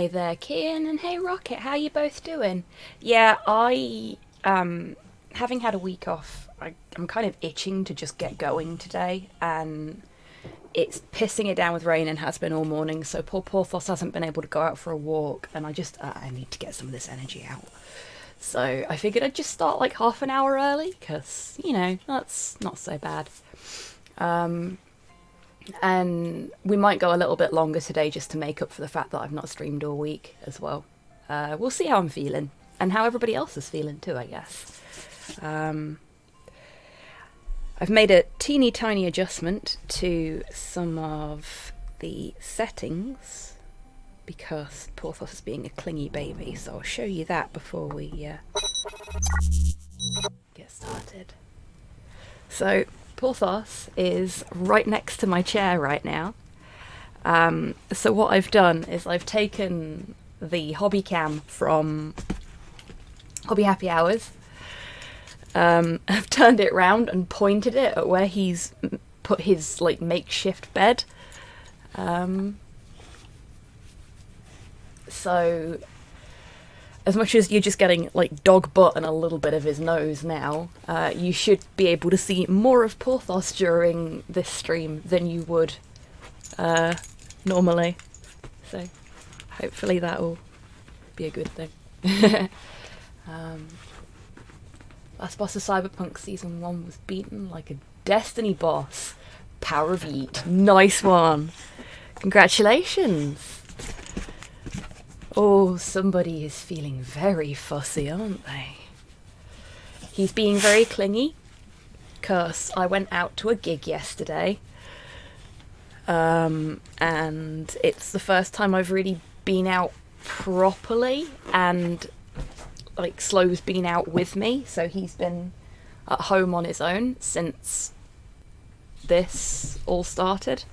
Hey there, Kian, and hey Rocket, how you both doing? Yeah, having had a week off, I'm kind of itching to just get going today, and it's pissing it down with rain and has been all morning, so poor Porthos hasn't been able to go out for a walk, and I need to get some of this energy out. So I figured I'd just start like half an hour early, because, that's not so bad. And we might go a little bit longer today just to make up for the fact that I've not streamed all week as well. We'll see how I'm feeling, and how everybody else is feeling too, I guess. I've made a teeny tiny adjustment to some of the settings because Porthos is being a clingy baby, so I'll show you that before we get started. So Porthos is right next to my chair right now. So what I've done is I've taken the hobby cam from Hobby Happy Hours. I've turned it round and pointed it at where he's put his like makeshift bed. So as much as you're just getting like dog butt and a little bit of his nose now, you should be able to see more of Porthos during this stream than you would normally. So hopefully that will be a good thing. Last boss of Cyberpunk Season 1 was beaten like a Destiny boss. Power of Yeet. Nice one. Congratulations. Oh, somebody is feeling very fussy, aren't they? He's being very clingy, because I went out to a gig yesterday, and it's the first time I've really been out properly, and like Slow's been out with me, so he's been at home on his own since this all started.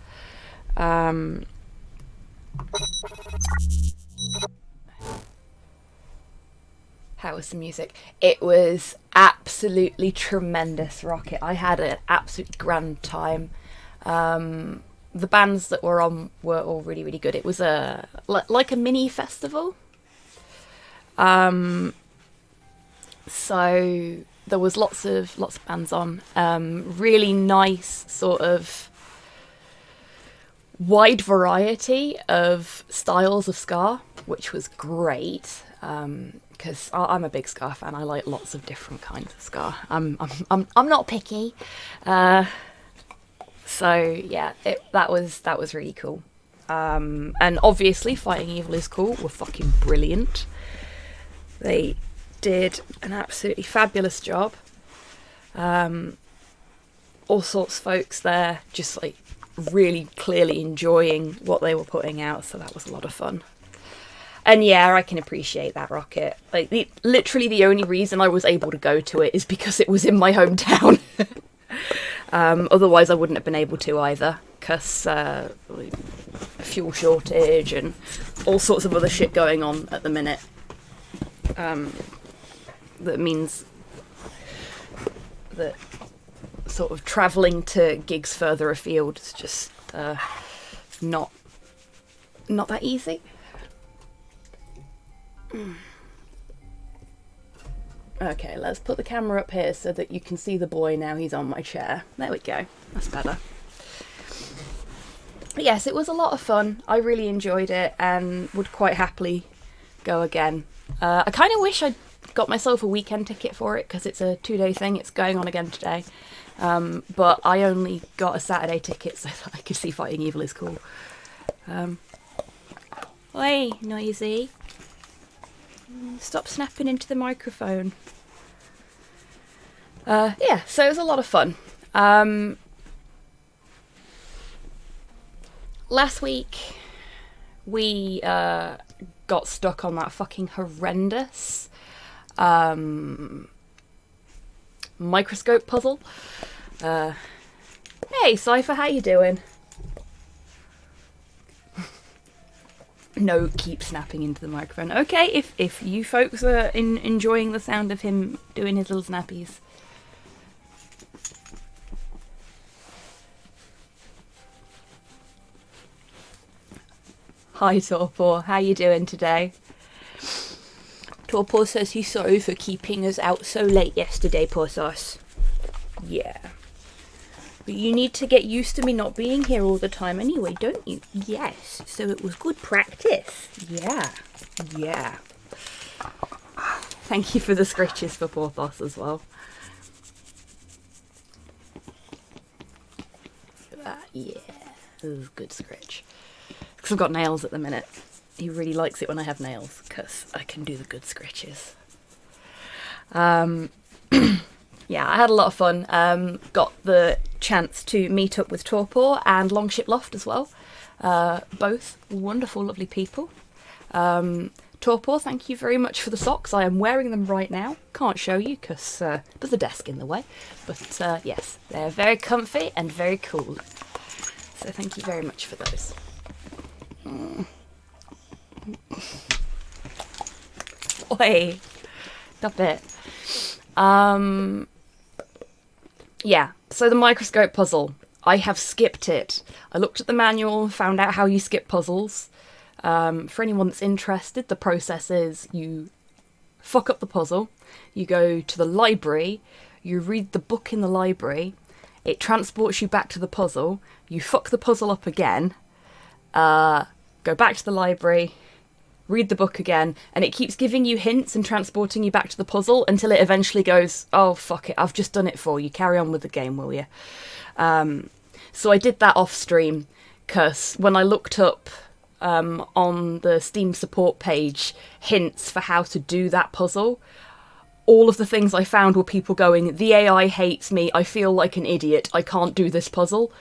How was the music? It was absolutely tremendous, Rocket. I had an absolute grand time. The bands that were on were all really, really good. It was like a mini festival. So there was lots of bands on. Really nice sort of wide variety of styles of ska, which was great. Because I'm a big ska fan. I like lots of different kinds of ska. I'm not picky. So yeah, that was really cool. And obviously, Fighting Evil is cool. Were fucking brilliant. They did an absolutely fabulous job. All sorts of folks there, just like really clearly enjoying what they were putting out. So that was a lot of fun. And yeah, I can appreciate that, Rocket. Like, literally the only reason I was able to go to it is because it was in my hometown. Otherwise, I wouldn't have been able to either, because fuel shortage and all sorts of other shit going on at the minute. That means that sort of travelling to gigs further afield is just not that easy. Okay, let's put the camera up here so that you can see the boy now he's on my chair. There we go. That's better. But yes, it was a lot of fun. I really enjoyed it and would quite happily go again. I kind of wish I'd got myself a weekend ticket for it because it's a 2-day thing. It's going on again today. But I only got a Saturday ticket so that I could see Fighting Evil is cool. Oi, noisy. Stop snapping into the microphone. Yeah, so it was a lot of fun. Last week, we got stuck on that fucking horrendous microscope puzzle. Hey, Cypher, how you doing? No, keep snapping into the microphone. Okay, if you folks are enjoying the sound of him doing his little snappies. Hi Torpor, how you doing today? Torpor says he's sorry for keeping us out so late yesterday, Porthos. Yeah. But you need to get used to me not being here all the time anyway, don't you? Yes. So it was good practice. Yeah. Yeah. Thank you for the scritches for Porthos as well. Yeah. This is a good scritch. Because I've got nails at the minute. He really likes it when I have nails, because I can do the good scritches. Yeah, I had a lot of fun. Got the chance to meet up with Torpor and Longship Loft as well. Both wonderful, lovely people. Torpor, thank you very much for the socks. I am wearing them right now. Can't show you because there's a desk in the way. But yes, they're very comfy and very cool. So thank you very much for those. Oi, stop it. Yeah, so the microscope puzzle. I have skipped it. I looked at the manual and found out how you skip puzzles. For anyone that's interested, the process is you fuck up the puzzle, you go to the library, you read the book in the library, it transports you back to the puzzle, you fuck the puzzle up again, go back to the library, read the book again, and it keeps giving you hints and transporting you back to the puzzle until it eventually goes, oh, fuck it, I've just done it for you, carry on with the game, will you? So I did that off stream, because when I looked up on the Steam support page hints for how to do that puzzle, all of the things I found were people going, the AI hates me, I feel like an idiot, I can't do this puzzle.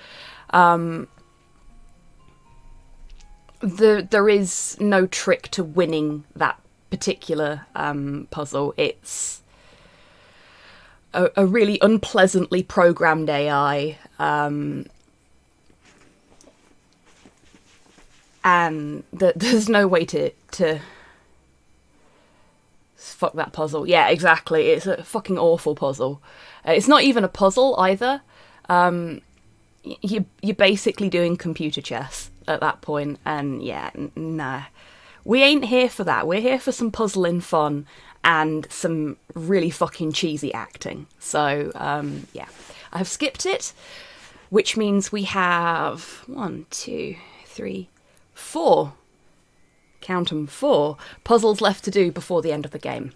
There is no trick to winning that particular puzzle. It's a really unpleasantly programmed AI, and there's no way to fuck that puzzle. Yeah, exactly. It's a fucking awful puzzle. It's not even a puzzle either. You're basically doing computer chess at that point, and yeah, nah. We ain't here for that. We're here for some puzzling fun and some really fucking cheesy acting. So, yeah. I have skipped it, which means we have 1, 2, 3, 4. Count 'em, 4 puzzles left to do before the end of the game.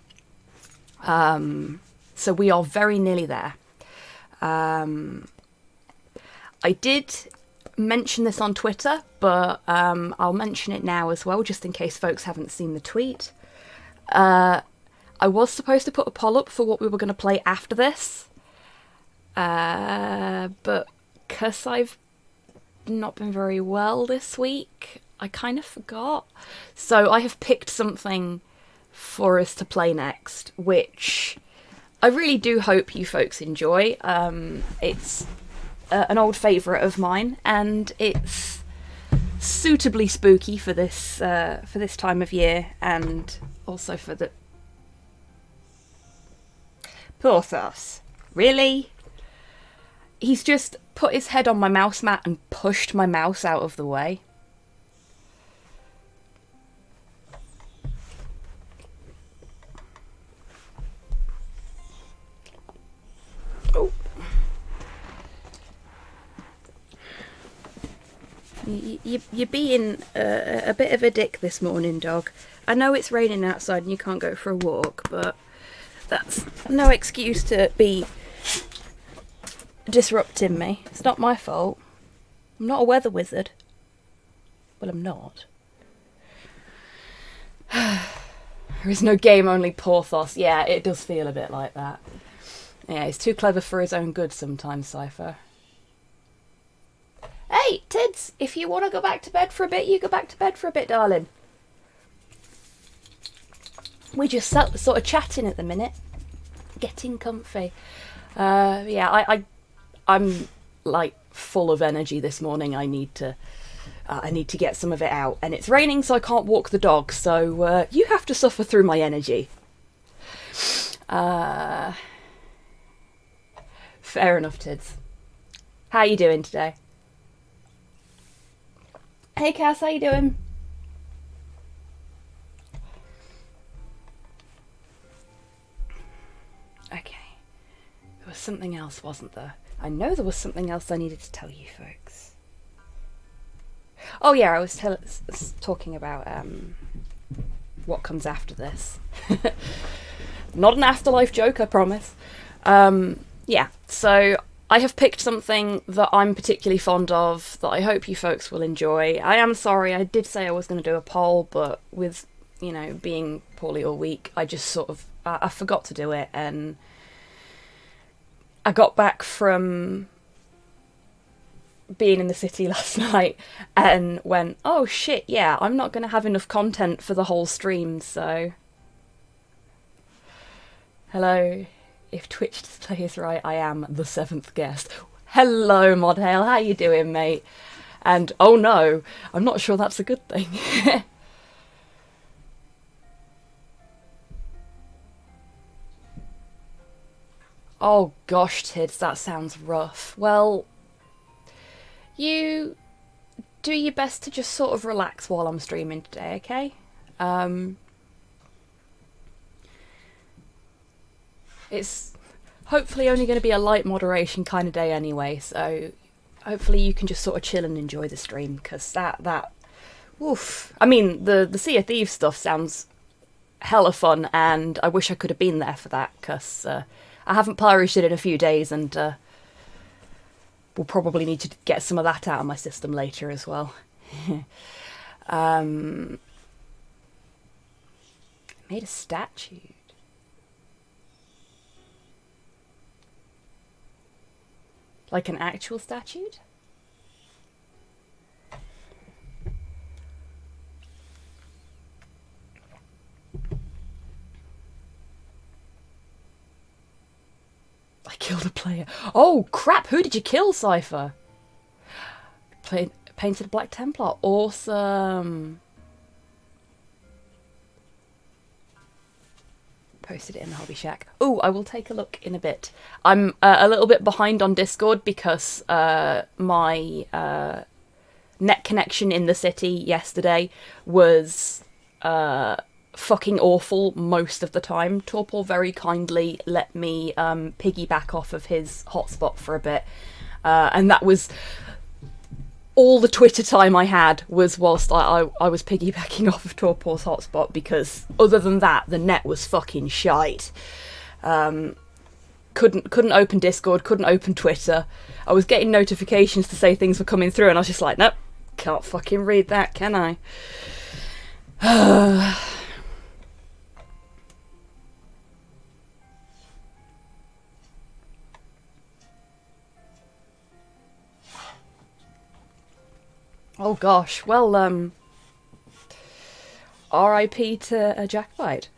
So we are very nearly there. I did mention this on Twitter, but I'll mention it now as well, just in case folks haven't seen the tweet. I was supposed to put a poll up for what we were going to play after this, but because I've not been very well this week, I kind of forgot. So I have picked something for us to play next, which I really do hope you folks enjoy. It's an old favourite of mine, and it's suitably spooky for this time of year, and also for the Porthos. Really? He's just put his head on my mouse mat and pushed my mouse out of the way. Oh. You're being a bit of a dick this morning, dog. I know it's raining outside and you can't go for a walk, but that's no excuse to be disrupting me. It's not my fault. I'm not a weather wizard. Well, I'm not. There is no game, only Porthos. Yeah, it does feel a bit like that. Yeah, he's too clever for his own good sometimes, Cypher. Hey, Tids, if you want to go back to bed for a bit, you go back to bed for a bit, darling. We're just sort of chatting at the minute. Getting comfy. Yeah, I'm like full of energy this morning. I need to get some of it out. And it's raining, so I can't walk the dog. So you have to suffer through my energy. Fair enough, Tids. How you doing today? Hey, Cass, how you doing? was something else, wasn't there? I know there was something else I needed to tell you folks. Oh yeah, I was talking about what comes after this. Not an afterlife joke, I promise. Yeah, so I have picked something that I'm particularly fond of that I hope you folks will enjoy. I am sorry, I did say I was going to do a poll, but with, you know, being poorly all week, I just sort of, I forgot to do it, and I got back from being in the city last night and went, oh shit, yeah, I'm not going to have enough content for the whole stream, so... Hello. If Twitch display is right, I am the 7th guest. Hello, Modhail, how you doing, mate? And, oh no, I'm not sure that's a good thing. Oh gosh, Tids, that sounds rough. Well, you do your best to just sort of relax while I'm streaming today, okay? It's hopefully only going to be a light moderation kind of day anyway, so hopefully you can just sort of chill and enjoy the stream, because that oof. I mean, the Sea of Thieves stuff sounds hella fun, and I wish I could have been there for that, because I haven't pirated in a few days, and we'll probably need to get some of that out of my system later as well. Made a statue. Like an actual statue? I killed a player. Oh crap, who did you kill, Cypher? Painted a Black Templar. Awesome. Posted it in the Hobby Shack. Oh, I will take a look in a bit. I'm a little bit behind on Discord because my net connection in the city yesterday was fucking awful most of the time. Torpor very kindly let me piggyback off of his hotspot for a bit, and that was all the Twitter time I had was whilst I was piggybacking off of Torpor's hotspot, because other than that, the net was fucking shite. Couldn't open Discord, couldn't open Twitter. I was getting notifications to say things were coming through, and I was just like, nope, can't fucking read that, can I? Oh gosh, well, R.I.P. to Jacobite.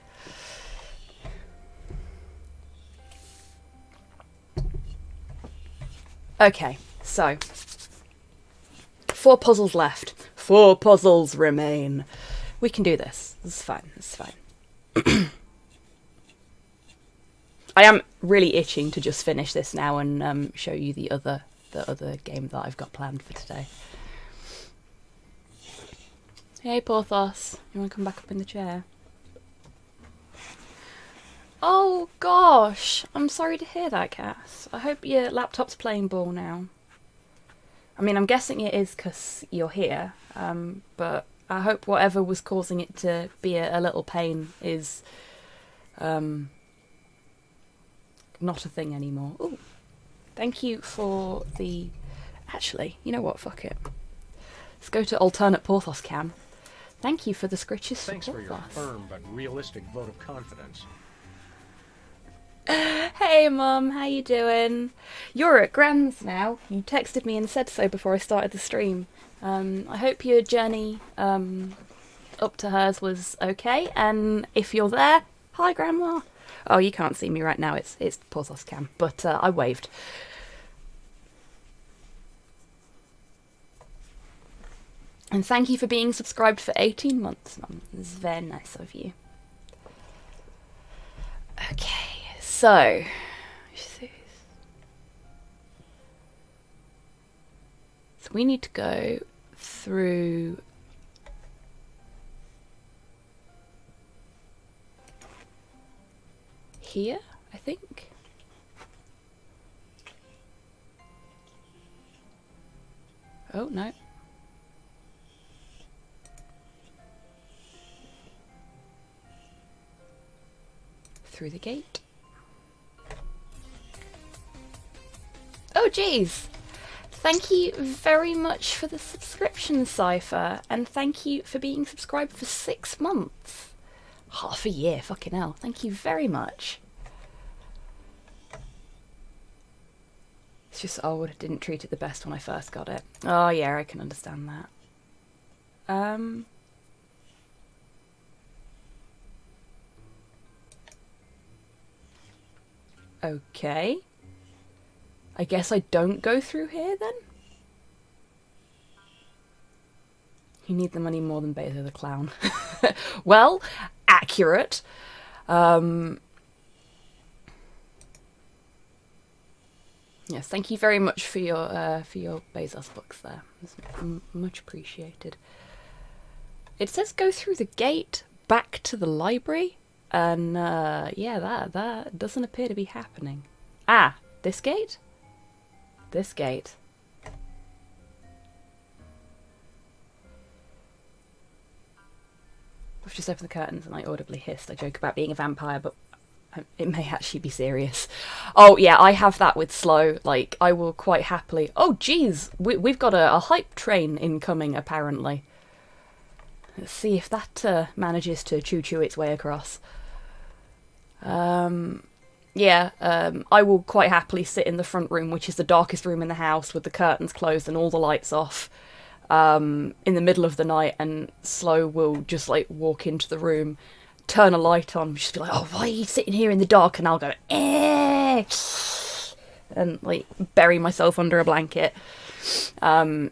Okay, so 4 puzzles left. 4 puzzles remain. We can do this. This is fine. This is fine. I am really itching to just finish this now and show you the other game that I've got planned for today. Hey, Porthos. You want to come back up in the chair? Oh, gosh. I'm sorry to hear that, Cass. I hope your laptop's playing ball now. I mean, I'm guessing it is because you're here, but I hope whatever was causing it to be a little pain is not a thing anymore. Ooh. Thank you for the... Actually, you know what? Fuck it. Let's go to alternate Porthos cam. Thank you for the scritches. Thanks for your firm but realistic vote of confidence. Hey Mum, how you doing? You're at Grand's now. You texted me and said so before I started the stream. I hope your journey up to hers was okay, and if you're there, hi Grandma. Oh, you can't see me right now, it's Porthos cam, but I waved. And thank you for being subscribed for 18 months, Mum. This is very nice of you. Okay, so... So we need to go through... here, I think. Oh, no. Through the gate. Oh, jeez. Thank you very much for the subscription, Cypher, and thank you for being subscribed for 6 months. Half a year, fucking hell. Thank you very much. It's just old. Didn't treat it the best when I first got it. Oh, yeah, I can understand that. Okay. I guess I don't go through here, then? You need the money more than Bezo the Clown. Well, accurate. Yes, thank you very much for your Bezos books there. It's much appreciated. It says go through the gate back to the library, and yeah, that doesn't appear to be happening. Ah, this gate? This gate. I've just opened the curtains and I audibly hissed. I joke about being a vampire, but it may actually be serious. Oh, yeah, I have that with slow. Like, I will quite happily... Oh, geez, we've got a hype train incoming, apparently. Let's see if that manages to choo-choo its way across. Yeah, I will quite happily sit in the front room, which is the darkest room in the house, with the curtains closed and all the lights off, in the middle of the night, and Slow will just, like, walk into the room, turn a light on, just be like, oh, why are you sitting here in the dark? And I'll go, eh, and, like, bury myself under a blanket. I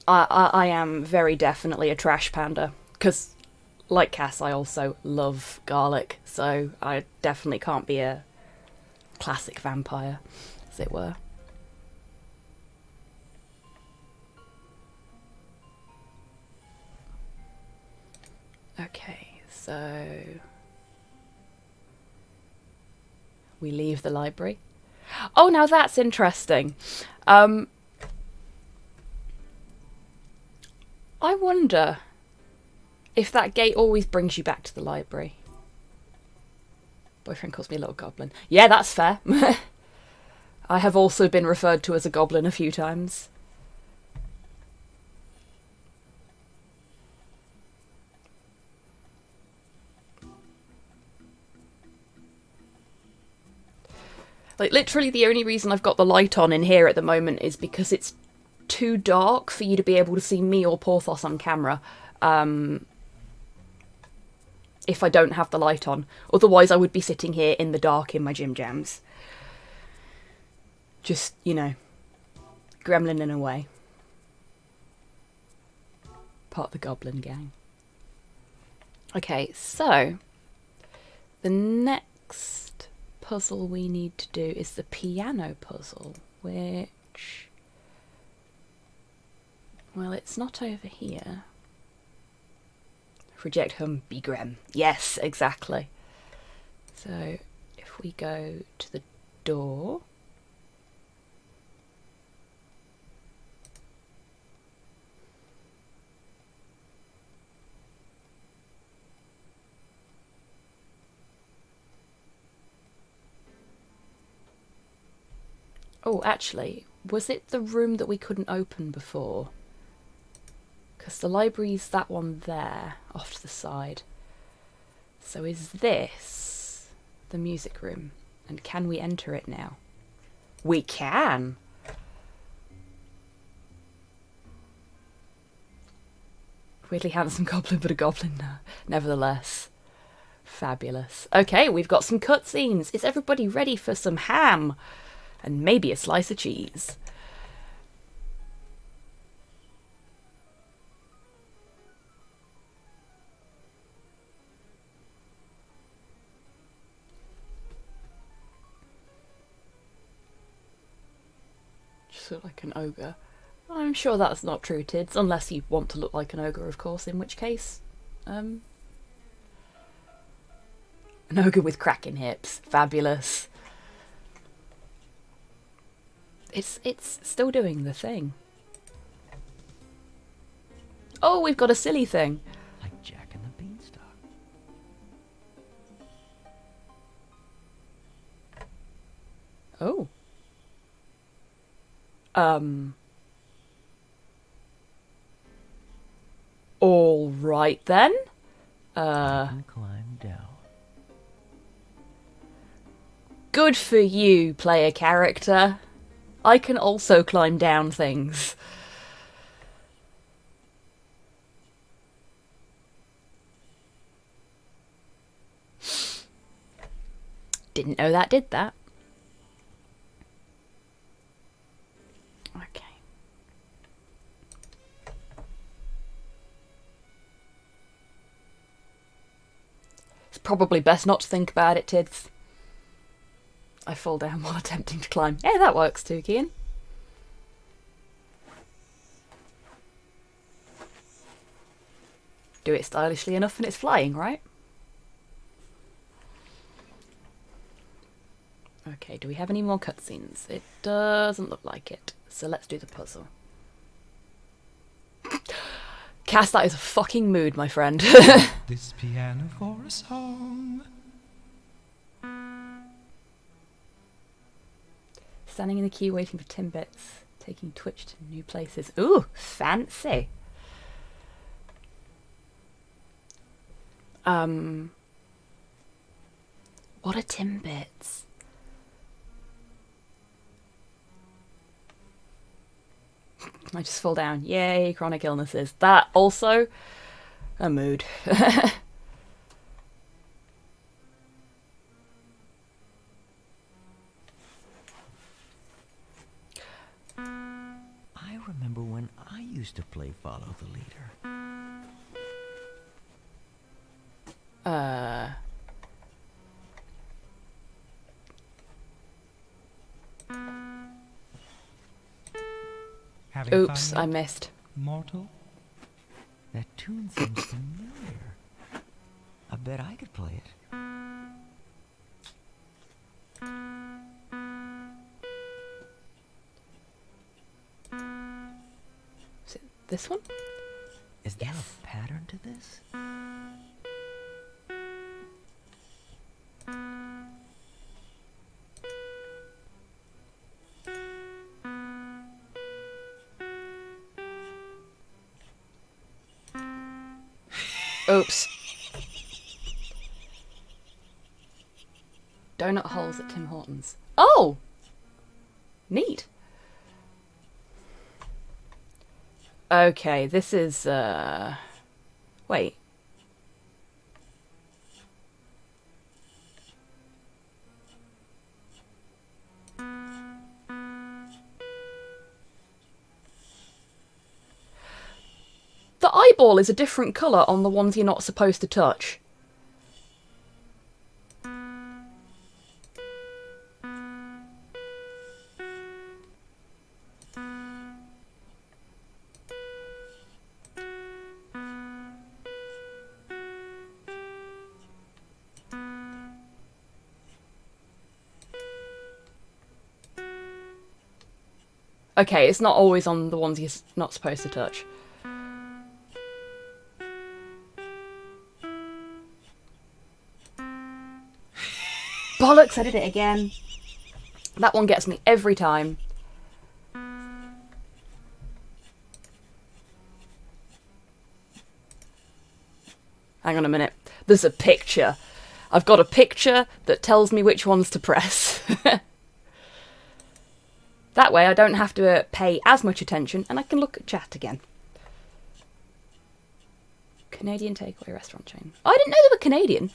am very definitely a trash panda, because, like Cass, I also love garlic, so I definitely can't be a classic vampire, as it were. Okay, so we leave the library. Oh, now that's interesting. I wonder if that gate always brings you back to the library. Boyfriend calls me a little goblin. Yeah, that's fair. I have also been referred to as a goblin a few times. Like, literally the only reason I've got the light on in here at the moment is because it's too dark for you to be able to see me or Porthos on camera. If I don't have the light on. Otherwise I would be sitting here in the dark in my gym jams. Just, you know, gremlin away. Part of the goblin gang. Okay, so the next puzzle we need to do is the piano puzzle, which... well, it's not over here. Reject hum, be grem. Yes, exactly. So if we go to the door. Oh, actually, was it the room that we couldn't open before? Because the library's that one there, off to the side. So is this the music room? And can we enter it now? We can! Weirdly handsome goblin, but a goblin nevertheless. Fabulous. Okay, we've got some cutscenes. Is everybody ready for some ham? And maybe a slice of cheese. Just look like an ogre. I'm sure that's not true, Tids, unless you want to look like an ogre, of course, in which case... an ogre with cracking hips. Fabulous. It's still doing the thing. Oh, we've got a silly thing. Like Jack and the Beanstalk. Oh. All right then. I can climb down. Good for you, player character. I can also climb down things. Didn't know that did that. Okay. It's probably best not to think about it, Tids. I fall down while attempting to climb. Yeah, that works too, Kian. Do it stylishly enough and it's flying, right? Okay, do we have any more cutscenes? It doesn't look like it. So let's do the puzzle. Cass, that is a fucking mood, my friend. This piano for a song. Standing in the queue waiting for Timbits. Taking Twitch to new places. Ooh, fancy. What are Timbits? I just fall down. Yay, chronic illnesses. That also a mood. I remember when I used to play Follow the Leader. Having Oops, fun I yet, missed. mortal? That tune seems familiar. I bet I could play it. Is it this one? Is there Yes. a pattern to this? Oops. Donut holes at Tim Hortons. Oh! Neat. Okay, this is, wait. The eyeball is a different colour on the ones you're not supposed to touch. Okay, it's not always on the ones you're not supposed to touch. Bollocks, I did it again. That one gets me every time. Hang on a minute. There's a picture. I've got a picture that tells me which ones to press. That way I don't have to pay as much attention and I can look at chat again. Canadian takeaway restaurant chain. Oh, I didn't know they were Canadian.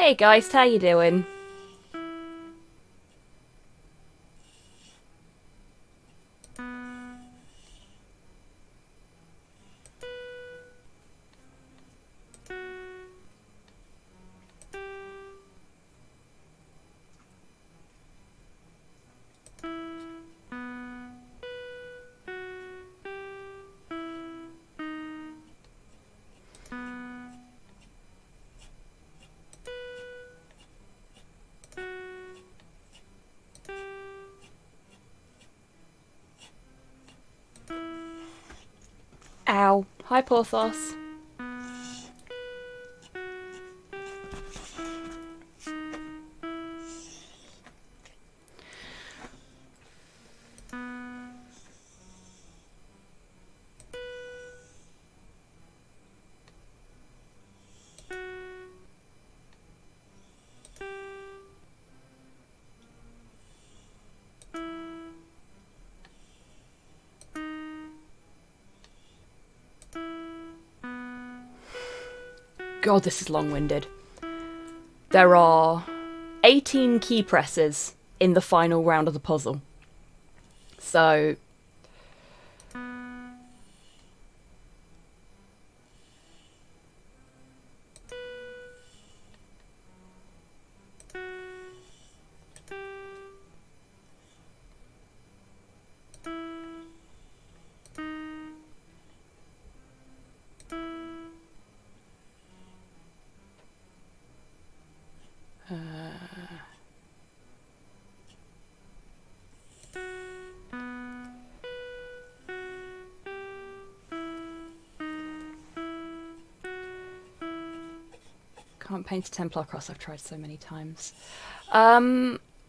Hey guys, how you doing? Ow. Hi, Porthos. God, this is long-winded. There are 18 key presses in the final round of the puzzle. So... Can't paint a Templar cross, I've tried so many times.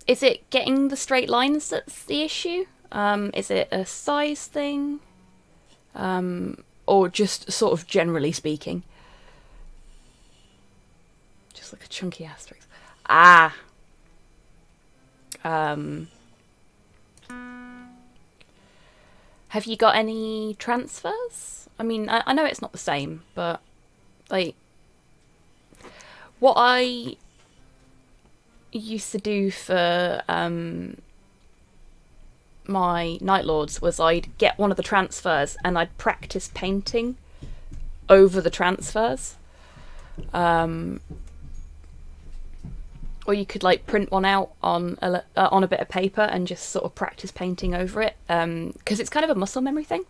Is it getting the straight lines that's the issue? Is it a size thing? Or just sort of generally speaking? Just like a chunky asterisk. Ah! Have you got any transfers? I mean, I know it's not the same, but, like... What I used to do for my Night Lords was I'd get one of the transfers and I'd practice painting over the transfers. Or you could like print one out on a bit of paper and just sort of practice painting over it, because it's kind of a muscle memory thing.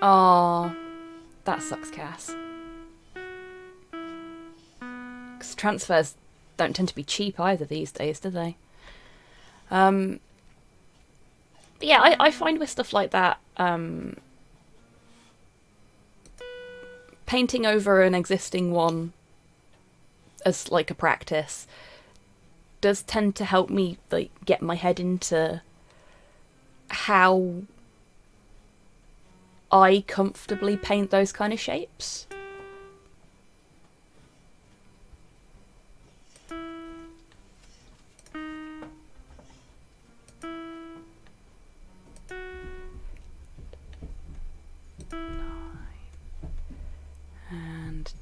Oh, that sucks, Cass. Because transfers don't tend to be cheap either these days, do they? Yeah, I find with stuff like that, painting over an existing one as like a practice does tend to help me like get my head into how I comfortably paint those kind of shapes. And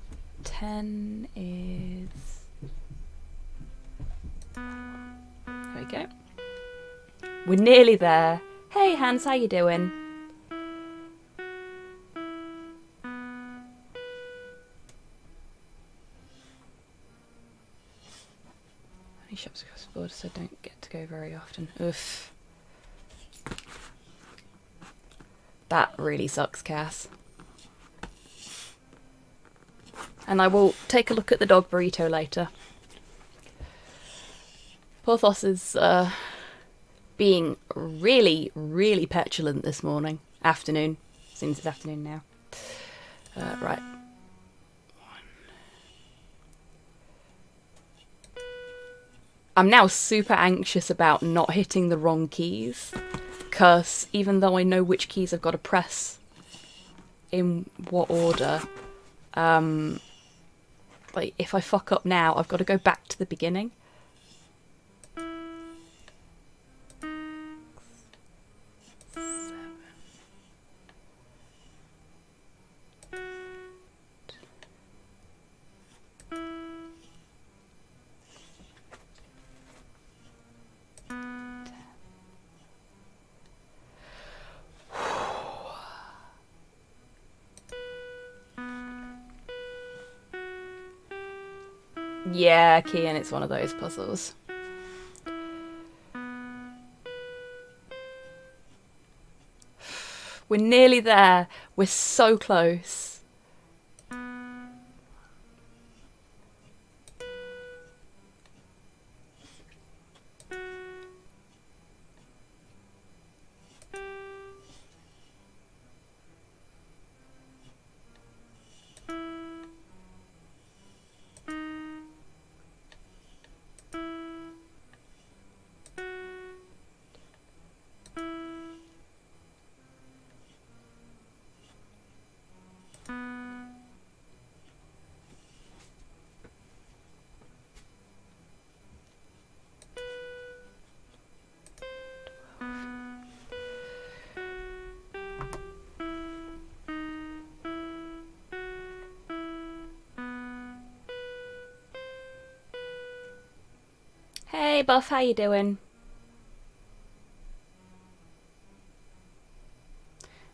10 is... There we go. We're nearly there. Hey Hans, how you doing? Only shops across the border, so don't get to go very often. Oof. That really sucks, Cass. And I will take a look at the dog burrito later. Porthos is being really, really petulant this morning. Afternoon. Seems it's afternoon now. Right. I'm now super anxious about not hitting the wrong keys, because even though I know which keys I've got to press in what order, like if I fuck up now, I've got to go back to the beginning. Yeah, Kian, it's one of those puzzles. We're nearly there. We're so close. Hey Buff, how you doing?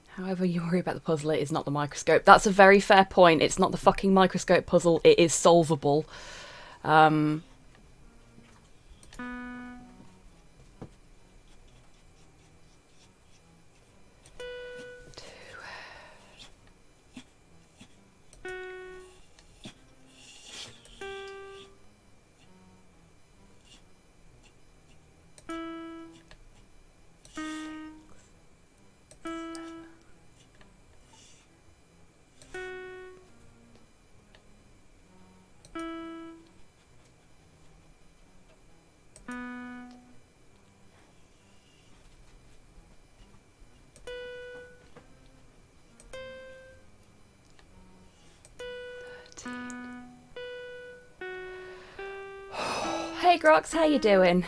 However you worry about the puzzle, it is not the microscope. That's a very fair point. It's not the fucking microscope puzzle. It is solvable. Hey Grox, how you doing?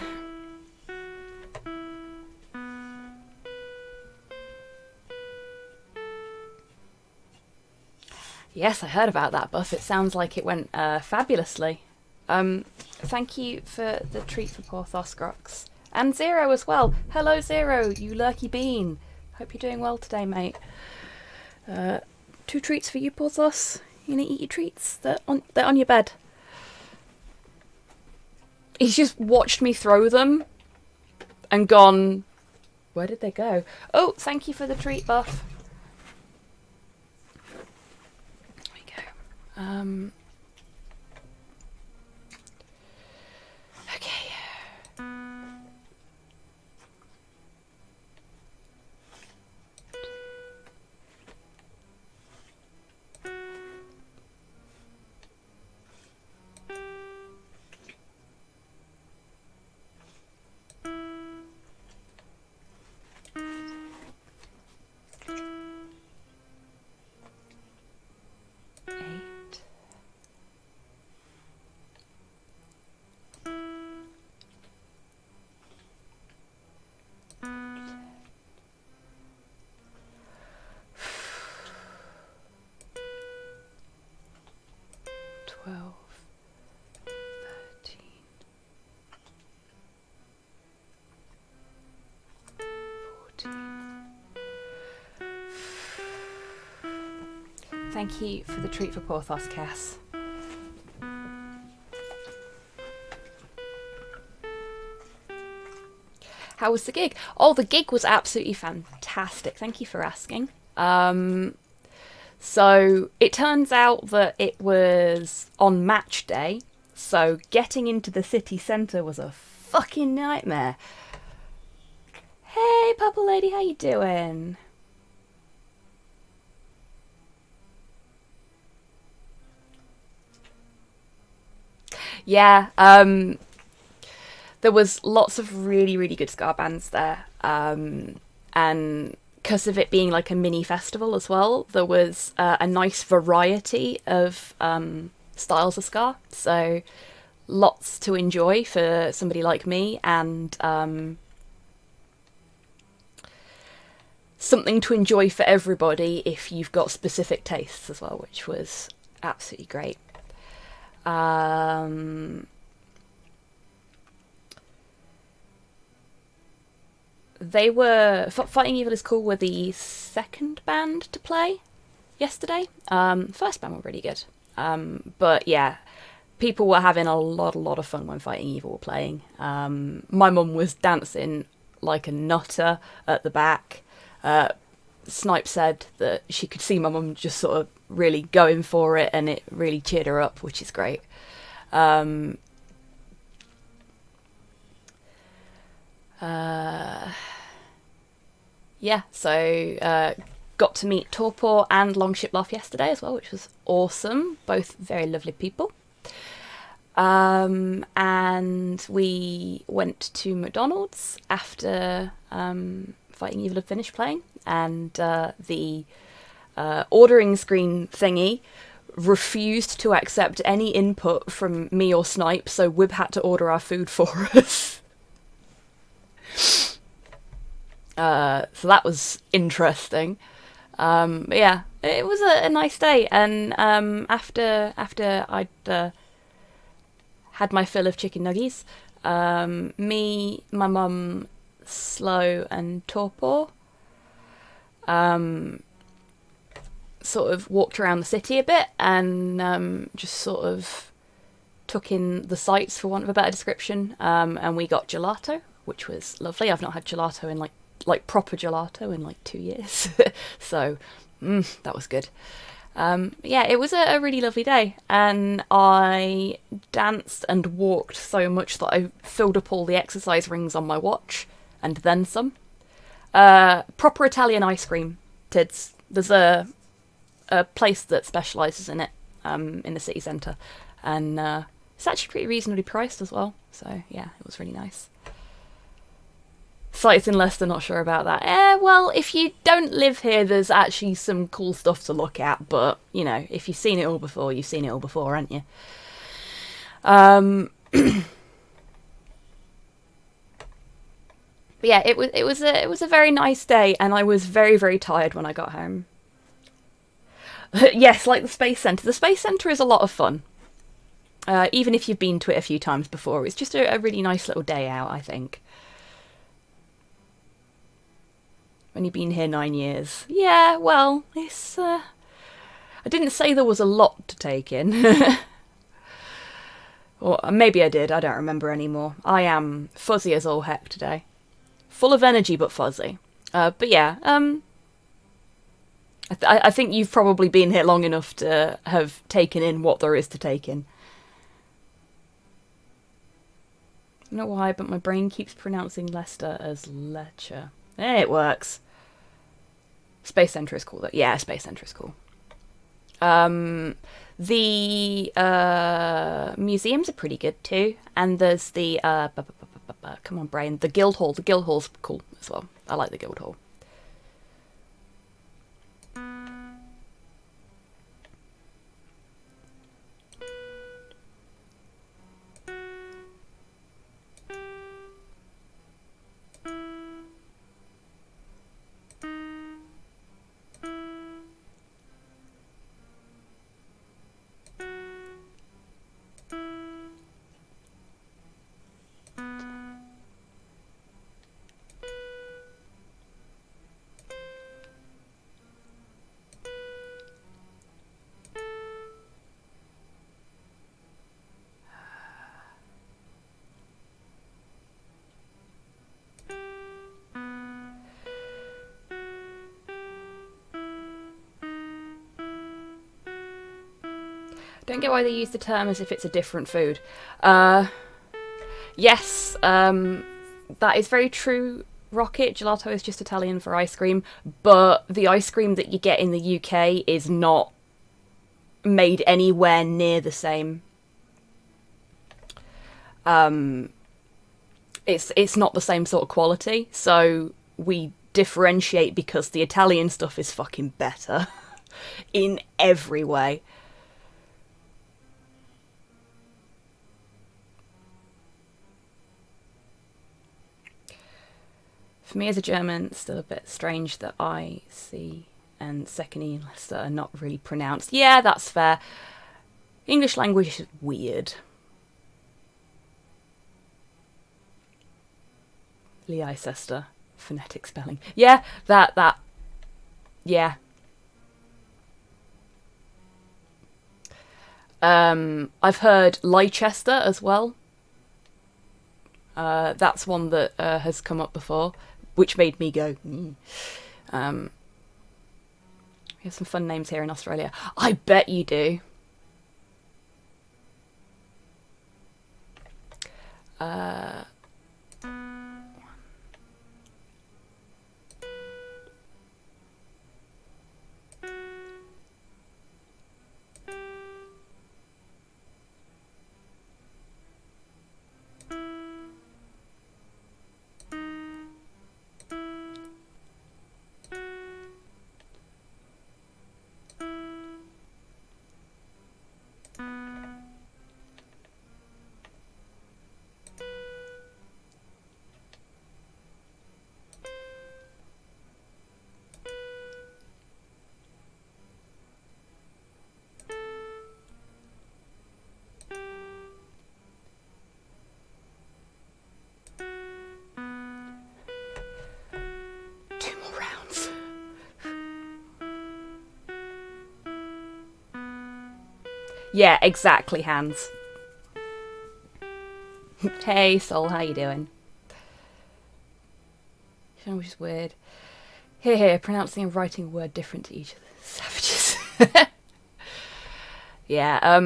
Yes, I heard about that, Buff. It sounds like it went fabulously. Thank you for the treat for Porthos, Grox. And Zero as well. Hello, Zero, you lurky bean. Hope you're doing well today, mate. 2 treats for you, Porthos. You gonna eat your treats? They're on your bed. He's just watched me throw them and gone, where did they go? Oh, thank you for the treat, Buff. There we go. Okay. Thank you for the treat for Porthos, Cass. How was the gig? Oh, the gig was absolutely fantastic. Thank you for asking. So it turns out that it was on match day, so getting into the city centre was a fucking nightmare. Hey, Purple Lady, how you doing? Yeah, there was lots of really, really good ska bands there. And because of it being like a mini festival as well, there was a nice variety of styles of ska. So lots to enjoy for somebody like me, and something to enjoy for everybody if you've got specific tastes as well, which was absolutely great. They were Fighting Evil is Cool were the second band to play yesterday. First band were really good, but yeah, people were having a lot of fun when Fighting Evil were playing. My mum was dancing like a nutter at the back. Snipe said that she could see my mum just sort of really going for it, and it really cheered her up, which is great. Yeah, so got to meet Torpor and Longship Loft yesterday as well, which was awesome. Both very lovely people. And we went to McDonald's after Fighting Evil had finished playing, and the ordering screen thingy refused to accept any input from me or Snipe, so Wib had to order our food for us. So that was interesting. But yeah, it was a nice day, and after I'd had my fill of chicken nuggies, me, my mum, Slow, and Torpor sort of walked around the city a bit, and just sort of took in the sights, for want of a better description, and we got gelato, which was lovely. I've not had gelato in like proper gelato in like 2 years. So that was good. Yeah, it was a really lovely day, and I danced and walked so much that I filled up all the exercise rings on my watch, and then some. Proper Italian ice cream, Tids. There's a place that specialises in it in the city centre, and it's actually pretty reasonably priced as well. So yeah, it was really nice. Sites in Leicester, not sure about that. Well, if you don't live here, there's actually some cool stuff to look at, but, you know, if you've seen it all before, you've seen it all before, haven't you? But yeah, it was a very nice day, and I was very, very tired when I got home. Yes, like the Space Centre. The Space Centre is a lot of fun. Even if you've been to it a few times before, it's just a really nice little day out, I think. Only been here 9 years. Yeah, well, it's... I didn't say there was a lot to take in. Or maybe I did, I don't remember anymore. I am fuzzy as all heck today. Full of energy, but fuzzy. But yeah, I think you've probably been here long enough to have taken in what there is to take in. I don't know why, but my brain keeps pronouncing Leicester as Lecher. It works. Space Centre is cool, though. Yeah, Space Centre is cool. The museums are pretty good, too. And there's the... come on, brain. The Guildhall. The Guildhall's cool as well. I like the Guildhall. Don't get why they use the term as if it's a different food. Yes, that is very true, Rocket. Gelato is just Italian for ice cream, but the ice cream that you get in the UK is not made anywhere near the same. it's not the same sort of quality. So we differentiate because the Italian stuff is fucking better in every way. For me as a German, it's still a bit strange that I, C, and second E and Leicester are not really pronounced. Yeah, that's fair. English language is weird. Leicester, phonetic spelling. Yeah, that. Yeah. I've heard Leicester as well. That's one that has come up before, which made me go. We have some fun names here in Australia. I bet you do. Yeah, exactly, Hans. Hey, Sol, how you doing? Which is weird. Here, pronouncing and writing a word different to each of the savages. Yeah,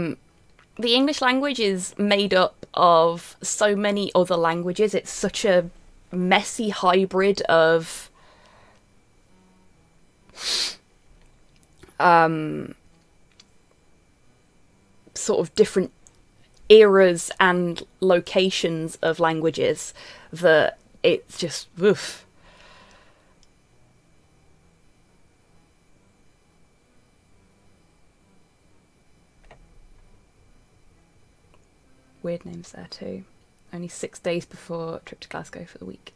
the English language is made up of so many other languages. It's such a messy hybrid of sort of different eras and locations of languages that it's just oof. Weird names there too. Only 6 days before trip to Glasgow for the week.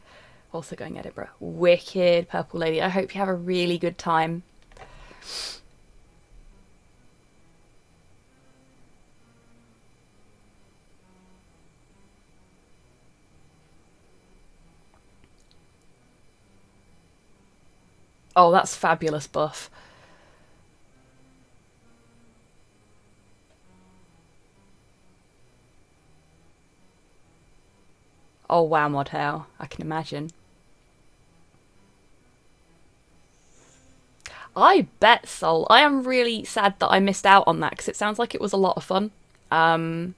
Also going Edinburgh. Wicked, Purple Lady. I hope you have a really good time. Oh, that's fabulous, Buff. Oh wow, Mod Hell. I can imagine. I bet, Sol. I am really sad that I missed out on that because it sounds like it was a lot of fun. I am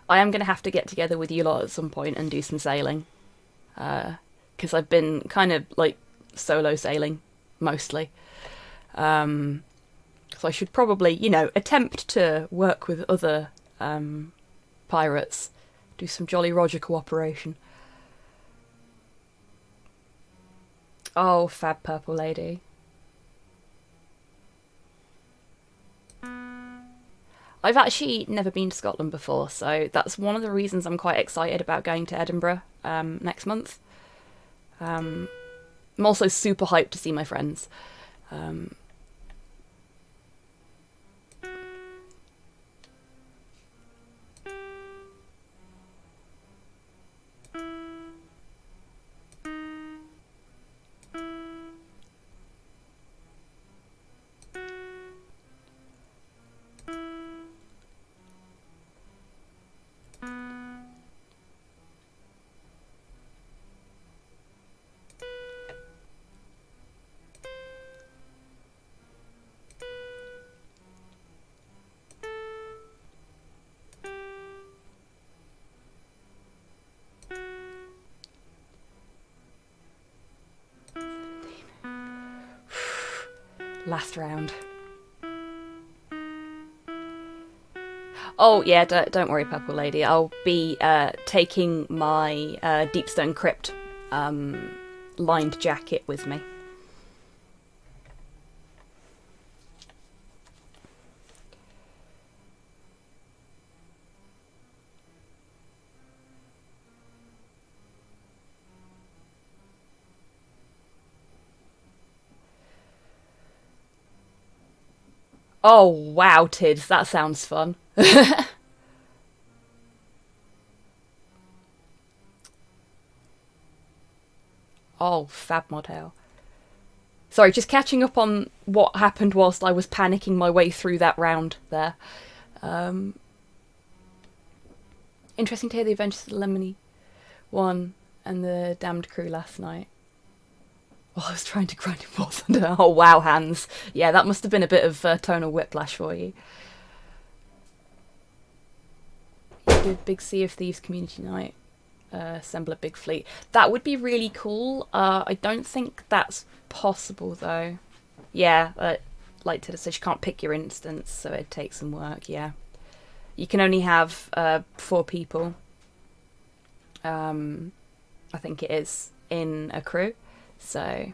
going to have to get together with you lot at some point and do some sailing. Because I've been kind of like solo sailing mostly. So I should probably, attempt to work with other pirates. Do some Jolly Roger cooperation. Oh, fab Purple Lady. I've actually never been to Scotland before, so that's one of the reasons I'm quite excited about going to Edinburgh next month. I'm also super hyped to see my friends. Last round. Oh yeah, don't worry, Purple Lady. I'll be taking my Deepstone Crypt lined jacket with me. Oh wow, Tids, that sounds fun. Oh, fab model. Sorry, just catching up on what happened whilst I was panicking my way through that round there. Interesting to hear the Adventures of the Lemony one and the Damned Crew last night. Well, I was trying to grind it more thunder. Oh wow, Hans. Yeah, that must have been a bit of tonal whiplash for you. You do a big Sea of Thieves community night. Assemble a big fleet. That would be really cool. I don't think that's possible though. Yeah, like Tida says, you can't pick your instance, so it takes some work. Yeah, you can only have 4 people. I think it is in a crew, so.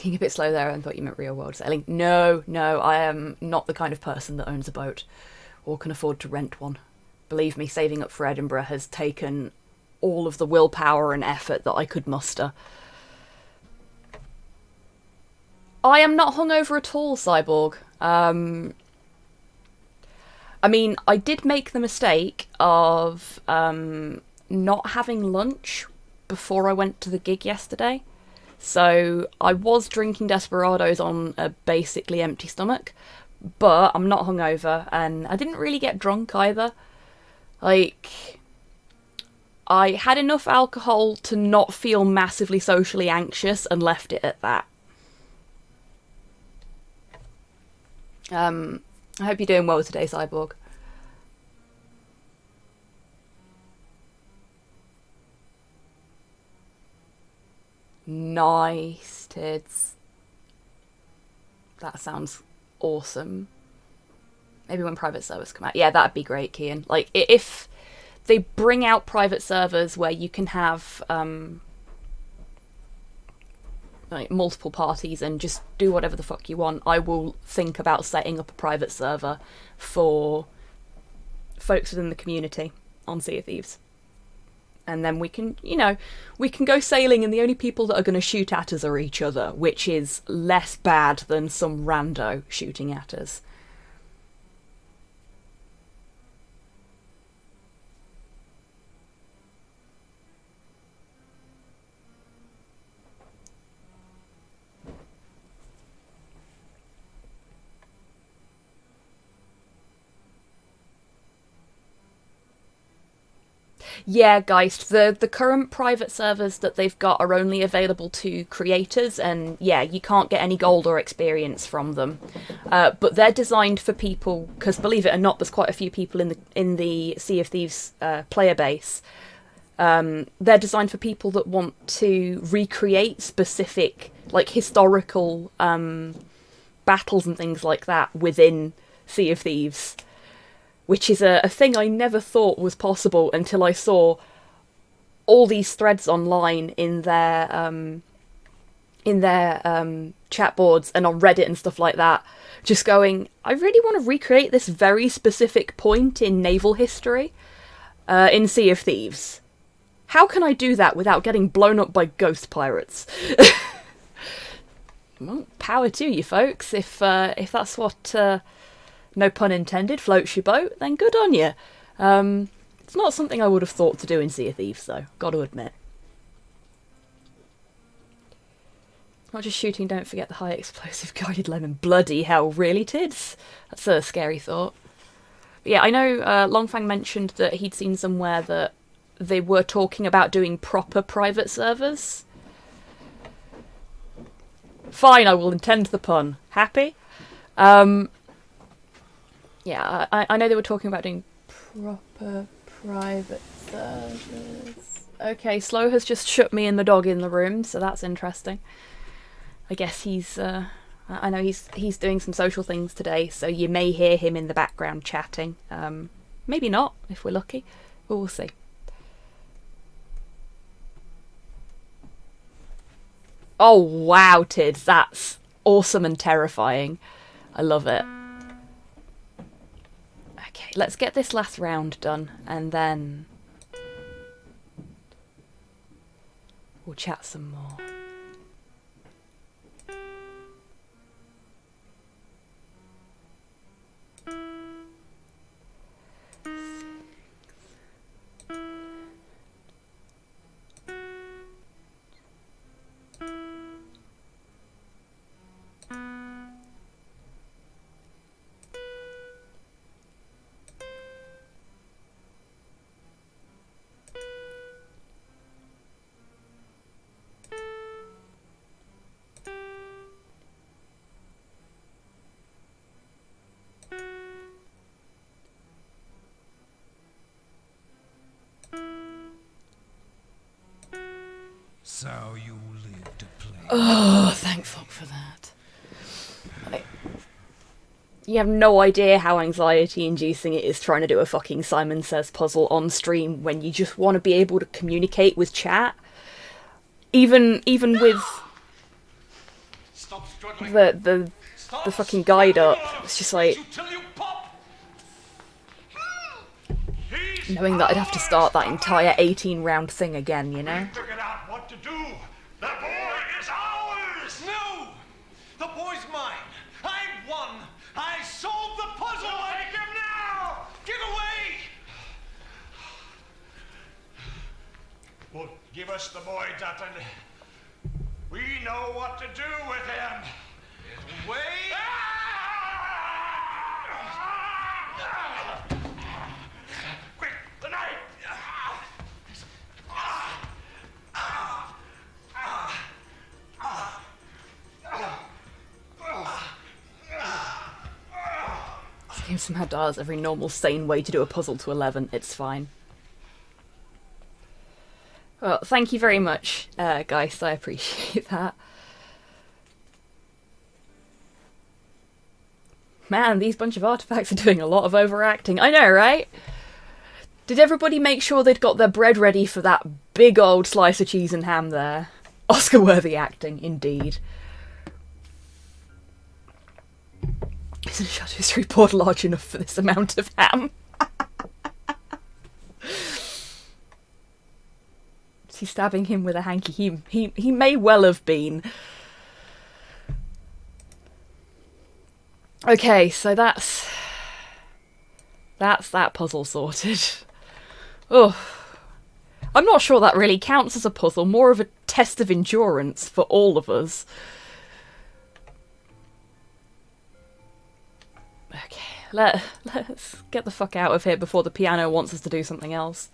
Being a bit slow there, and thought you meant real world sailing. No, I am not the kind of person that owns a boat or can afford to rent one. Believe me, saving up for Edinburgh has taken all of the willpower and effort that I could muster. I am not hungover at all, Cyborg. I mean, I did make the mistake of not having lunch before I went to the gig yesterday. So I was drinking Desperados on a basically empty stomach, but I'm not hungover, and I didn't really get drunk either. Like, I had enough alcohol to not feel massively socially anxious and left it at that. I hope you're doing well today, Cyborg. Nice, Tids. That sounds awesome. Maybe when private servers come out. Yeah, that'd be great, Kian. Like, if they bring out private servers where you can have like multiple parties and just do whatever the fuck you want, I will think about setting up a private server for folks within the community on Sea of Thieves. And then we can, we can go sailing, and the only people that are going to shoot at us are each other, which is less bad than some rando shooting at us. Yeah, Geist, the current private servers that they've got are only available to creators, and yeah, you can't get any gold or experience from them. But they're designed for people, because believe it or not, there's quite a few people in the Sea of Thieves player base. They're designed for people that want to recreate specific, like, historical battles and things like that within Sea of Thieves. Which is a thing I never thought was possible until I saw all these threads online in their chat boards and on Reddit and stuff like that, just going, I really want to recreate this very specific point in naval history in Sea of Thieves. How can I do that without getting blown up by ghost pirates? Well, power to you, folks. If that's what... no pun intended, floats your boat, then good on you. It's not something I would have thought to do in Sea of Thieves, though, gotta admit. Not just shooting, don't forget the high explosive guided lemon. Bloody hell, really, Tids? That's a scary thought. But yeah, I know Longfang mentioned that he'd seen somewhere that they were talking about doing proper private servers. Fine, I will intend the pun. Happy? Yeah, I know they were talking about doing proper private servers. Okay, Slow has just shut me and the dog in the room, so that's interesting. I guess he's, I know he's doing some social things today, so you may hear him in the background chatting. Maybe not, if we're lucky. But we'll see. Oh, wow, Tids, that's awesome and terrifying. I love it. Okay, let's get this last round done, and then we'll chat some more. So you live to play. Oh, thank fuck for that. You have no idea how anxiety-inducing it is trying to do a fucking Simon Says puzzle on stream when you just want to be able to communicate with chat. Even with the fucking guide up, it's just like knowing that I'd have to start that entire 18-round thing again, you know? Figured out what to do. The boy is ours. No, the boy's mine. I won. I solved the puzzle. Take him now. Get away. Well, give us the boy, Dutton. We know what to do with him. Wait. Quick, the knife. This game somehow dials every normal, sane way to do a puzzle to 11. It's fine. Well, thank you very much, guys. I appreciate that. Man, these bunch of artifacts are doing a lot of overacting. I know, right? Did everybody make sure they'd got their bread ready for that big old slice of cheese and ham there? Oscar-worthy acting, indeed. Isn't Shadow's report large enough for this amount of ham? Is he stabbing him with a hanky? He may well have been. Okay, so that's that puzzle sorted. Oh, I'm not sure that really counts as a puzzle, more of a test of endurance for all of us. Okay, let's get the fuck out of here before the piano wants us to do something else.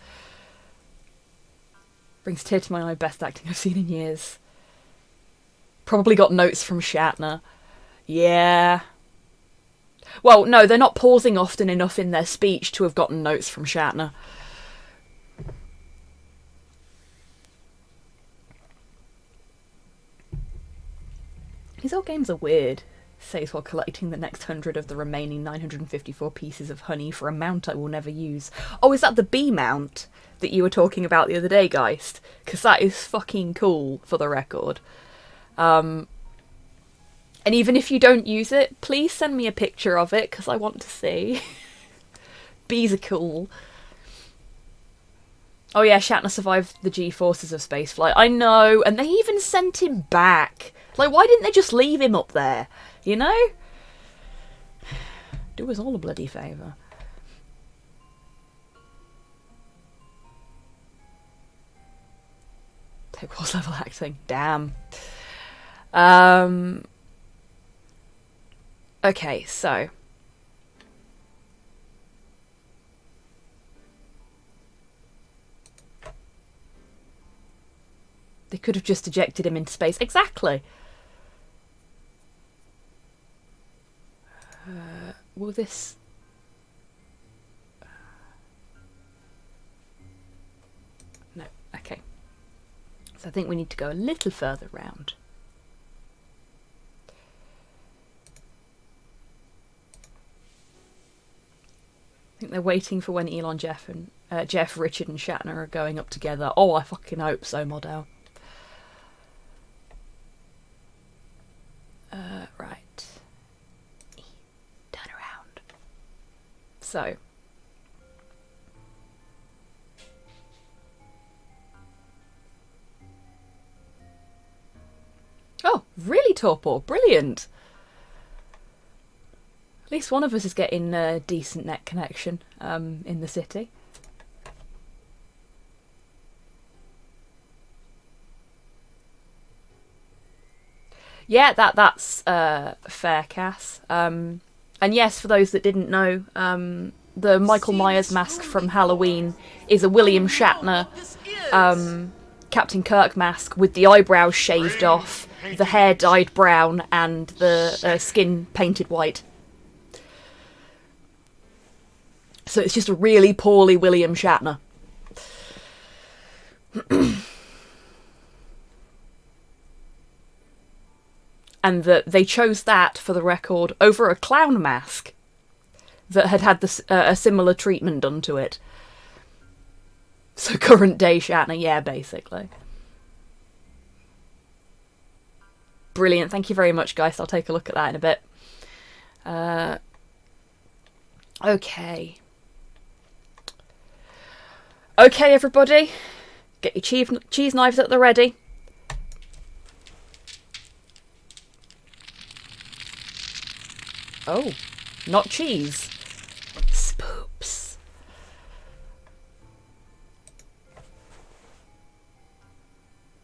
Brings a tear to my eye, best acting I've seen in years. Probably got notes from Shatner. Yeah. Well, no, they're not pausing often enough in their speech to have gotten notes from Shatner. These old games are weird, says while collecting the next 100 of the remaining 954 pieces of honey for a mount I will never use. Oh, is that the bee mount that you were talking about the other day, Geist? Because that is fucking cool, for the record. And even if you don't use it, please send me a picture of it, because I want to see. Bees are cool. Oh yeah, Shatner survived the G-forces of spaceflight. I know, and they even sent him back. Like, why didn't they just leave him up there? You know? Do us all a bloody favour. Take Wars level acting. Damn. Okay, so they could have just ejected him into space. Exactly. Will this... No, okay. So I think we need to go a little further round. I think they're waiting for when Elon, Jeff, Richard, and Shatner are going up together. Oh, I fucking hope so, Model. Right. Turn around. So. Oh, really, Torpor? Brilliant. At least one of us is getting a decent net connection in the city. Yeah, that's fair, Cass. And yes, for those that didn't know, the Michael Myers mask from Halloween is a William Shatner Captain Kirk mask with the eyebrows shaved off, the hair dyed brown, and the skin painted white. So it's just a really poorly William Shatner. And that they chose that, for the record, over a clown mask that had a similar treatment done to it. So current day Shatner, yeah, basically. Brilliant, thank you very much, guys. I'll take a look at that in a bit. Okay. Okay, everybody. Get your cheese knives at the ready. Oh, not cheese. Spoops.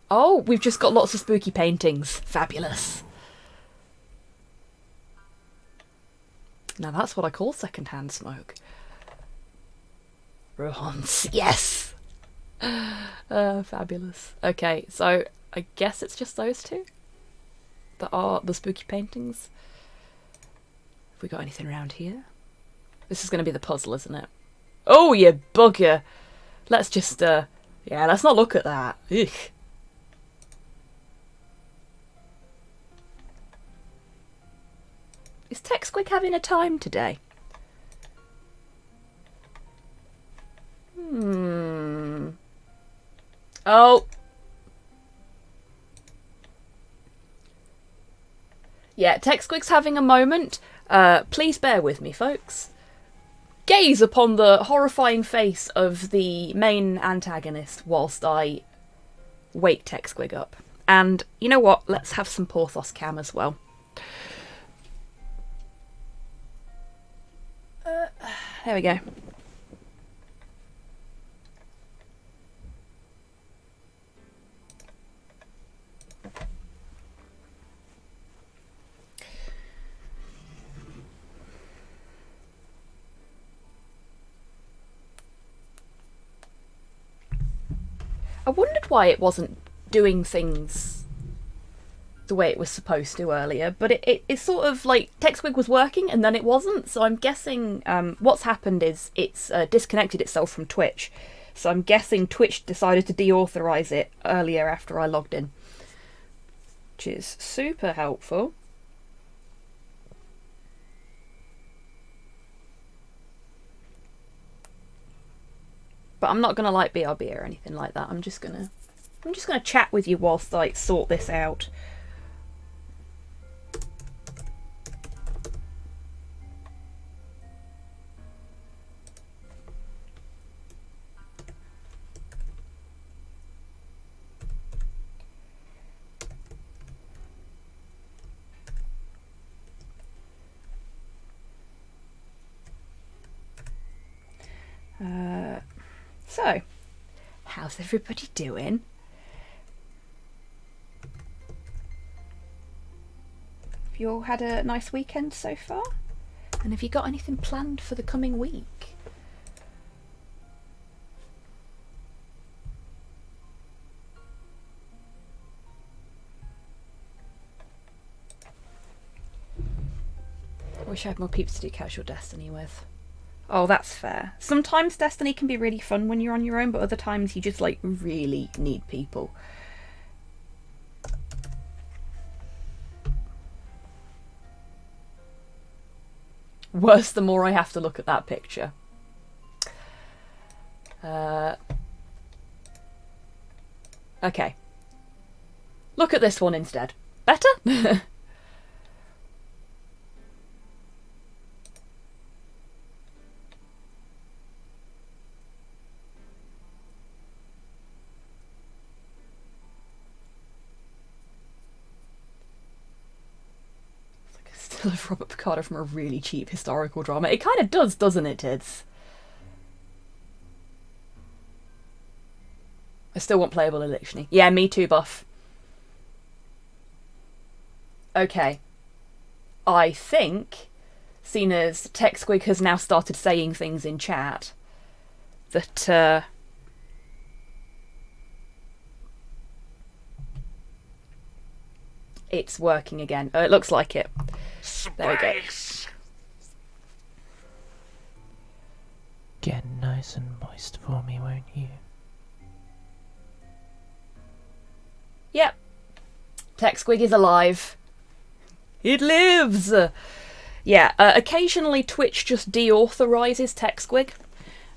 Oh, we've just got lots of spooky paintings. Fabulous. Now that's what I call second-hand smoke. Rohans, yes! Fabulous. Okay, so I guess it's just those two that are the spooky paintings. Have we got anything around here? This is going to be the puzzle, isn't it? Oh, you bugger! Let's just, yeah, let's not look at that. Ugh. Is TechSquig having a time today? Oh. Yeah, TechSquig's having a moment. Please bear with me, folks. Gaze upon the horrifying face of the main antagonist whilst I wake TechSquig up. And you know what? Let's have some Porthos cam as well. There we go. I wondered why it wasn't doing things the way it was supposed to earlier, but it's sort of like TechSquig was working and then it wasn't, so I'm guessing what's happened is it's disconnected itself from Twitch, so I'm guessing Twitch decided to deauthorize it earlier after I logged in, which is super helpful. But I'm not gonna like BRB or anything like that. I'm just gonna chat with you whilst I sort this out. So, how's everybody doing? Have you all had a nice weekend so far? And have you got anything planned for the coming week? I wish I had more peeps to do casual Destiny with. Oh, that's fair. Sometimes Destiny can be really fun when you're on your own, but other times you just, like, really need people. worse the more I have to look at that picture. Okay. Look at this one instead. Better? Still of Robert Picardo from a really cheap historical drama. It kind of does, doesn't it, Tids? I still want playable Elixir. Yeah, me too, Buff. Okay. I think, seeing as TechSquig has now started saying things in chat, that it's working again. It looks like it. There we go. Get nice and moist for me, won't you? Yep. TechSquig is alive. It lives! Yeah, occasionally Twitch just deauthorises TechSquig.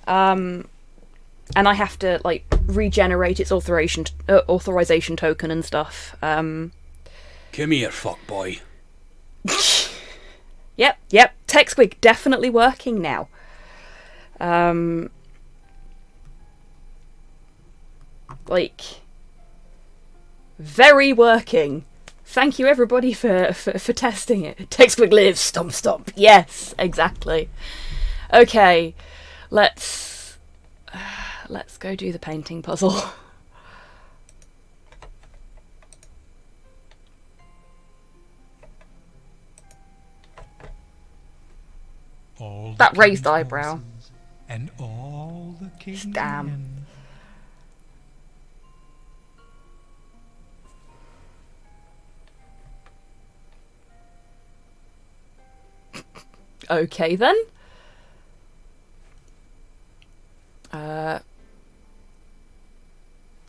And I have to, like, regenerate its authorization token and stuff. Come here, fuckboy. Yep. TechSquig definitely working now. Like, very working. Thank you everybody for testing it. TechSquig lives. Stomp stomp. Yes, exactly. Okay, let's go do the painting puzzle. All the That raised king's eyebrow. horses and all the king's Damn. men. Okay then.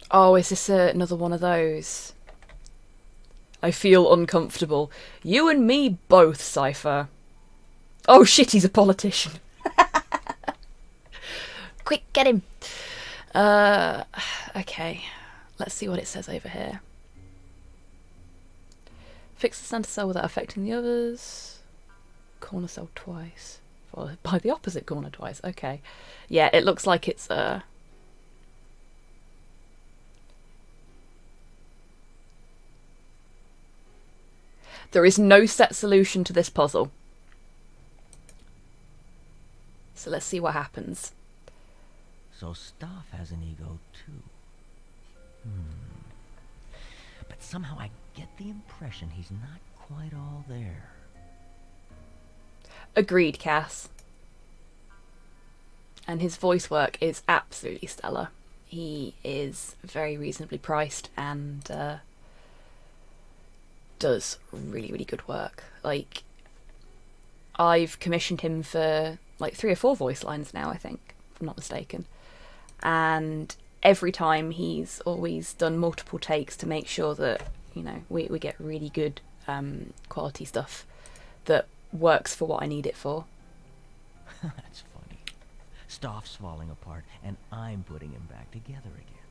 Oh, is this another one of those? I feel uncomfortable. You and me both, Cypher. Oh shit, he's a politician. Quick, get him. Okay. Let's see what it says over here. Fix the center cell without affecting the others. Corner cell twice. Followed by the opposite corner twice. Okay. Yeah, it looks like it's There is no set solution to this puzzle. So let's see what happens. So Staff has an ego too. But somehow I get the impression he's not quite all there. Agreed, Cass. And his voice work is absolutely stellar. He is very reasonably priced and does really, really good work. Like, I've commissioned him for like 3 or 4 voice lines now, I think, if I'm not mistaken. And every time he's always done multiple takes to make sure that, you know, we get really good quality stuff that works for what I need it for. That's funny. Staff's falling apart, and I'm putting him back together again.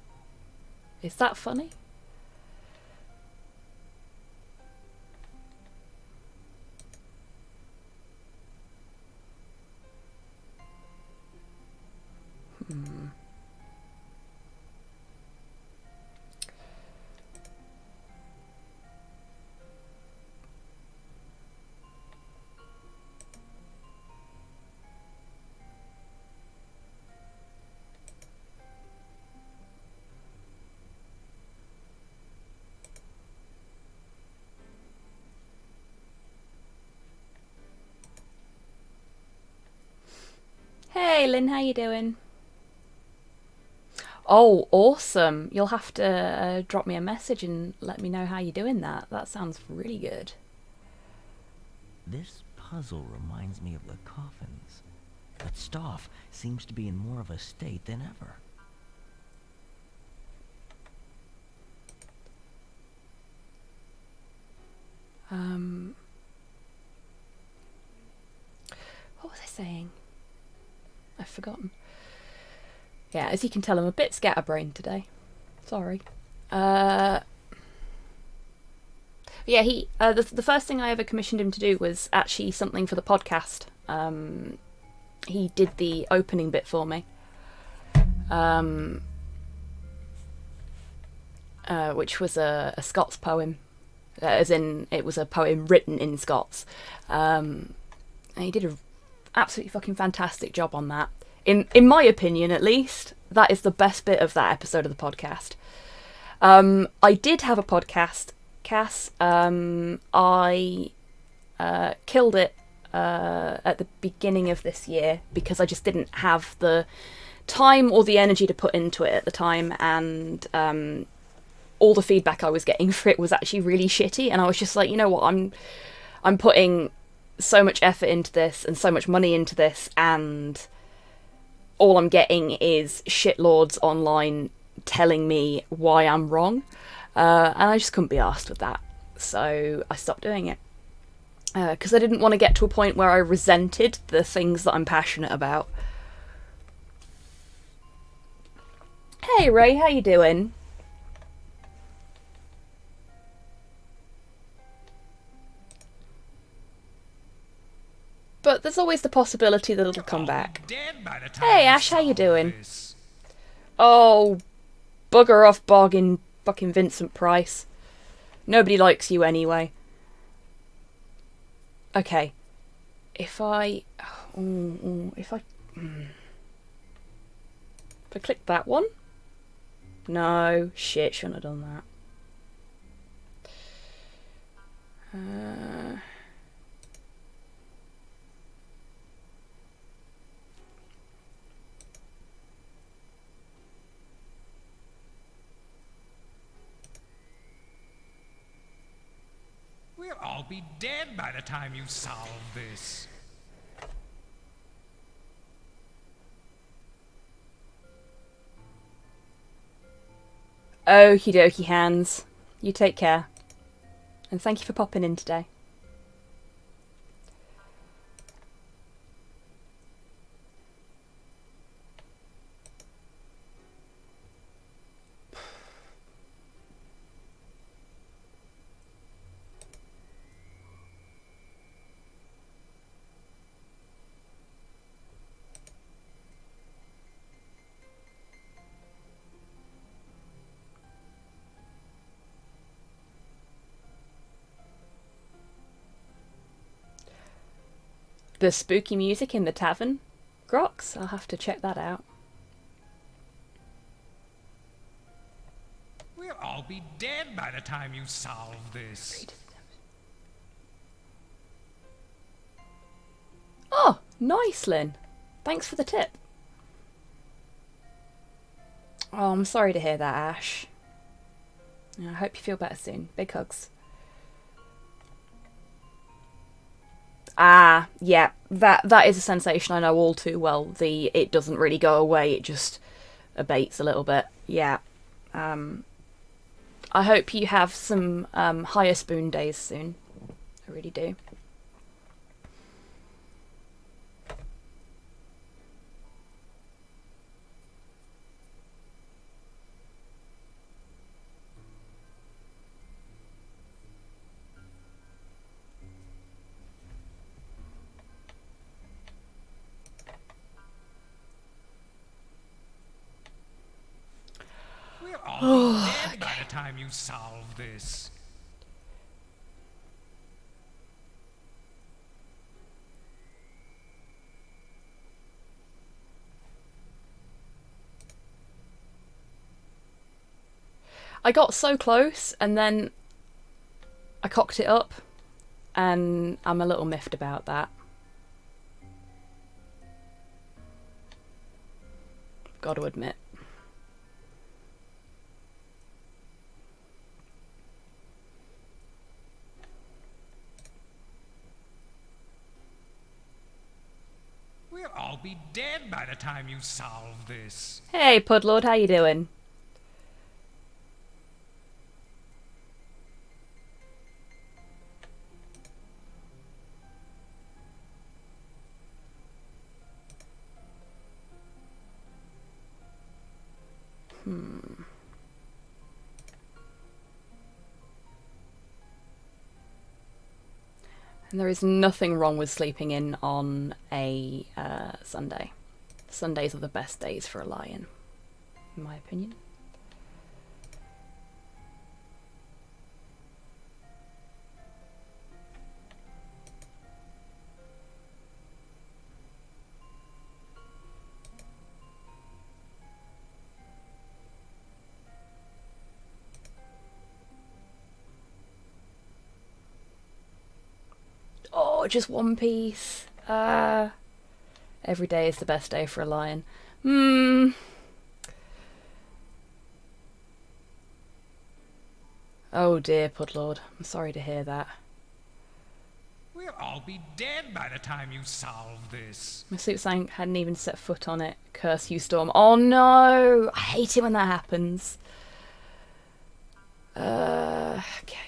Is that funny? Hey Lynn, how you doing? Oh, awesome. You'll have to drop me a message and let me know how you're doing that. That sounds really good. This puzzle reminds me of the coffins, but Staff seems to be in more of a state than ever. saying? I've forgotten. Yeah, as you can tell, I'm a bit scatterbrained today. Sorry. Yeah, the first thing I ever commissioned him to do was actually something for the podcast. He did the opening bit for me. Which was a Scots poem. As in, it was a poem written in Scots. And he did an absolutely fucking fantastic job on that. In my opinion, at least, that is the best bit of that episode of the podcast. I did have a podcast, Cass. I killed it at the beginning of this year because I just didn't have the time or the energy to put into it at the time, and all the feedback I was getting for it was actually really shitty, and I was just like, you know what, I'm putting so much effort into this and so much money into this, and all I'm getting is shitlords online telling me why I'm wrong, and I just couldn't be arsed with that, so I stopped doing it. Because I didn't want to get to a point where I resented the things that I'm passionate about. Hey Ray, how you doing? But there's always the possibility that it'll come back. Hey Ash, how you doing? Oh, bugger off, bargain fucking Vincent Price. Nobody likes you anyway. Okay. If I click that one? No, shit, shouldn't have done that. We'll all be dead by the time you solve this. Okie dokie, Hans. You take care. And thank you for popping in today. The spooky music in the tavern? Grox? I'll have to check that out. We'll all be dead by the time you solve this. Oh, nice, Lynn. Thanks for the tip. Oh, I'm sorry to hear that, Ash. I hope you feel better soon. Big hugs. Ah, yeah, that is a sensation I know all too well. It doesn't really go away, it just abates a little bit. Yeah. I hope you have some higher spoon days soon. I really do. We'll all be dead by the time you solve this. I got so close, and then I cocked it up, and I'm a little miffed about that. Got to admit. We'll all be dead by the time you solve this. Hey, Pudlord, how you doing? And there is nothing wrong with sleeping in on a Sunday. Sundays are the best days for a lion, in my opinion. Oh, just one piece. Every day is the best day for a lion. Oh dear, Pudlord. I'm sorry to hear that. We'll all be dead by the time you solve this. My sleep sang hadn't even set foot on it. Curse you, Storm. Oh no! I hate it when that happens. Okay.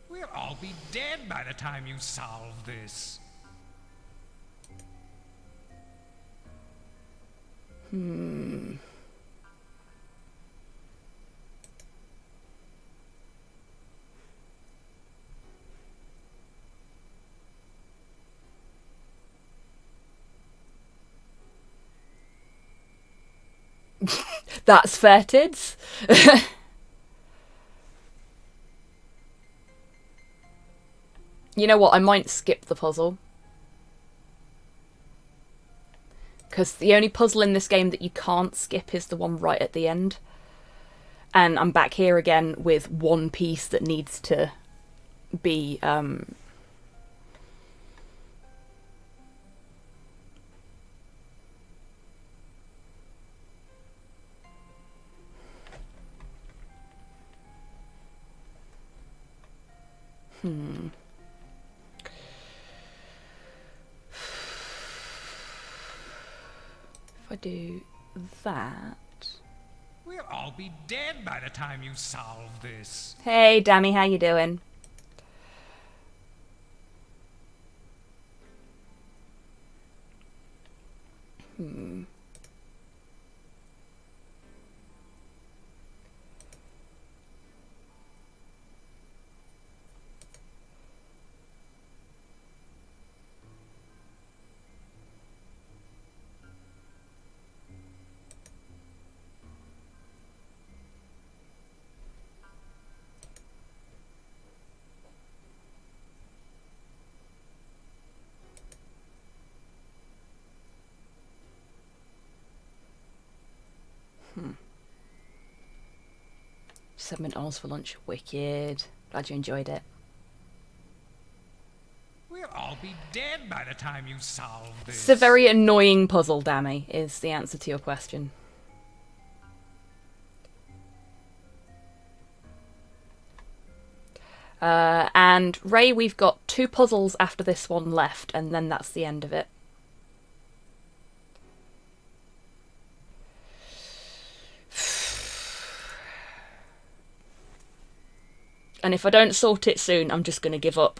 We'll all be dead by the time you solve this. That's fair, Tids. You know what? I might skip the puzzle. Because the only puzzle in this game that you can't skip is the one right at the end. And I'm back here again with one piece that needs to be... If I do that... We'll all be dead by the time you solve this. Hey, Dammy, how you doing? $7 for lunch. Wicked. Glad you enjoyed it. We'll all be dead by the time you solve this. It's a very annoying puzzle, Dammy, is the answer to your question. And Ray, we've got 2 puzzles after this one left, and then that's the end of it. And if I don't sort it soon, I'm just going to give up.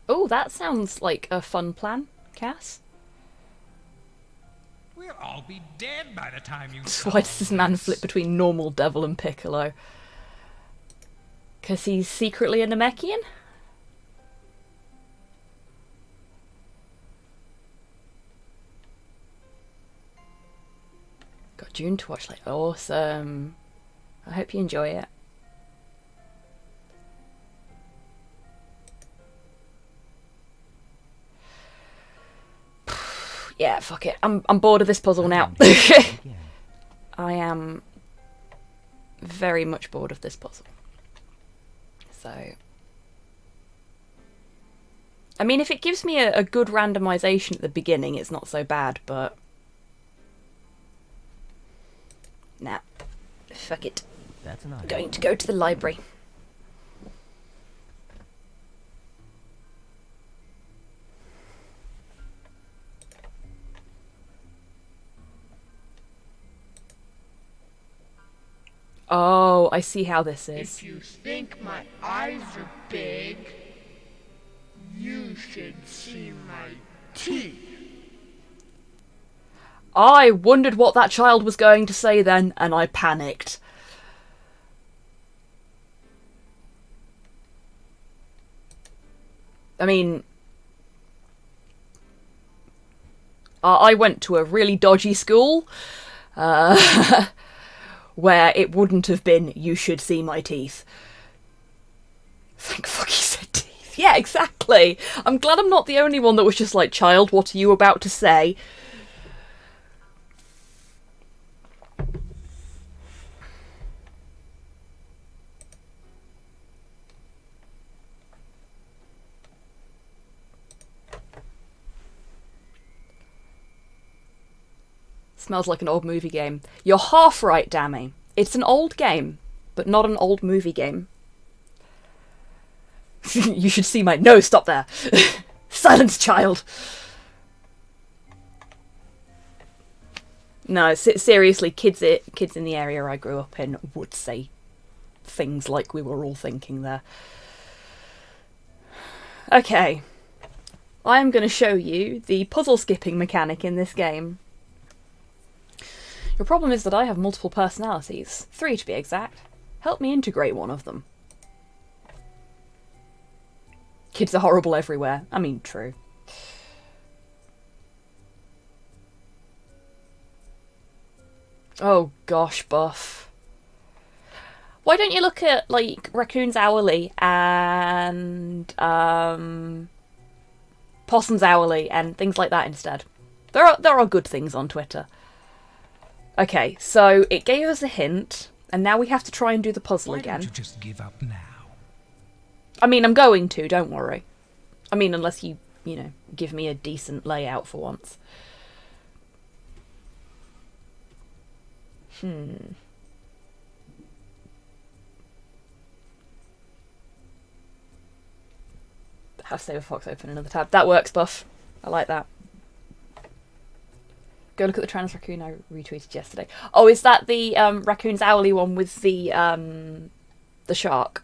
Oh, that sounds like a fun plan, Cass. We'll all be dead by the time you So why does this man flip between normal Devil and Piccolo? Because he's secretly a Namekian? Got June to watch, like, awesome. I hope you enjoy it. Yeah, fuck it. I'm bored of this puzzle now. I am very much bored of this puzzle. So, I mean, if it gives me a good randomization at the beginning, it's not so bad, but nah, fuck it. That's an I'm idea. going to go to the library. Oh, I see how this is. If you think my eyes are big, you should see my teeth. I wondered what that child was going to say then, and I panicked. I mean, I went to a really dodgy school, where it wouldn't have been, you should see my teeth. Thank fuck he said teeth. Yeah, exactly. I'm glad I'm not the only one that was just like, child, what are you about to say? Smells like an old movie game. You're half right, Dammy. It's an old game, but not an old movie game. You should see my... No, stop there. Silence, child. No, seriously, kids in the area I grew up in would say things like we were all thinking there. Okay. I am going to show you the puzzle skipping mechanic in this game. Your problem is that I have multiple personalities. 3 to be exact. Help me integrate one of them. Kids are horrible everywhere. I mean, true. Oh gosh, Buff. Why don't you look at, like, Raccoon's Hourly and Possum's Hourly and things like that instead? There are good things on Twitter. Okay, so it gave us a hint, and now we have to try and do the puzzle again. Why don't you just give up now? I mean, I'm going to, don't worry. I mean, unless you know, give me a decent layout for once. Have Saber Fox open another tab. That works, Buff. I like that. Go look at the trans raccoon I retweeted yesterday. Oh, is that the Raccoon's Owly one with the shark?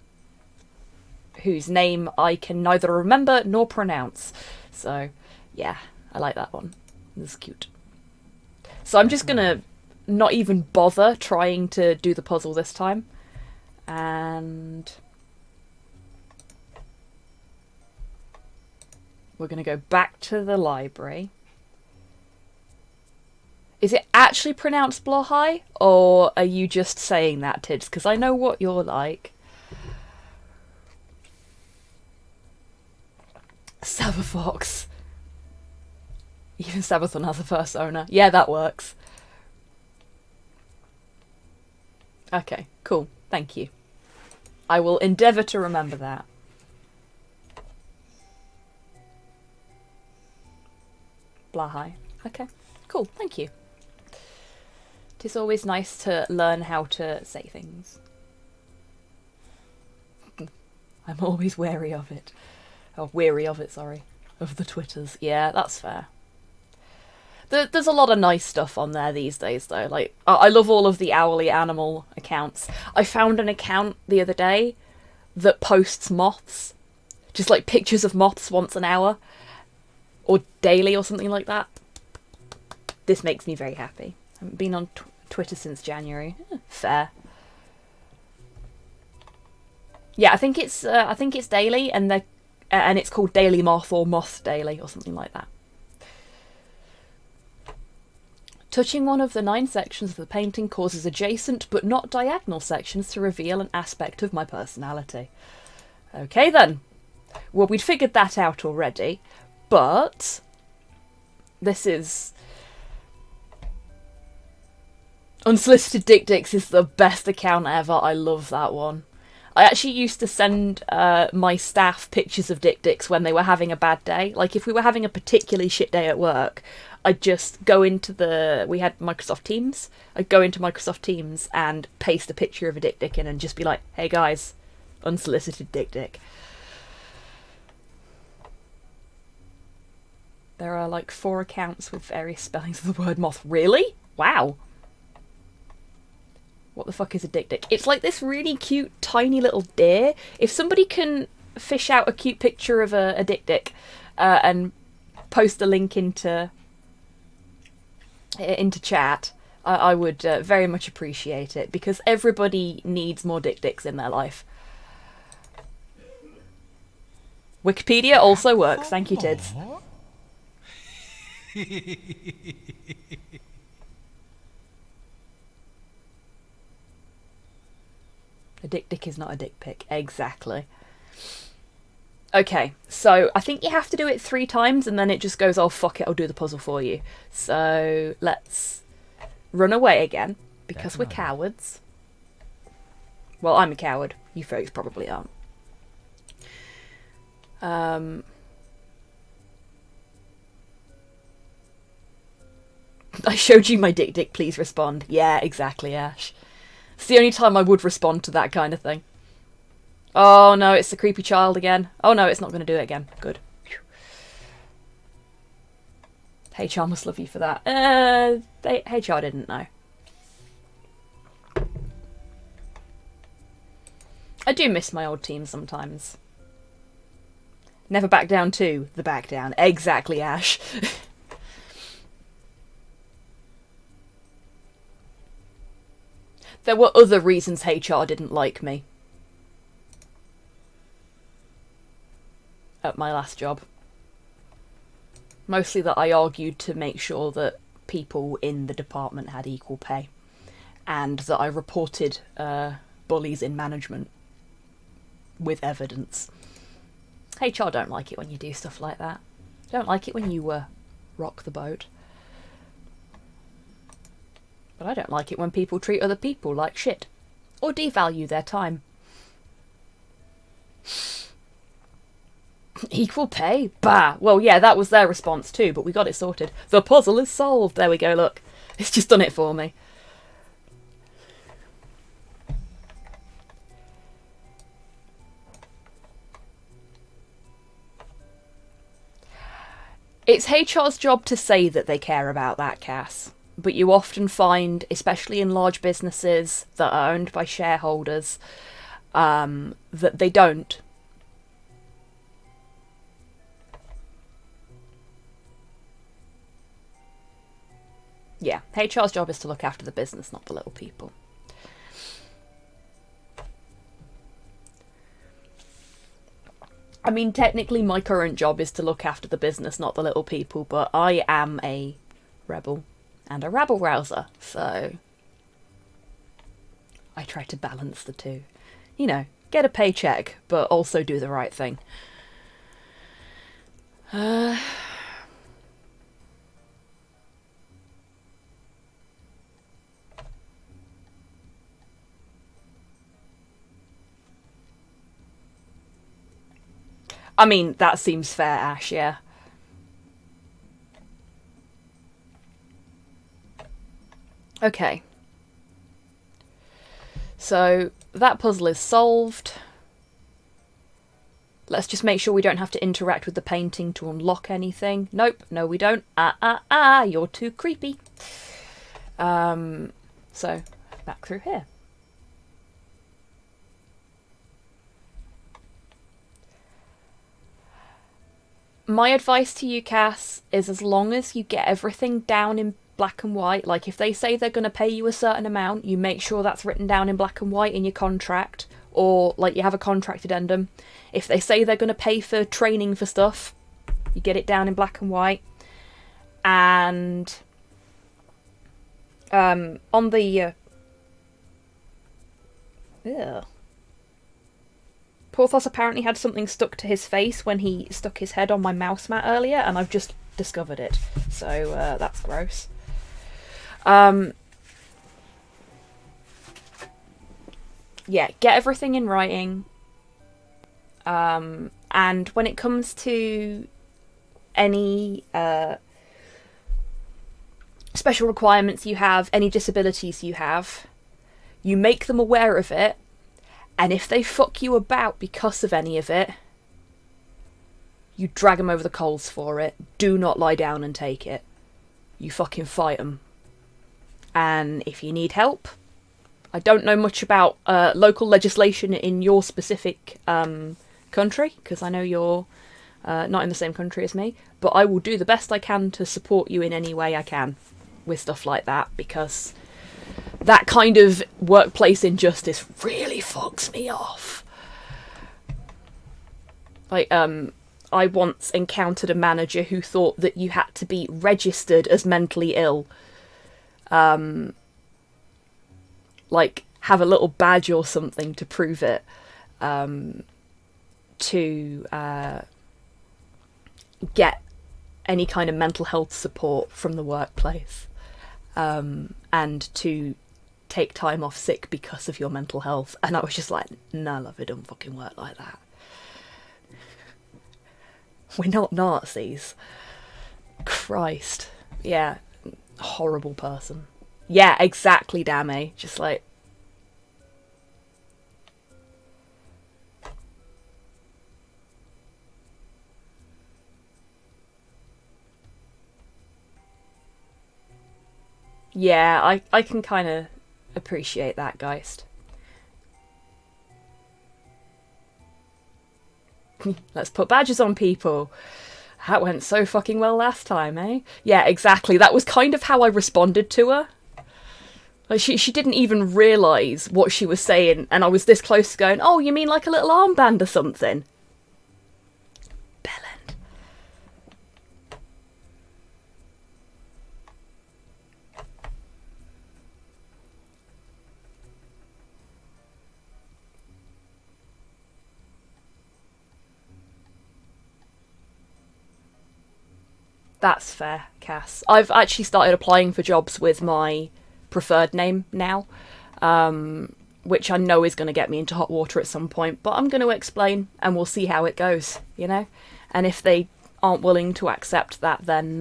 Whose name I can neither remember nor pronounce. So, yeah, I like that one. It's cute. So I'm just gonna not even bother trying to do the puzzle this time. And we're gonna go back to the library. Is it actually pronounced Blohai, or are you just saying that, Tids? Because I know what you're like. Saberfox. Even Sabathon has a first owner. Yeah, that works. Okay, cool. Thank you. I will endeavour to remember that. Blahai. Okay, cool. Thank you. It's always nice to learn how to say things. I'm always wary of it. Oh, weary of it, sorry. Of the Twitters. Yeah, that's fair. There's a lot of nice stuff on there these days, though. Like, I love all of the Owly Animal accounts. I found an account the other day that posts moths. Just, like, pictures of moths once an hour. Or daily or something like that. This makes me very happy. I haven't been on Twitter since January. Fair. Yeah, I think it's daily, and it's called Daily Moth or Moth Daily or something like that. Touching one of the 9 sections of the painting causes adjacent but not diagonal sections to reveal an aspect of my personality. Okay then. Well, we'd figured that out already, but this is... Unsolicited Dick Dicks is the best account ever. I love that one. I actually used to send my staff pictures of Dick Dicks when they were having a bad day. Like, if we were having a particularly shit day at work, I'd just go into we had Microsoft Teams. I'd go into Microsoft Teams and paste a picture of a Dick Dick in and just be like, hey guys, unsolicited Dick Dick. There are like 4 accounts with various spellings of the word moth. Really? Wow. What the fuck is a dick dick? It's like this really cute, tiny little deer. If somebody can fish out a cute picture of a dick dick and post a link into chat, I would very much appreciate it, because everybody needs more dick dicks in their life. Wikipedia also works. Thank you, Tids. A dick dick is not a dick pic. Exactly. Okay, so I think you have to do it 3 times and then it just goes, oh fuck it, I'll do the puzzle for you. So let's run away again, because we're cowards. Well, I'm a coward. You folks probably aren't. I showed you my dick dick, please respond. Yeah, exactly, Ash. It's the only time I would respond to that kind of thing. Oh no, it's the creepy child again. Oh no, it's not going to do it again. Good. HR must love you for that. HR didn't know. I do miss my old team sometimes. Never back down to the back down. Exactly, Ash. There were other reasons HR didn't like me. At my last job. Mostly that I argued to make sure that people in the department had equal pay. And that I reported bullies in management with evidence. HR don't like it when you do stuff like that. Don't like it when you rock the boat. But I don't like it when people treat other people like shit. Or devalue their time. Equal pay? Bah! Well, yeah, that was their response too, but we got it sorted. The puzzle is solved! There we go, look. It's just done it for me. It's HR's job to say that they care about that, Cass. But you often find, especially in large businesses that are owned by shareholders, that they don't. Yeah, HR's job is to look after the business, not the little people. I mean, technically my current job is to look after the business, not the little people, but I am a rebel and a rabble-rouser, so I try to balance the two. You know, get a paycheck, but also do the right thing. I mean, that seems fair, Ash, yeah. Okay. So, that puzzle is solved. Let's just make sure we don't have to interact with the painting to unlock anything. Nope, no we don't. You're too creepy. So, back through here. My advice to you, Cass, is as long as you get everything down in black and white, like if they say they're going to pay you a certain amount, you make sure that's written down in black and white in your contract, or like you have a contract addendum. If they say they're going to pay for training for stuff, you get it down in black and white. And on the Porthos apparently had something stuck to his face when he stuck his head on my mouse mat earlier, and I've just discovered it. So, that's gross. Yeah, get everything in writing. And when it comes to any special requirements you have, any disabilities you have, you make them aware of it. And if they fuck you about because of any of it, you drag them over the coals for it. Do not lie down and take it. You fucking fight them. And if you need help, I don't know much about local legislation in your specific country, because I know you're not in the same country as me, but I will do the best I can to support you in any way I can with stuff like that, because that kind of workplace injustice really fucks me off. Like, I once encountered a manager who thought that you had to be registered as mentally ill. Like, have a little badge or something to prove it. To get any kind of mental health support from the workplace. And to take time off sick because of your mental health. And I was just like, no, love, it don't fucking work like that. We're not Nazis. Christ. Yeah. Horrible person. Yeah, exactly, Dammy. Just like... Yeah, I can kind of appreciate that, Geist. Let's put badges on people. That went so fucking well last time, eh? Yeah, exactly. That was kind of how I responded to her. Like, she didn't even realise what she was saying, and I was this close to going, oh, you mean like a little armband or something? Bellend. That's fair, Cass. I've actually started applying for jobs with my preferred name now, which I know is going to get me into hot water at some point, but I'm going to explain and we'll see how it goes, you know? And if they aren't willing to accept that, then...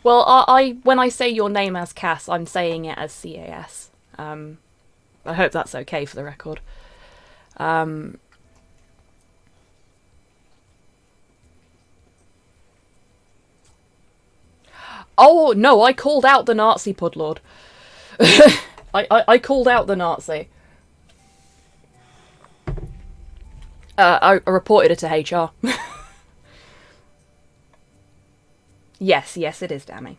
Well, I when I say your name as Cass, I'm saying it as CAS. I hope that's okay for the record. Oh, no, I called out the Nazi, Pudlord. I called out the Nazi. I reported it to HR. Yes, it is, Dammy.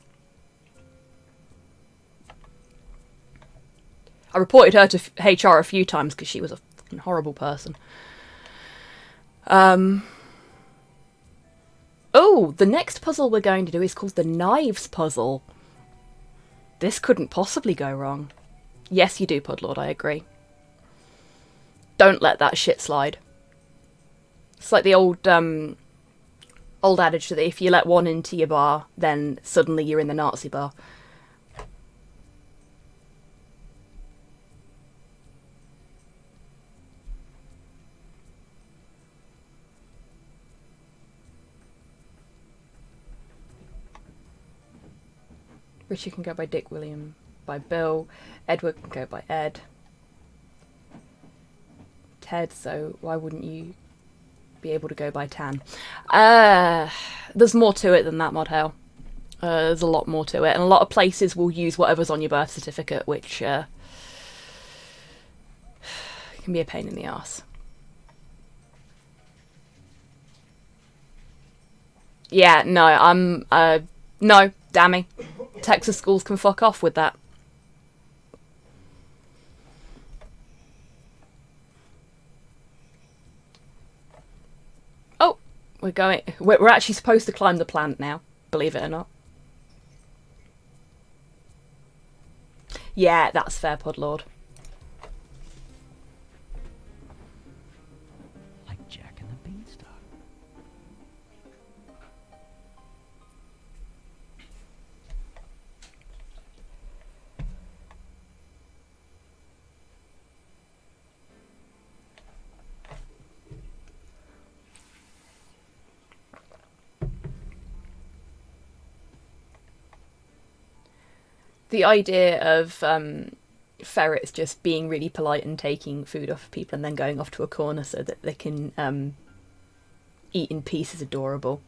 I reported her to HR a few times because she was a fucking horrible person. Oh, the next puzzle we're going to do is called the Knives Puzzle. This couldn't possibly go wrong. Yes, you do, Pudlord, I agree. Don't let that shit slide. It's like the old adage that if you let one into your bar, then suddenly you're in the Nazi bar. Richard can go by Dick, William by Bill, Edward can go by Ed, Ted, so why wouldn't you be able to go by Tan? There's more to it than that, Mod Hell. There's a lot more to it, and a lot of places will use whatever's on your birth certificate, which can be a pain in the arse. Yeah, no, no, dammy. Texas schools can fuck off with that. Oh, we're actually supposed to climb the plant now, believe it or not. Yeah, that's fair, Pudlord. Like Jack and the Beanstalk. The idea of ferrets just being really polite and taking food off of people and then going off to a corner so that they can eating piece is adorable.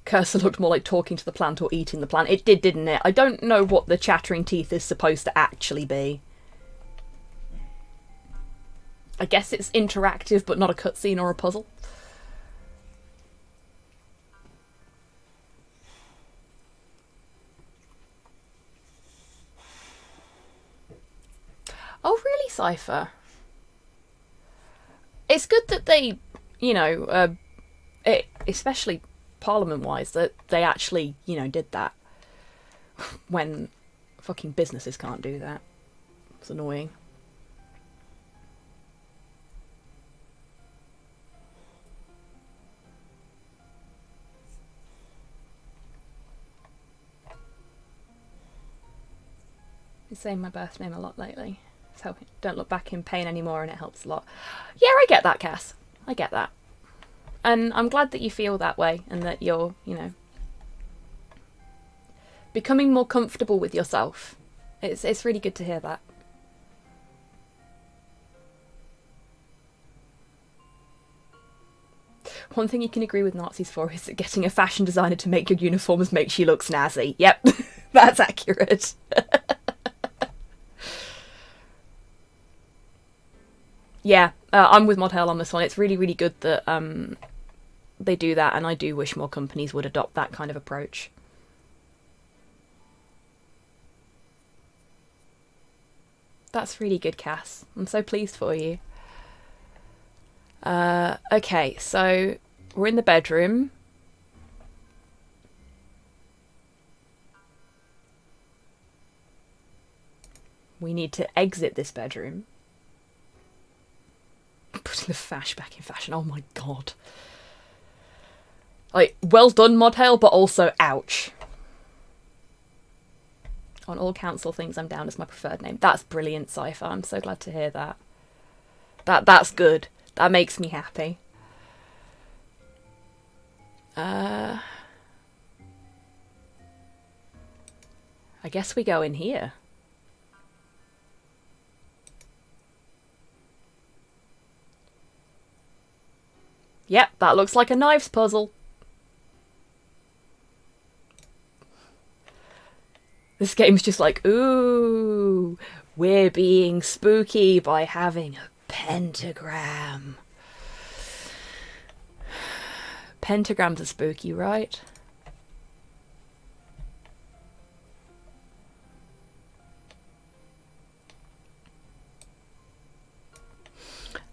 Cursor looked more like talking to the plant or eating the plant. It did, didn't it? I don't know what the chattering teeth is supposed to actually be. I guess it's interactive, but not a cutscene or a puzzle. Oh, really, Cypher? It's good that they, you know, especially Parliament-wise, that they actually, you know, did that. When fucking businesses can't do that. It's annoying. Been saying my birth name a lot lately, so don't look back in pain anymore, and it helps a lot. Yeah, I get that, Cass. I get that. And I'm glad that you feel that way, and that you're, you know, becoming more comfortable with yourself. It's really good to hear that. One thing you can agree with Nazis for is that getting a fashion designer to make your uniforms makes you look snazzy. Yep, that's accurate. Yeah, I'm with Modhell on this one. It's really, really good that they do that, and I do wish more companies would adopt that kind of approach. That's really good, Cass. I'm so pleased for you. Okay, so we're in the bedroom. We need to exit this bedroom. Putting the fash back in fashion. Oh my god. Like, well done, Modhale, but also ouch. On all council things, I'm down as my preferred name. That's brilliant, Cypher. I'm so glad to hear that. That's good. That makes me happy. I guess we go in here. Yep, that looks like a knives puzzle. This game's just like, ooh, we're being spooky by having a pentagram. Pentagrams are spooky, right?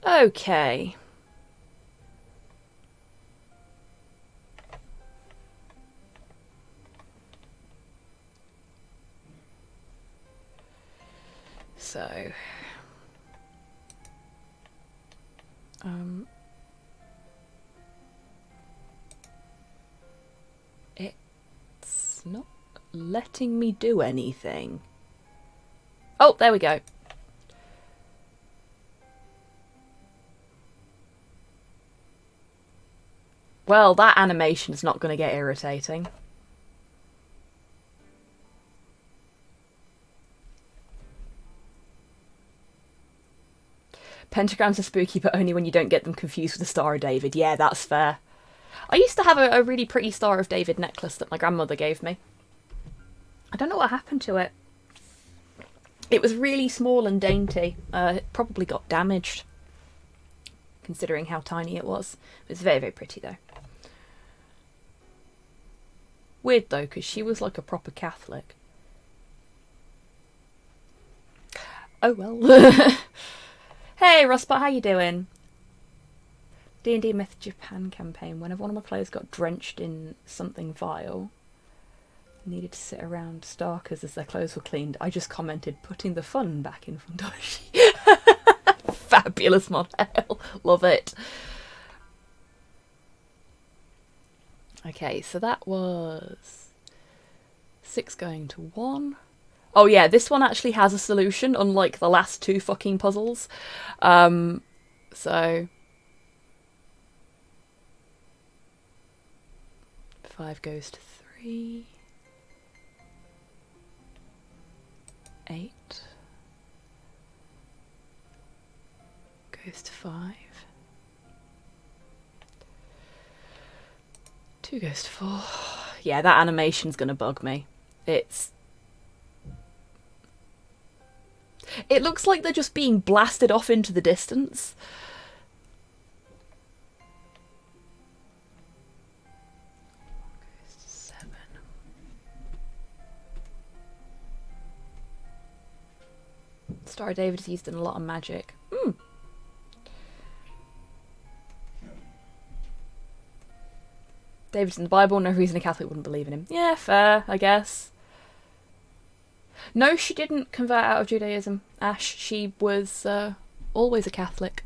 Okay. So, it's not letting me do anything. Oh, there we go. Well, that animation is not going to get irritating. Pentagrams are spooky, but only when you don't get them confused with the Star of David. Yeah, that's fair. I used to have a really pretty Star of David necklace that my grandmother gave me. I don't know what happened to it. It was really small and dainty. It probably got damaged, considering how tiny it was. It was very, very pretty, though. Weird, though, because she was like a proper Catholic. Oh, well. Hey, Rustbot, how you doing? D&D Myth Japan campaign. Whenever one of my players got drenched in something vile, needed to sit around starkers as their clothes were cleaned, I just commented, putting the fun back in Fundoshi. Fabulous model. Love it. Okay, so that was 6 going to 1. Oh yeah, this one actually has a solution, unlike the last two fucking puzzles. So 5 goes to 3. 8 goes to 5. 2 goes to 4. Yeah, that animation's gonna bug me. It looks like they're just being blasted off into the distance. Goes to 7. Star David has used in a lot of magic. David's in the Bible, no reason a Catholic wouldn't believe in him. Yeah, fair, I guess. No, she didn't convert out of Judaism, Ash. She was always a Catholic.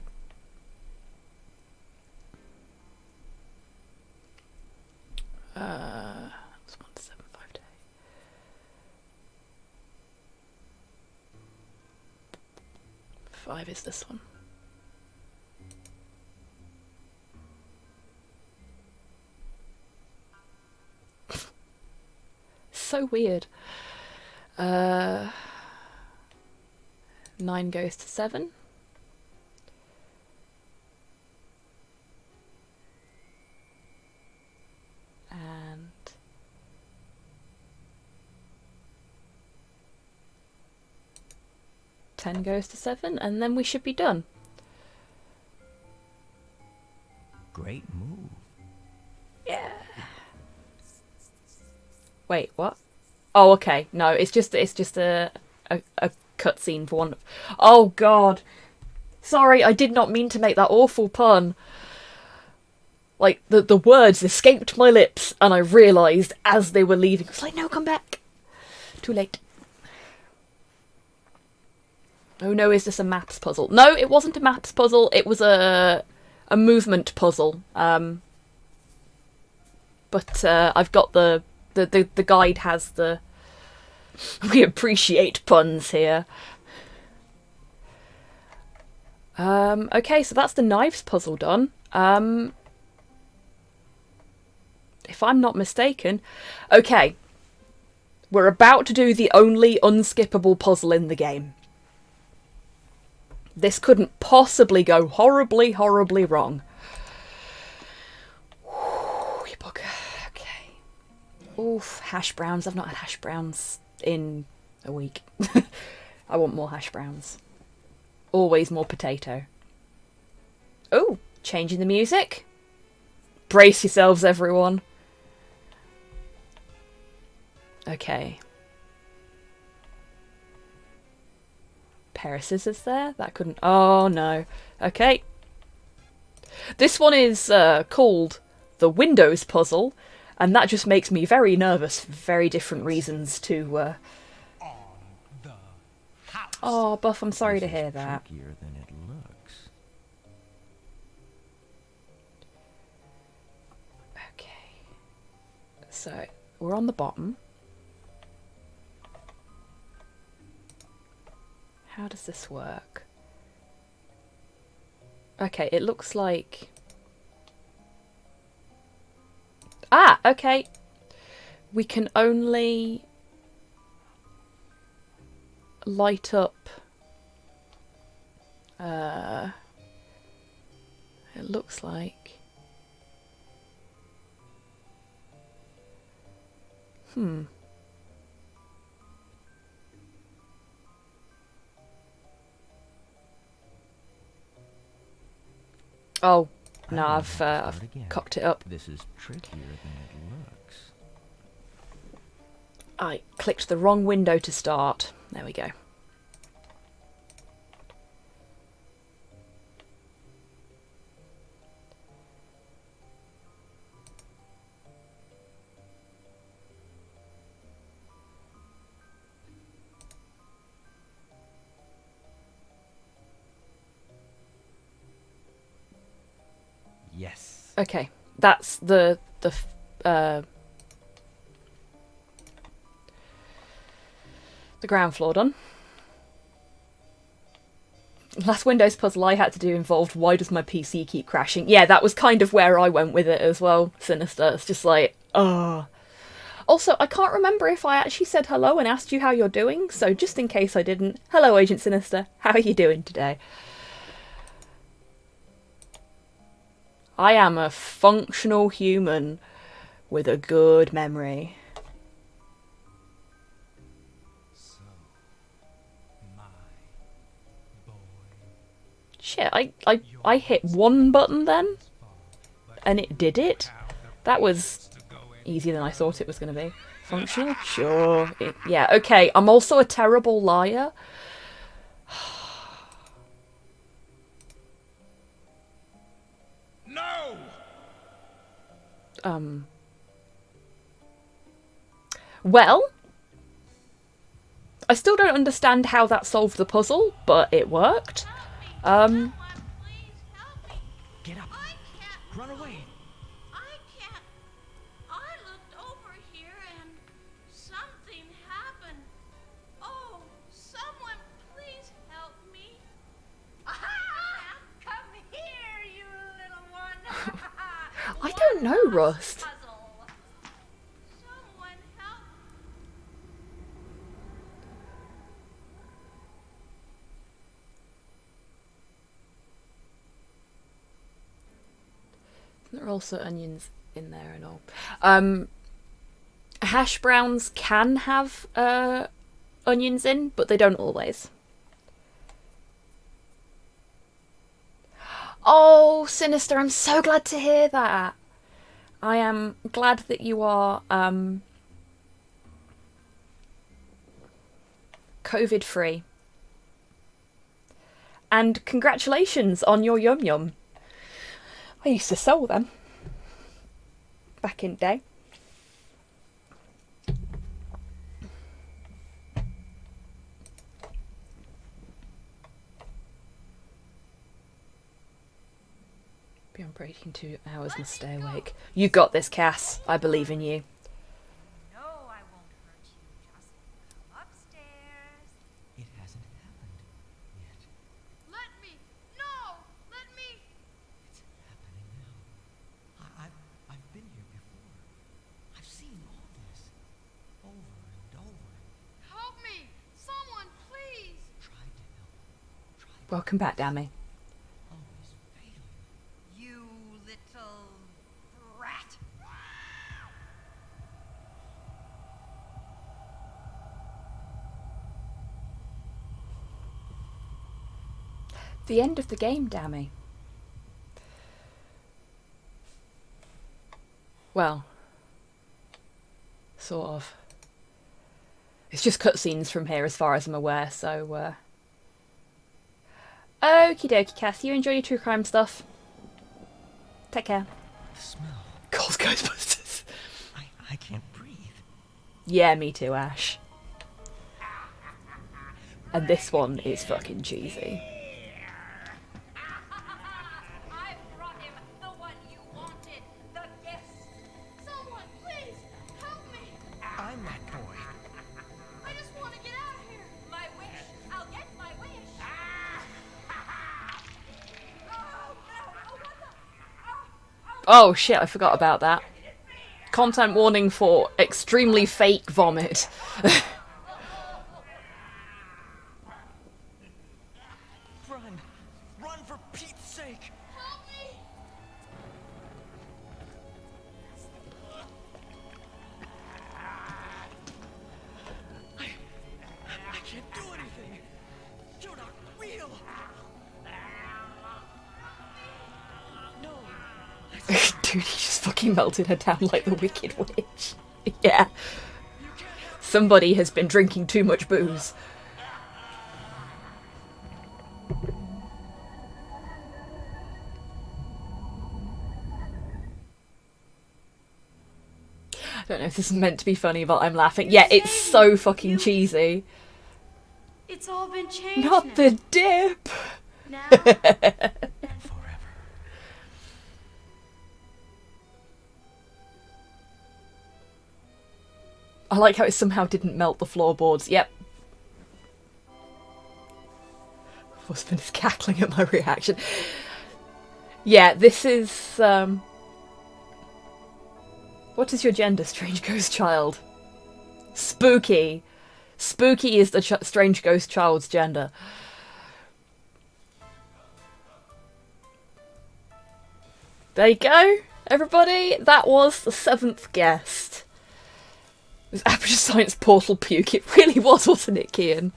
That's 1, 7, 5, 8. 5 is this one. So weird. 9 goes to 7. And 10 goes to 7, and then we should be done. Great move. Yeah. Wait, what? Oh, okay. No, it's just a cutscene for one. Oh God. Sorry, I did not mean to make that awful pun. Like the words escaped my lips, and I realised as they were leaving, I was like, "No, come back." Too late. Oh no, is this a maps puzzle? No, it wasn't a maps puzzle. It was a movement puzzle. But I've got the guide has the. We appreciate puns here. Okay, so that's the knives puzzle done. If I'm not mistaken. Okay. We're about to do the only unskippable puzzle in the game. This couldn't possibly go horribly, horribly wrong. You bugger. Okay. Oof, hash browns. I've not had hash browns in a week. I want more hash browns. Always more potato. Oh, changing the music. Brace yourselves, everyone. Okay. Pair of scissors there. That couldn't... Oh, no. Okay. This one is called the Windows Puzzle, and that just makes me very nervous for very different reasons to... Oh, Buff, I'm sorry to hear that. Trickier than it looks. Okay. So, we're on the bottom. How does this work? Okay, it looks like... Ah, okay. We can only light up... it looks like... Oh, no, I've cocked it up. This is trickier than it looks. I clicked the wrong window to start. There we go. Yes. Okay, that's the The ground floor done. Last Windows puzzle I had to do involved why does my PC keep crashing? Yeah, that was kind of where I went with it as well, Sinister. It's just like, oh. Also, I can't remember if I actually said hello and asked you how you're doing, so just in case I didn't, hello Agent Sinister, how are you doing today? I am a functional human with a good memory. So, my boy. Shit, I hit one button then, and it did it? That was easier than I thought it was going to be. Functional? Sure. Yeah, okay, I'm also a terrible liar. No! Well, I still don't understand how that solved the puzzle, but it worked. Someone, please help me. Get up. I can't. Run away. I can't. I looked over here and something happened. Oh, someone please help me. Come here, you little one. I don't know, Rust. Someone help. There are also onions in there and all. Hash browns can have onions in, but they don't always. Oh, Sinister, I'm so glad to hear that. I am glad that you are COVID-free. And congratulations on your Yum Yum. I used to sell them back in the day. Beyond breaking 2 hours and stay awake. You got this, Cass. I believe in you. No, I won't hurt you. Just come upstairs. It hasn't happened yet. Let me. No, let me. It's happening now. I've been here before. I've seen all this over and over. Help me. Someone, please. Tried to help. Tried Welcome back, Dammy. always failing. You little brat. The end of the game, Dammy. Well, sort of. It's just cutscenes from here as far as I'm aware, so okie dokie, Cass, you enjoy your true crime stuff. Take care. The smell. Calls Ghostbusters. I can't breathe. Yeah, me too, Ash. And this one is fucking cheesy. I brought him the one you wanted. The gift. Someone, please help me. I'm that boy. I just want to get out of here. My wish. I'll get my wish. Oh no! Oh what the? Oh shit, I forgot about that. Content warning for extremely fake vomit. Run! Run for Pete's sake! Help me! I can't do anything! You're not real! No! Dude, he just fucking melted her down like the Wicked Witch. Yeah. Somebody has been drinking too much booze. I don't know if this is meant to be funny, but I'm laughing. Yeah, it's so fucking cheesy. It's all been changed. Not the dip! now. Forever. I like how it somehow didn't melt the floorboards. Yep. Husband is cackling at my reaction. Yeah, this is... What is your gender, strange ghost child? Spooky. Spooky is the strange ghost child's gender. There you go, everybody. That was the 7th guest. It was Aperture Science Portal Puke. It really was, wasn't it, Kian?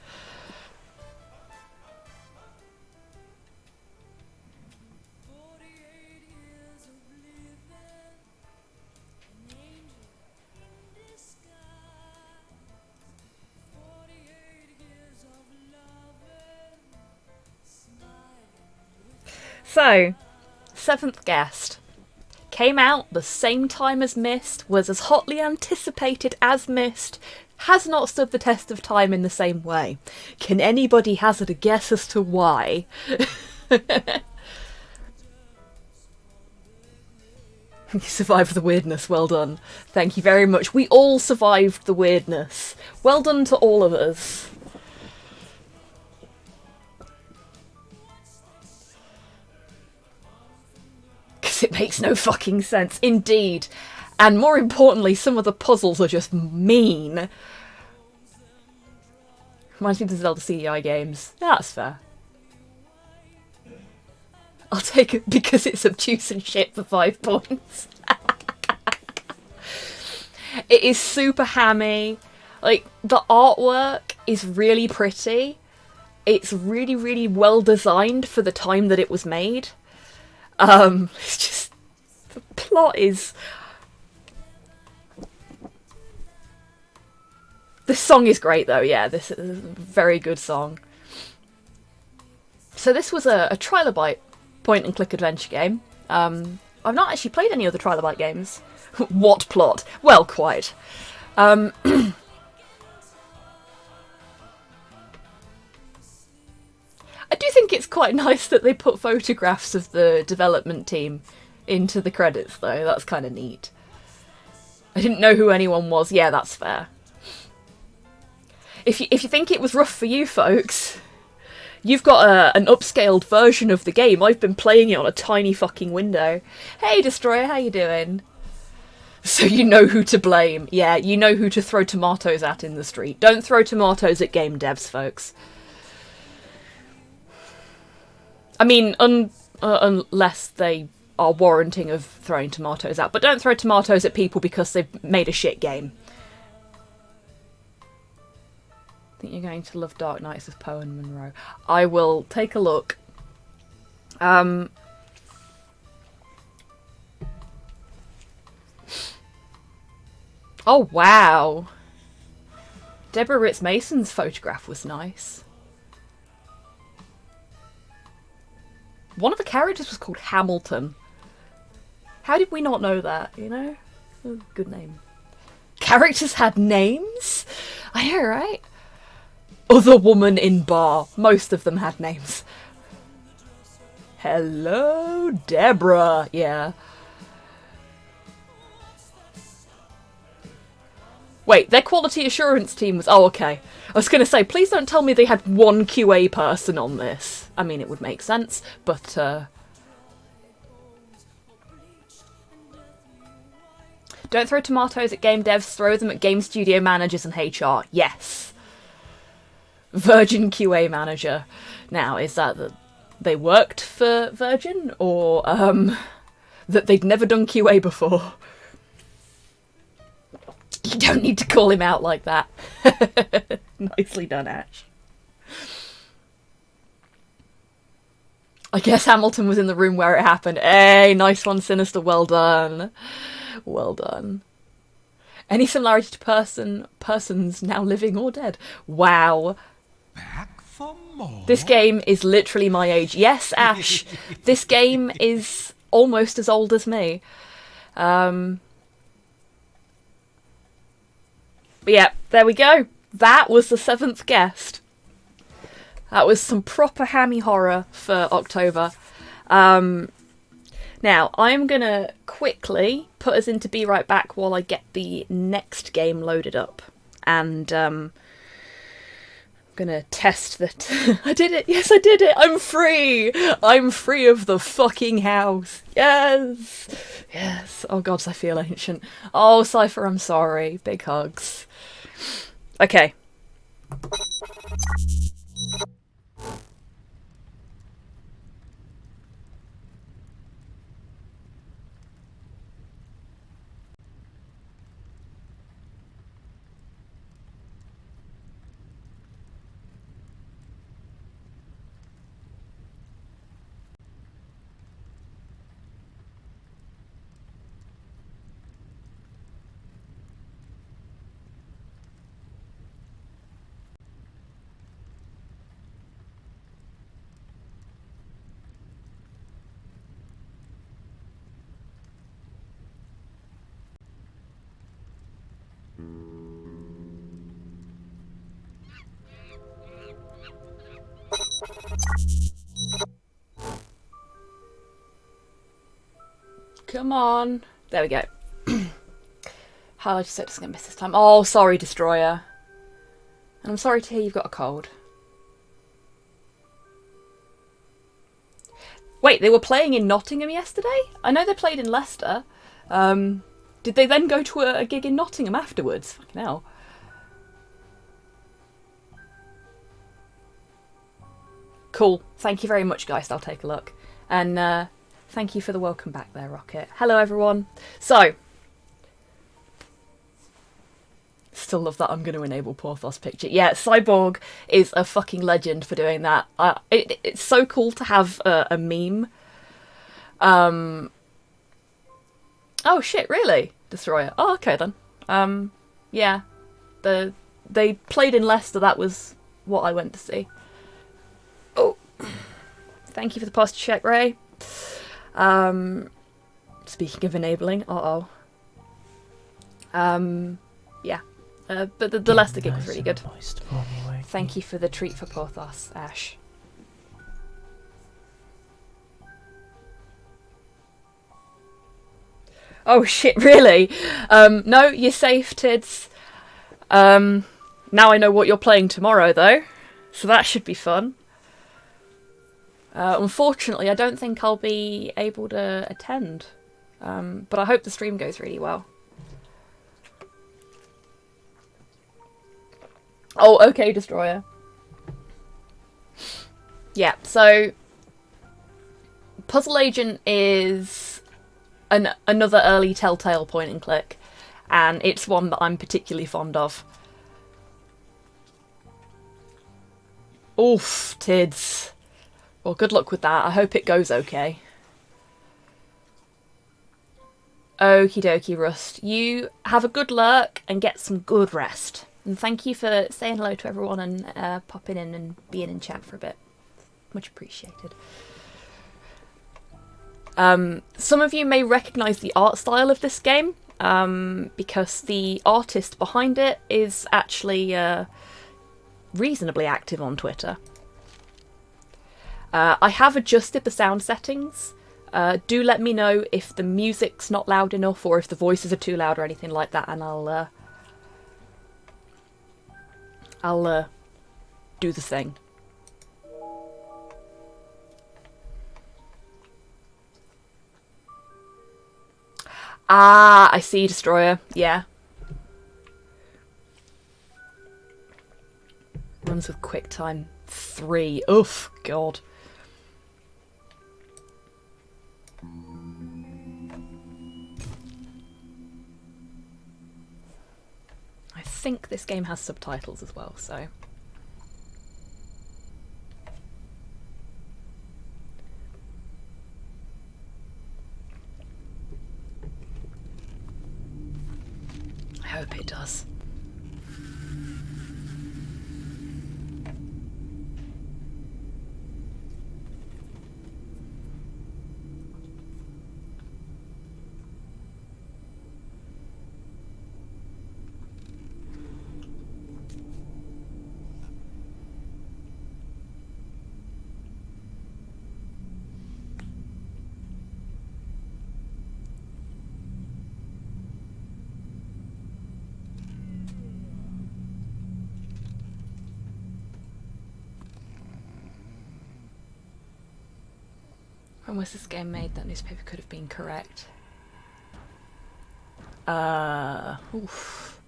So, 7th guest. Came out the same time as Myst, was as hotly anticipated as Myst, has not stood the test of time in the same way. Can anybody hazard a guess as to why? You survived the weirdness, well done. Thank you very much. We all survived the weirdness. Well done to all of us. Because it makes no fucking sense. Indeed. And more importantly, some of the puzzles are just mean. Reminds me of the Zelda CDI games. Yeah, that's fair. I'll take it because it's obtuse and shit for 5 points. It is super hammy. Like, the artwork is really pretty. It's really, really well designed for the time that it was made. It's just... The plot is... This song is great though, yeah, this is a very good song. So this was a Trilobite point and click adventure game. I've not actually played any other Trilobite games. What plot? Well, quite. I do think it's quite nice that they put photographs of the development team into the credits though, that's kind of neat. I didn't know who anyone was, yeah, that's fair. If you think it was rough for you folks, you've got an upscaled version of the game. I've been playing it on a tiny fucking window. Hey Destroyer, how you doing? So you know who to blame. Yeah, you know who to throw tomatoes at in the street. Don't throw tomatoes at game devs, folks. I mean, unless they are warranting of throwing tomatoes at. But don't throw tomatoes at people because they've made a shit game. I think you're going to love Dark Knights of Poe and Monroe. I will take a look. Oh wow. Deborah Ritz Mason's photograph was nice. One of the characters was called Hamilton. How did we not know that, you know? Good name. Characters had names? I know, right? Other woman in bar. Most of them had names. Hello, Deborah. Yeah. Wait, their quality assurance team was... Oh, okay. I was going to say, please don't tell me they had one QA person on this. I mean, it would make sense, but... Don't throw tomatoes at game devs, throw them at game studio managers and HR. Yes. Virgin QA manager. Now, is that they worked for Virgin, or that they'd never done QA before? You don't need to call him out like that. Nicely done, Ash. I guess Hamilton was in the room where it happened. Hey, nice one, Sinister. Well done. Well done. Any similarity to persons now living or dead? Wow. Back for more? This game is literally my age. Yes, Ash. This game is almost as old as me. But yeah, there we go. That was the 7th guest. That was some proper hammy horror for October. Now, I'm going to quickly put us into Be Right Back while I get the next game loaded up. And I'm gonna test that. I did it! Yes, I did it! I'm free! I'm free of the fucking house! Yes! Yes! Oh god, I feel ancient. Oh, Cypher, I'm sorry. Big hugs. Okay. Come on. There we go. How I just said it's going to miss this time. Oh, sorry, Destroyer. And I'm sorry to hear you've got a cold. Wait, they were playing in Nottingham yesterday? I know they played in Leicester. Did they then go to a gig in Nottingham afterwards? Fucking hell. Cool. Thank you very much, guys. I'll take a look. And thank you for the welcome back there, Rocket. Hello, everyone. So, still love that I'm going to enable Porthos picture. Yeah, Cyborg is a fucking legend for doing that. It's so cool to have a meme. Oh shit, really? Destroyer. Oh, okay then. Yeah. They played in Leicester, that was what I went to see. Oh. Thank you for the posture check, Ray. Speaking of enabling, yeah. But the Leicester gig was really good. Thank you for the treat for Porthos, Ash. Oh shit, really? No, you're safe, Tids. Now I know what you're playing tomorrow, though. So that should be fun. Unfortunately, I don't think I'll be able to attend. But I hope the stream goes really well. Oh, okay, Destroyer. Yeah, so Puzzle Agent is another early Telltale point and click, and it's one that I'm particularly fond of. Oof, Tids. Well, good luck with that. I hope it goes okay. Okie dokie, Rust. You have a good lurk and get some good rest. And thank you for saying hello to everyone and popping in and being in chat for a bit. Much appreciated. Some of you may recognise the art style of this game, because the artist behind it is actually reasonably active on Twitter. I have adjusted the sound settings. Do let me know if the music's not loud enough or if the voices are too loud or anything like that, and I'll do the thing. Ah, I see, Destroyer. Yeah. Runs with QuickTime 3. Oof, God. I think this game has subtitles as well, so... I hope it does. When was this game made? That newspaper could have been correct. Oof.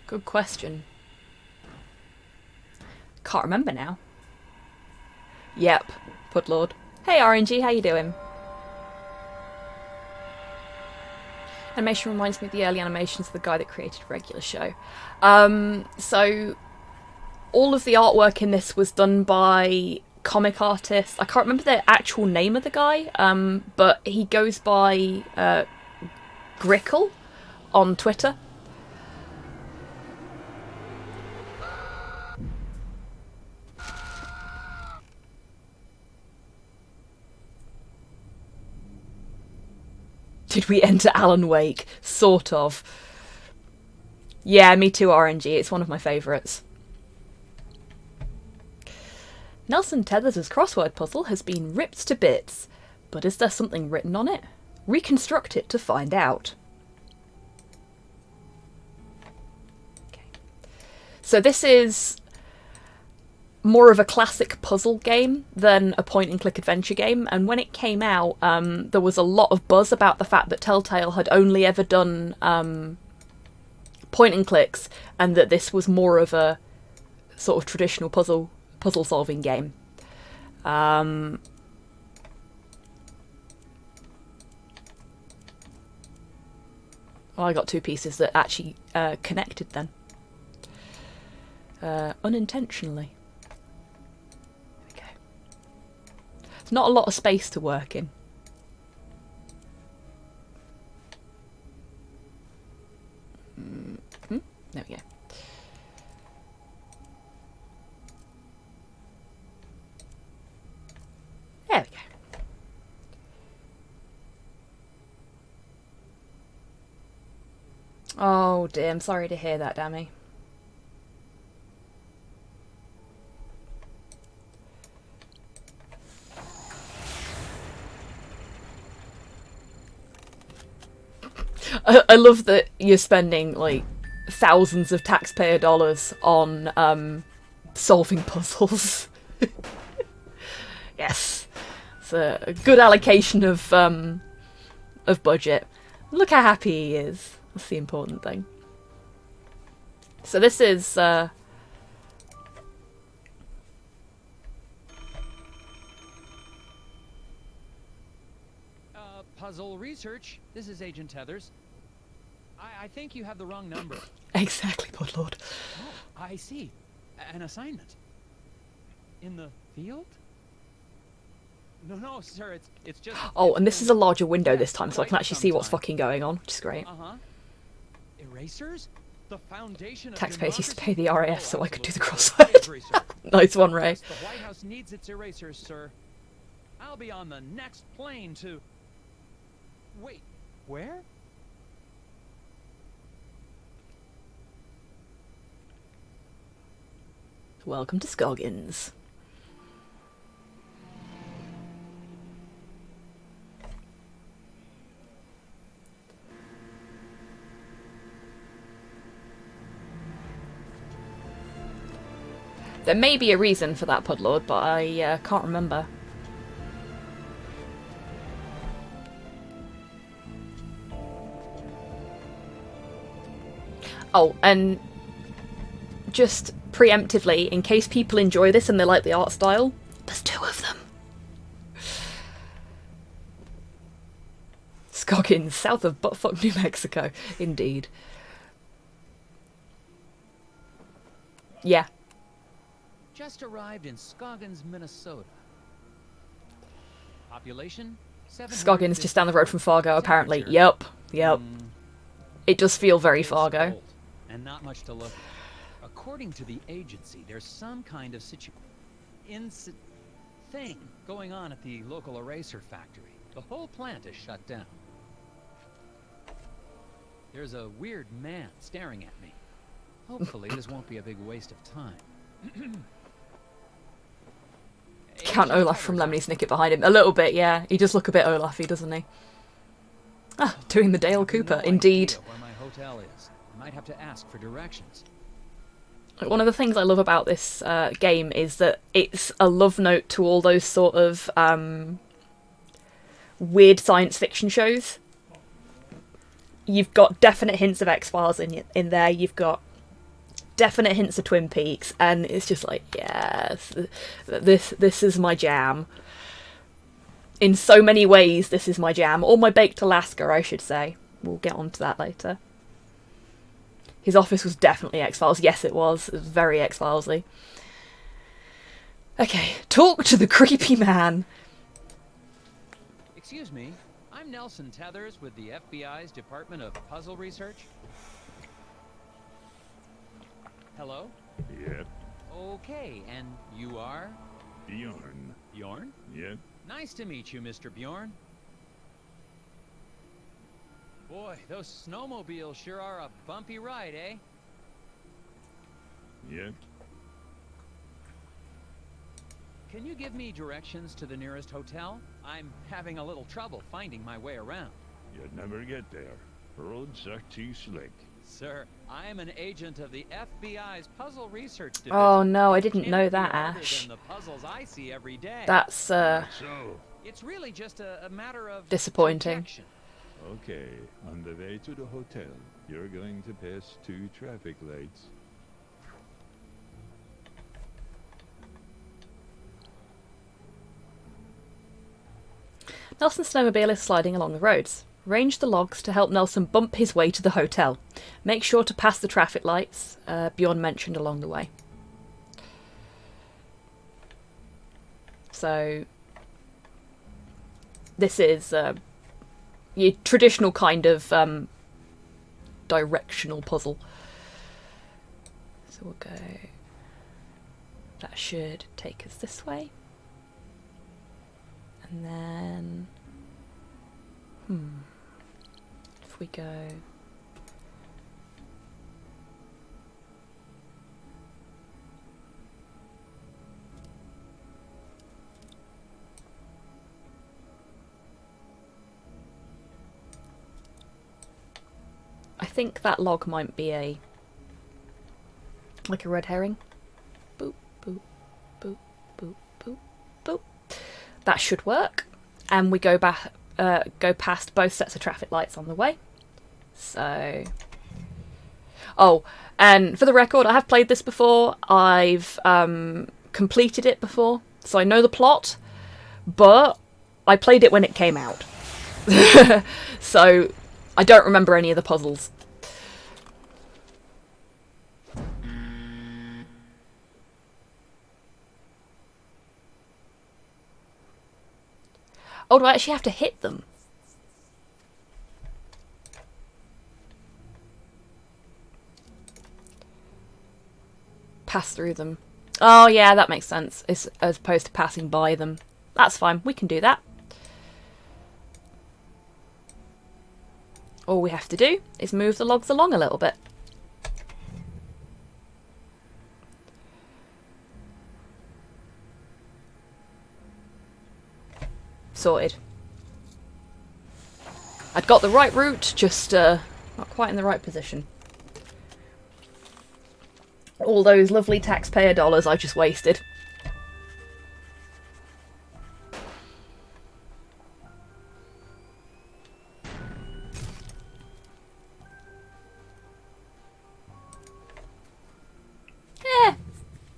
Good question. Can't remember now. Yep, Pudlord. Hey RNG, how you doing? Animation reminds me of the early animations of the guy that created Regular Show. So all of the artwork in this was done by comic artist. I can't remember the actual name of the guy, but he goes by Grickle on Twitter. Did we enter Alan Wake? Sort of. Yeah, me too, RNG. It's one of my favourites. Nelson Tethers' crossword puzzle has been ripped to bits. But is there something written on it? Reconstruct it to find out. Okay. So this is more of a classic puzzle game than a point-and-click adventure game, and when it came out, there was a lot of buzz about the fact that Telltale had only ever done point-and-clicks, and that this was more of a sort of traditional puzzle-solving game. Oh, I got two pieces that actually connected then. Unintentionally. Not a lot of space to work in. There we go. There we go. Oh dear, I'm sorry to hear that, Dammy. I love that you're spending like thousands of taxpayer dollars on solving puzzles. Yes, it's a good allocation of budget. Look how happy he is. That's the important thing. So this is puzzle research. This is Agent Tethers. I think you have the wrong number. Exactly, Pudlord. Oh, I see. An assignment. In the field? No, sir. It's just. Oh, and this is a larger window this time, so I can actually see what's fucking going on, which is great. Erasers? The foundation of Taxpayers used to pay the RAF so I could do the crossword. Nice one, Ray. The White House needs its erasers, sir. I'll be on the next plane to. Wait, where? Welcome to Scoggins. There may be a reason for that, Pudlord, but I can't remember. Oh, and just preemptively, in case people enjoy this and they like the art style, there's two of them. Scoggins, south of buttfuck, New Mexico. Indeed. Yeah. Just arrived in Scoggins, Minnesota. Population? Scoggins, just down the road from Fargo, apparently. Yep. It does feel very Fargo. And not much to look at. According to the agency, there's some kind of thing going on at the local eraser factory. The whole plant is shut down. There's a weird man staring at me. Hopefully this won't be a big waste of time. Count Olaf from Lemony Snicket behind him. A little bit, yeah. He does look a bit Olafy, doesn't he? Ah, doing the Dale Cooper, indeed. Where my hotel is. I might have to ask for directions. One of the things I love about this game is that it's a love note to all those sort of weird science fiction shows. You've got definite hints of X-Files in there. You've got definite hints of Twin Peaks, and it's just like, yes, this is my jam. In so many ways, this is my jam. Or my baked Alaska, I should say. We'll get on to that later. His office was definitely X-Files. Yes, it was. It was very X-Files-y. Okay, talk to the creepy man. Excuse me, I'm Nelson Tethers with the FBI's Department of Puzzle Research. Hello? Yep. Okay, and you are? Bjorn. Bjorn? Yep. Nice to meet you, Mr. Bjorn. Boy, those snowmobiles sure are a bumpy ride, eh? Yep. Can you give me directions to the nearest hotel? I'm having a little trouble finding my way around. You'd never get there. Roads are too slick. Sir, I am an agent of the FBI's Puzzle Research Division. Oh no, I didn't know that, Ash. Than the puzzles I see every day. That's So, It's really just a matter of disappointing. protection. okay, on the way to the hotel, you're going to pass 2 traffic lights. Nelson's snowmobile is sliding along the roads. Arrange the logs to help Nelson bump his way to the hotel. Make sure to pass the traffic lights Bjorn mentioned along the way. So, this is your traditional kind of directional puzzle. So we'll go... That should take us this way. And then... If we go... I think that log might be like a red herring. Boop, boop, boop, boop, boop, boop. That should work. And we go back, go past both sets of traffic lights on the way. So, oh, and for the record, I have played this before. I've completed it before, so I know the plot. But I played it when it came out, so I don't remember any of the puzzles. Oh, do I actually have to hit them? Pass through them. Oh yeah, that makes sense. It's, as opposed to passing by them. That's fine, we can do that. All we have to do is move the logs along a little bit. Sorted. I'd got the right route, just not quite in the right position. All those lovely taxpayer dollars I just wasted.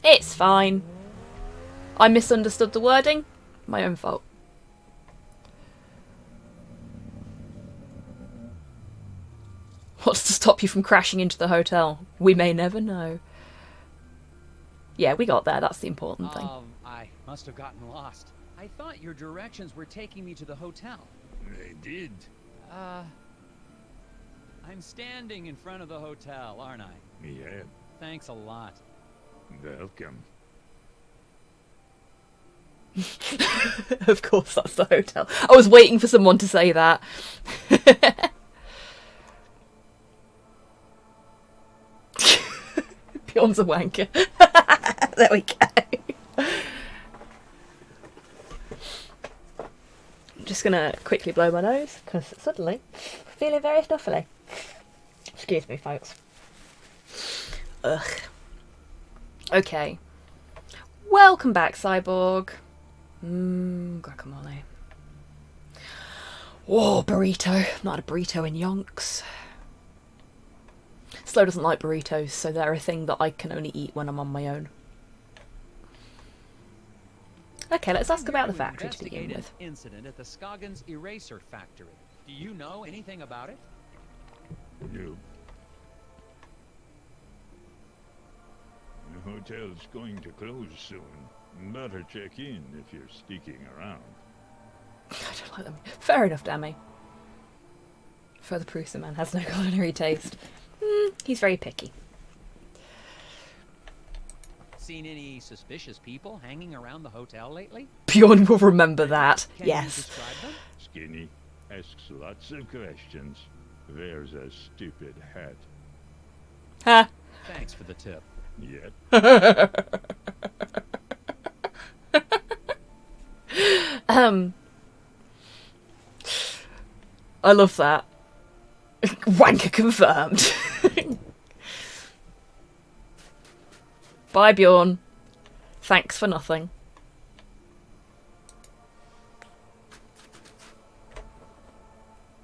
It's fine. I misunderstood the wording. My own fault. What's to stop you from crashing into the hotel? We may never know. Yeah, we got there. That's the important thing. I must have gotten lost. I thought your directions were taking me to the hotel. They did. I'm standing in front of the hotel, aren't I? Yeah. Thanks a lot. Welcome. Of course, that's the hotel. I was waiting for someone to say that. Bjorn's a wanker. There we go. I'm just gonna quickly blow my nose because suddenly I'm feeling very snuffly. Excuse me, folks. Ugh. Okay. Welcome back, Cyborg. Guacamole. Whoa, burrito. I've not had a burrito in yonks. Slow doesn't like burritos, so they're a thing that I can only eat when I'm on my own. Okay, let's ask about the factory to begin with. Incident at the Scoggins Eraser Factory. Do you know anything about it? No. The hotel's going to close soon. Better check in if you're sticking around. I don't like them. Fair enough, Dammy. Further proof the man has no culinary taste. He's very picky. Seen any suspicious people hanging around the hotel lately? Bjorn will remember that. Can yes. you describe them? Skinny asks lots of questions. Wears a stupid hat. Ha! Thanks for the tip. Yet. I love that. Wanker confirmed. Bye, Bjorn. Thanks for nothing.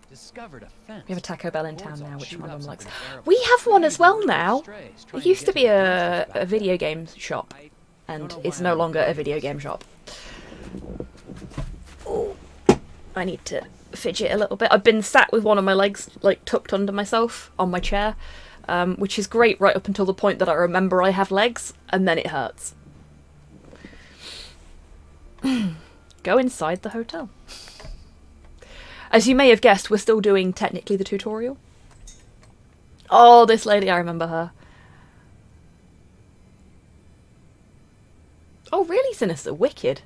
Discovered a fence. We have a Taco Bell in town now, which my mum likes. We have one as well now. It used to be a video game shop, and it's no longer a video game shop. Oh, I need to fidget a little bit. I've been sat with one of my legs like tucked under myself on my chair, which is great right up until the point that I remember I have legs, and then it hurts. Go inside the hotel. As you may have guessed, we're still doing technically the tutorial. Oh, this lady, I remember her. Oh, really, Sinister? Wicked.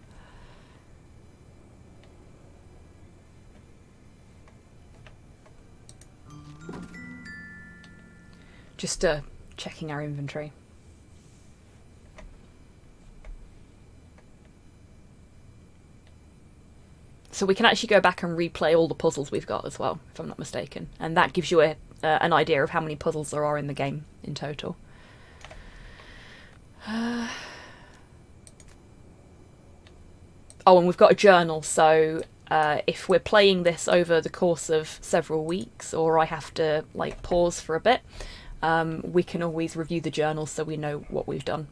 Just checking our inventory. So we can actually go back and replay all the puzzles we've got as well, if I'm not mistaken. And that gives you an idea of how many puzzles there are in the game in total. Oh, and we've got a journal, so if we're playing this over the course of several weeks, or I have to like pause for a bit, we can always review the journal so we know what we've done.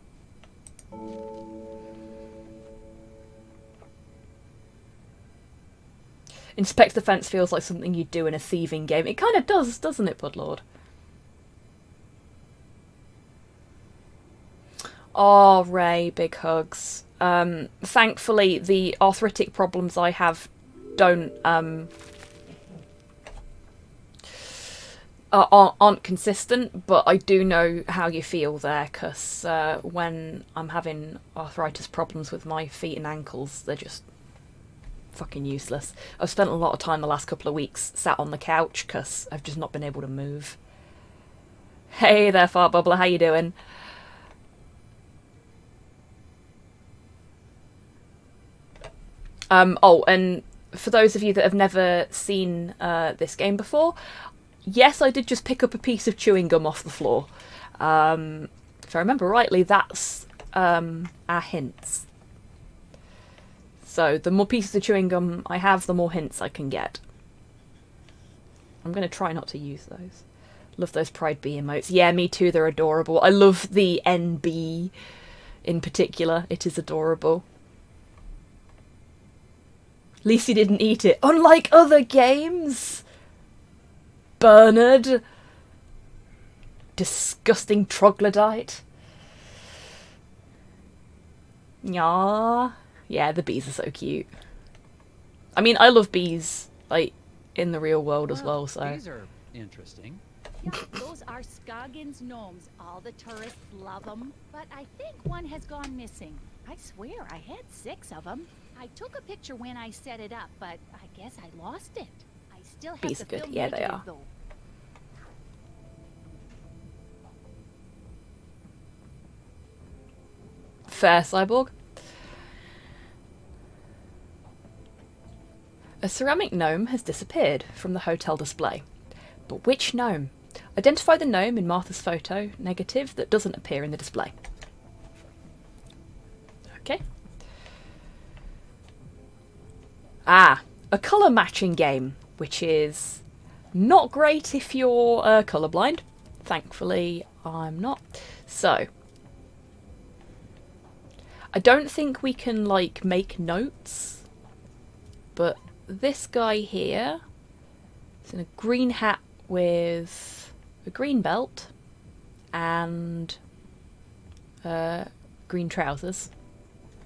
Inspect the fence feels like something you'd do in a thieving game. It kind of does, doesn't it, Pudlord? Oh, Ray, big hugs. Thankfully, the arthritic problems I have aren't consistent, but I do know how you feel there, because when I'm having arthritis problems with my feet and ankles, they're just fucking useless. I've spent a lot of time the last couple of weeks sat on the couch because I've just not been able to move. Hey there, Fart Bubbler, how you doing? Oh, and for those of you that have never seen this game before, yes, I did just pick up a piece of chewing gum off the floor. If I remember rightly, that's our hints. So the more pieces of chewing gum I have, the more hints I can get. I'm going to try not to use those. Love those Pride B emotes. Yeah, me too, they're adorable. I love the NB in particular. It is adorable. At least he didn't eat it. Unlike other games! Bernard! Disgusting troglodyte. Nyah. Yeah, the bees are so cute. I mean, I love bees, like, in the real world as well, so... These are interesting. Yeah, those are Scoggins gnomes. All the tourists love them. But I think one has gone missing. I swear, I had 6 of them. I took a picture when I set it up, but I guess I lost it. I still have Bees to are good. film Yeah, they negative, are. though. Fair, Cyborg. A ceramic gnome has disappeared from the hotel display. But which gnome? Identify the gnome in Martha's photo negative that doesn't appear in the display. Okay. Ah, a colour matching game. which is not great if you're colourblind. Thankfully, I'm not. So, I don't think we can, like, make notes, but this guy here is in a green hat with a green belt and green trousers,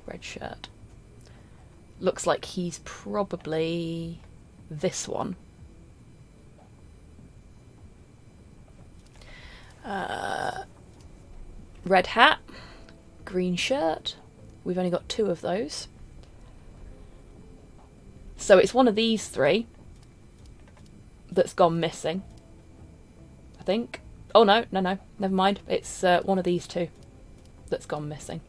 red shirt. Looks like he's probably this one. Red hat, green shirt. We've only got 2 of those. So it's one of these 3 that's gone missing, I think. Oh no, never mind. It's one of these 2 that's gone missing.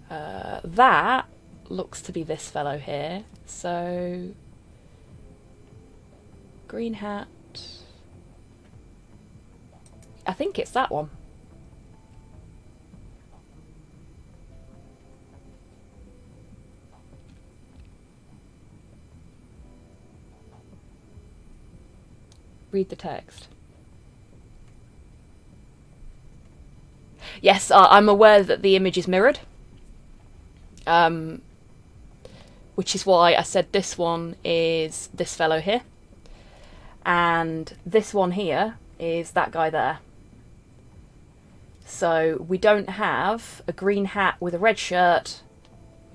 That looks to be this fellow here. So, green hat. I think it's that one. Read the text. Yes, I'm aware that the image is mirrored. Which is why I said this one is this fellow here. And this one here is that guy there. So we don't have a green hat with a red shirt,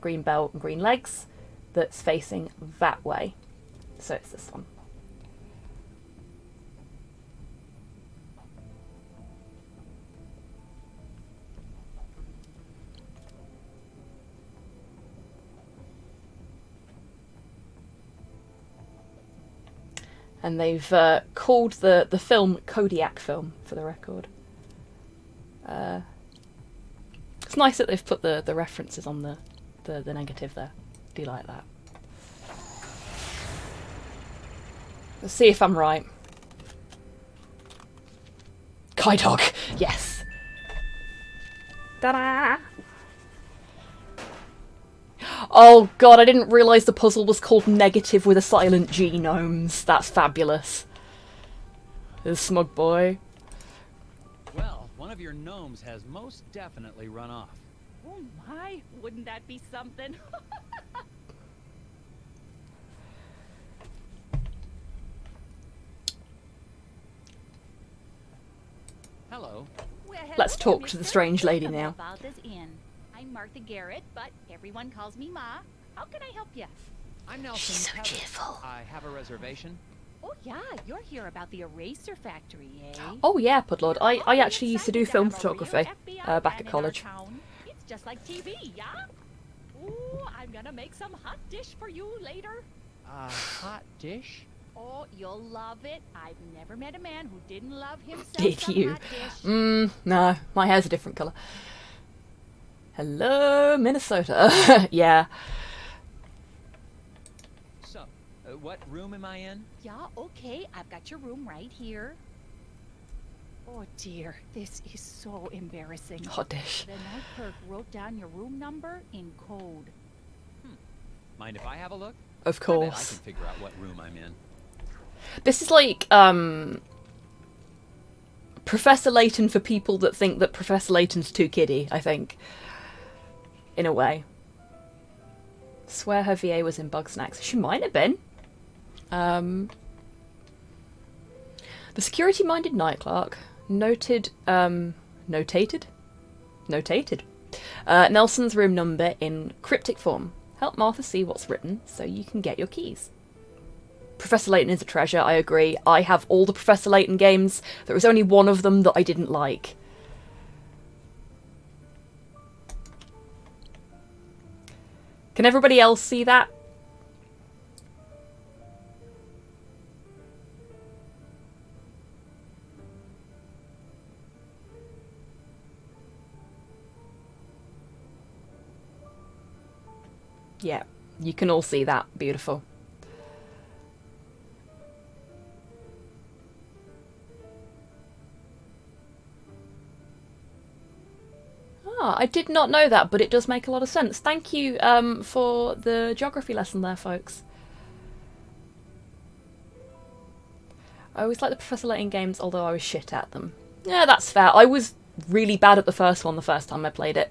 green belt and green legs that's facing that way. So it's this one. And they've called the film Kodiak film, for the record. It's nice that they've put the references on the negative there. Do like that. Let's see if I'm right. Kai dog, yes. Ta-da! Oh god, I didn't realise the puzzle was called Negative with a Silent Genomes. That's fabulous. This smug boy. Well, one of your gnomes has most definitely run off. Oh my, wouldn't that be something? Hello. Well, Let's hello, talk to the mister. strange lady Welcome now. about this inn. I'm Martha Garrett, but everyone calls me Ma. How can I help you? I'm Nelson. She's so Pevin. cheerful. I have a reservation. Oh yeah, you're here about the eraser factory, eh? Oh yeah, Pudlord. I Awfully actually used to do excited film have a real photography FBI back man at in our college. town. It's just like TV, yeah? Ooh, I'm gonna make some hot dish for you later. Hot dish? Oh, you'll love it. I've never met a man who didn't love himself Did some you? hot dish. No, my hair's a different colour. Hello, Minnesota. Yeah. So, what room am I in? Yeah, okay. I've got your room right here. Oh dear, this is so embarrassing. Hot dish. The night clerk wrote down your room number in code. Mind if I have a look? Of I bet I course. can figure out what room I'm in. This is like Professor Layton for people that think that Professor Layton's too kiddie, I think. In a way. Swear her VA was in Bugsnax. She might have been. The security-minded night clerk notated Nelson's room number in cryptic form. Help Martha see what's written so you can get your keys. Professor Layton is a treasure, I agree. I have all the Professor Layton games. There was only one of them that I didn't like. Can everybody else see that? Yeah, you can all see that. Beautiful. Ah, I did not know that, but it does make a lot of sense. Thank you for the geography lesson there, folks. I always liked the Professor Layton games, although I was shit at them. Yeah, that's fair. I was really bad at the first one the first time I played it.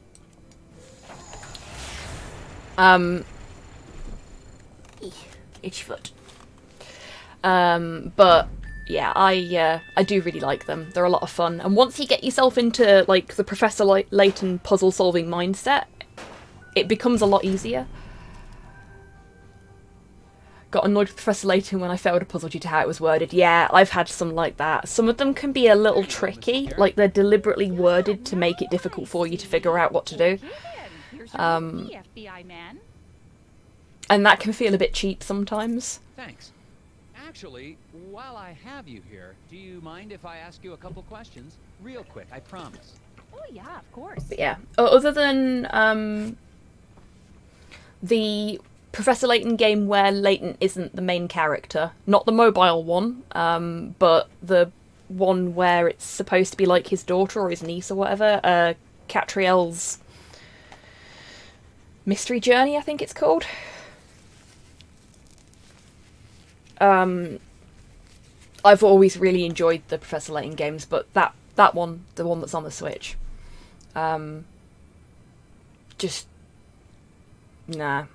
Itchy foot. But yeah, I do really like them. They're a lot of fun. And once you get yourself into like the Professor Layton puzzle solving mindset, it becomes a lot easier. Got annoyed with Professor Layton when I failed a puzzle due to how it was worded. Yeah, I've had some like that. Some of them can be a little tricky, like they're deliberately worded to make it difficult for you to figure out what to do. And that can feel a bit cheap sometimes. Thanks. Actually, while I have you here, do you mind if I ask you a couple questions? Real quick, I promise. Oh yeah, of course. But yeah, other than the Professor Layton game where Layton isn't the main character, not the mobile one, but the one where it's supposed to be like his daughter or his niece or whatever, Catriel's Mystery Journey, I think it's called. I've always really enjoyed the Professor Layton games, but that one, the one that's on the Switch, just nah,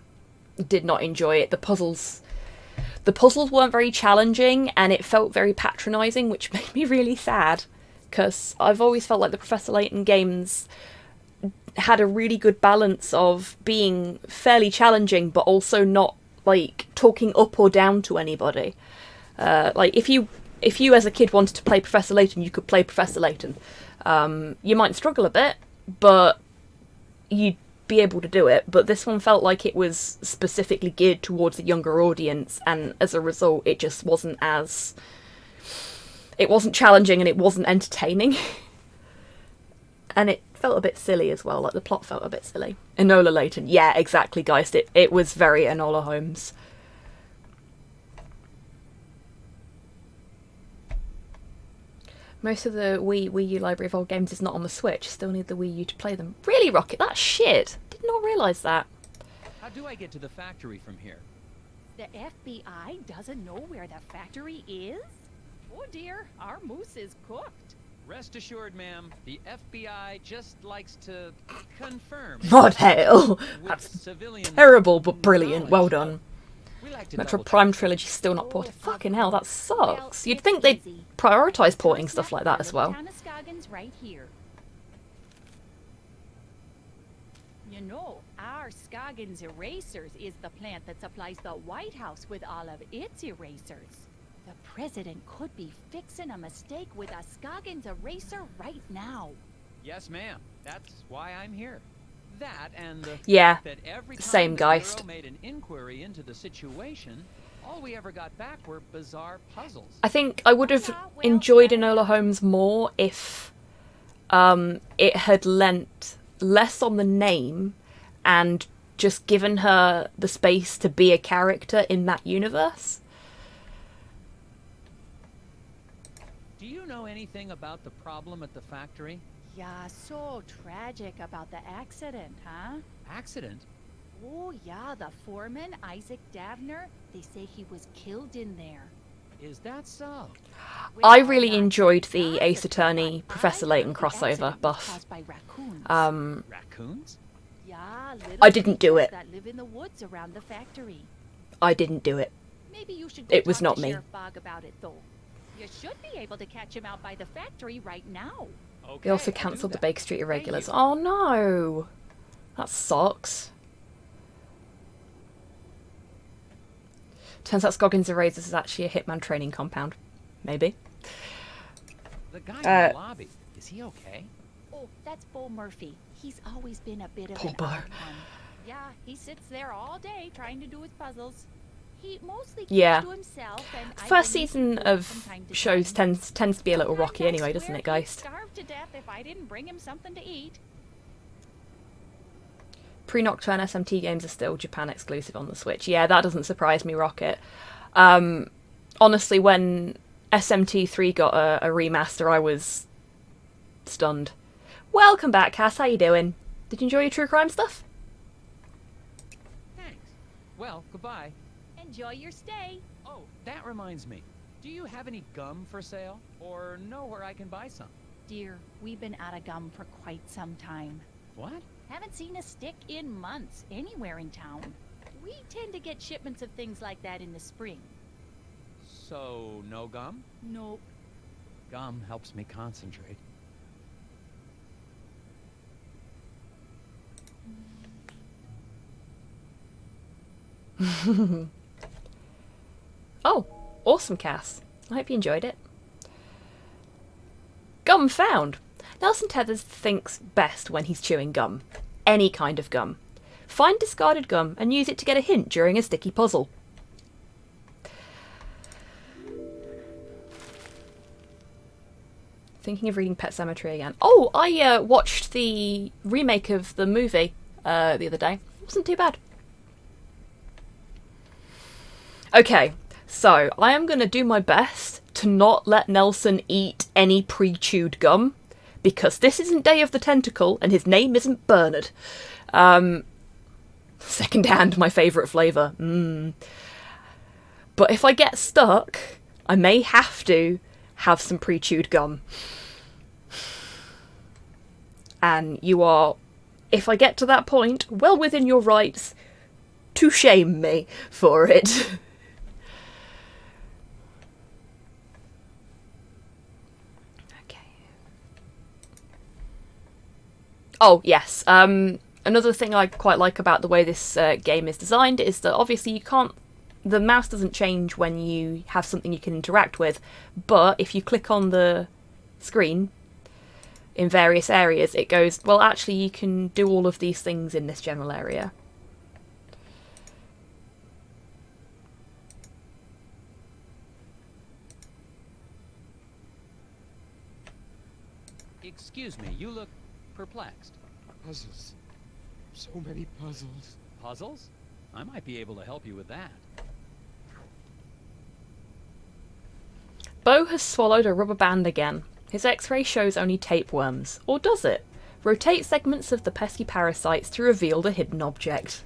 did not enjoy it. The puzzles weren't very challenging, and it felt very patronising, which made me really sad, because I've always felt like the Professor Layton games had a really good balance of being fairly challenging, but also not like talking up or down to anybody. Like if you as a kid wanted to play Professor Layton, you could play Professor Layton. You might struggle a bit, but you'd be able to do it. But this one felt like it was specifically geared towards a younger audience, and as a result it just wasn't challenging and it wasn't entertaining. And it felt a bit silly as well, like the plot felt a bit silly. Enola Layton, yeah, exactly, Geist. It was very Enola Holmes. Most of the Wii U library of old games is not on the Switch. Still need the Wii U to play them. Really, Rocket? That's shit. Did not realise that. How do I get to the factory from here? The FBI doesn't know where the factory is? Oh dear, our moose is cooked. Rest assured, ma'am, the FBI just likes to confirm. What hell? That's terrible but brilliant. Well done. Metro Prime Trilogy still not ported. Fucking hell, that sucks. You'd think they'd prioritise porting stuff like that as well. Right here. You know, our Scoggins Erasers is the plant that supplies the White House with all of its erasers. The president could be fixing a mistake with a Scoggins eraser right now. Yes, ma'am. That's why I'm here. That and the yeah, fact that every time same the Geist. Bureau made an inquiry into the situation, all we ever got back were bizarre puzzles. I think I would have enjoyed Enola Holmes more if it had lent less on the name and just given her the space to be a character in that universe. Do you know anything about the problem at the factory? Yeah, so tragic about the accident, huh? Accident? Oh yeah, the foreman, Isaac Davner, they say he was killed in there. Is that so? I really enjoyed the Ace Attorney Professor Layton crossover buff. Raccoons? Yeah, I didn't do it. That live in the woods around the factory. I didn't do it. Maybe you should it was not to me. Sheriff Bog about it though. You should be able to catch him out by the factory right now. Okay, They also cancelled the Baker Street Irregulars. Oh no! That sucks. Turns out Scoggins Erasers is actually a Hitman training compound. Maybe. The guy in the lobby, is he okay? Oh, that's Bo Murphy. He's always been a bit of Poor an Bo. odd one. Yeah, he sits there all day trying to do his puzzles. He mostly keeps Yeah. to himself, and The I first believe season he of from time to shows time. tends to be a little rocky Sometimes I anyway, doesn't swear it, Geist? he'd starve to death if I didn't bring him something to eat. Pre-Nocturne SMT games are still Japan exclusive on the Switch. Yeah, that doesn't surprise me, Rocket. Honestly, when SMT3 got a remaster, I was stunned. Welcome back, Cass. How you doing? Did you enjoy your true crime stuff? Thanks. Well, goodbye. Enjoy your stay. Oh, that reminds me. Do you have any gum for sale? Or know where I can buy some? Dear, we've been out of gum for quite some time. What? Haven't seen a stick in months anywhere in town. We tend to get shipments of things like that in the spring. So, no gum? Nope. Gum helps me concentrate. Oh, awesome, Cass. I hope you enjoyed it. Gum found! Nelson Tethers thinks best when he's chewing gum. Any kind of gum. Find discarded gum and use it to get a hint during a sticky puzzle. Thinking of reading Pet Sematary again. Oh, I watched the remake of the movie the other day. It wasn't too bad. Okay, so I am going to do my best to not let Nelson eat any pre-chewed gum, because this isn't Day of the Tentacle and his name isn't Bernard. Second hand, my favourite flavour. But if I get stuck, I may have to have some pre-chewed gum. And you are, if I get to that point, well within your rights to shame me for it. Oh, yes. Another thing I quite like about the way this game is designed is that obviously you can't... The mouse doesn't change when you have something you can interact with, but if you click on the screen in various areas, it goes, well, actually, you can do all of these things in this general area. Excuse me, you look perplexed. Puzzles. So many puzzles. Puzzles? I might be able to help you with that. Bo has swallowed a rubber band again. His x-ray shows only tapeworms. Or does it? Rotate segments of the pesky parasites to reveal the hidden object.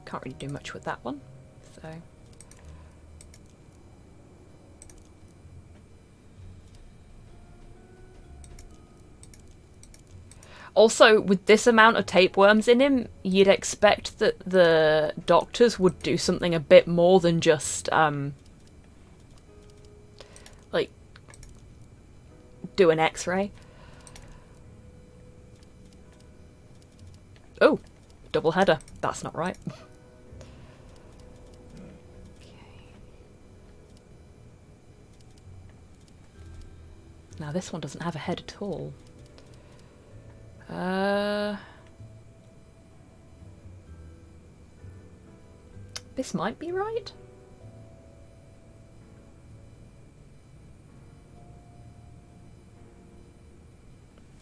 Can't really do much with that one, so... Also, with this amount of tapeworms in him, you'd expect that the doctors would do something a bit more than just, like, do an x-ray. Oh, double header. That's not right. Now this one doesn't have a head at all. This might be right.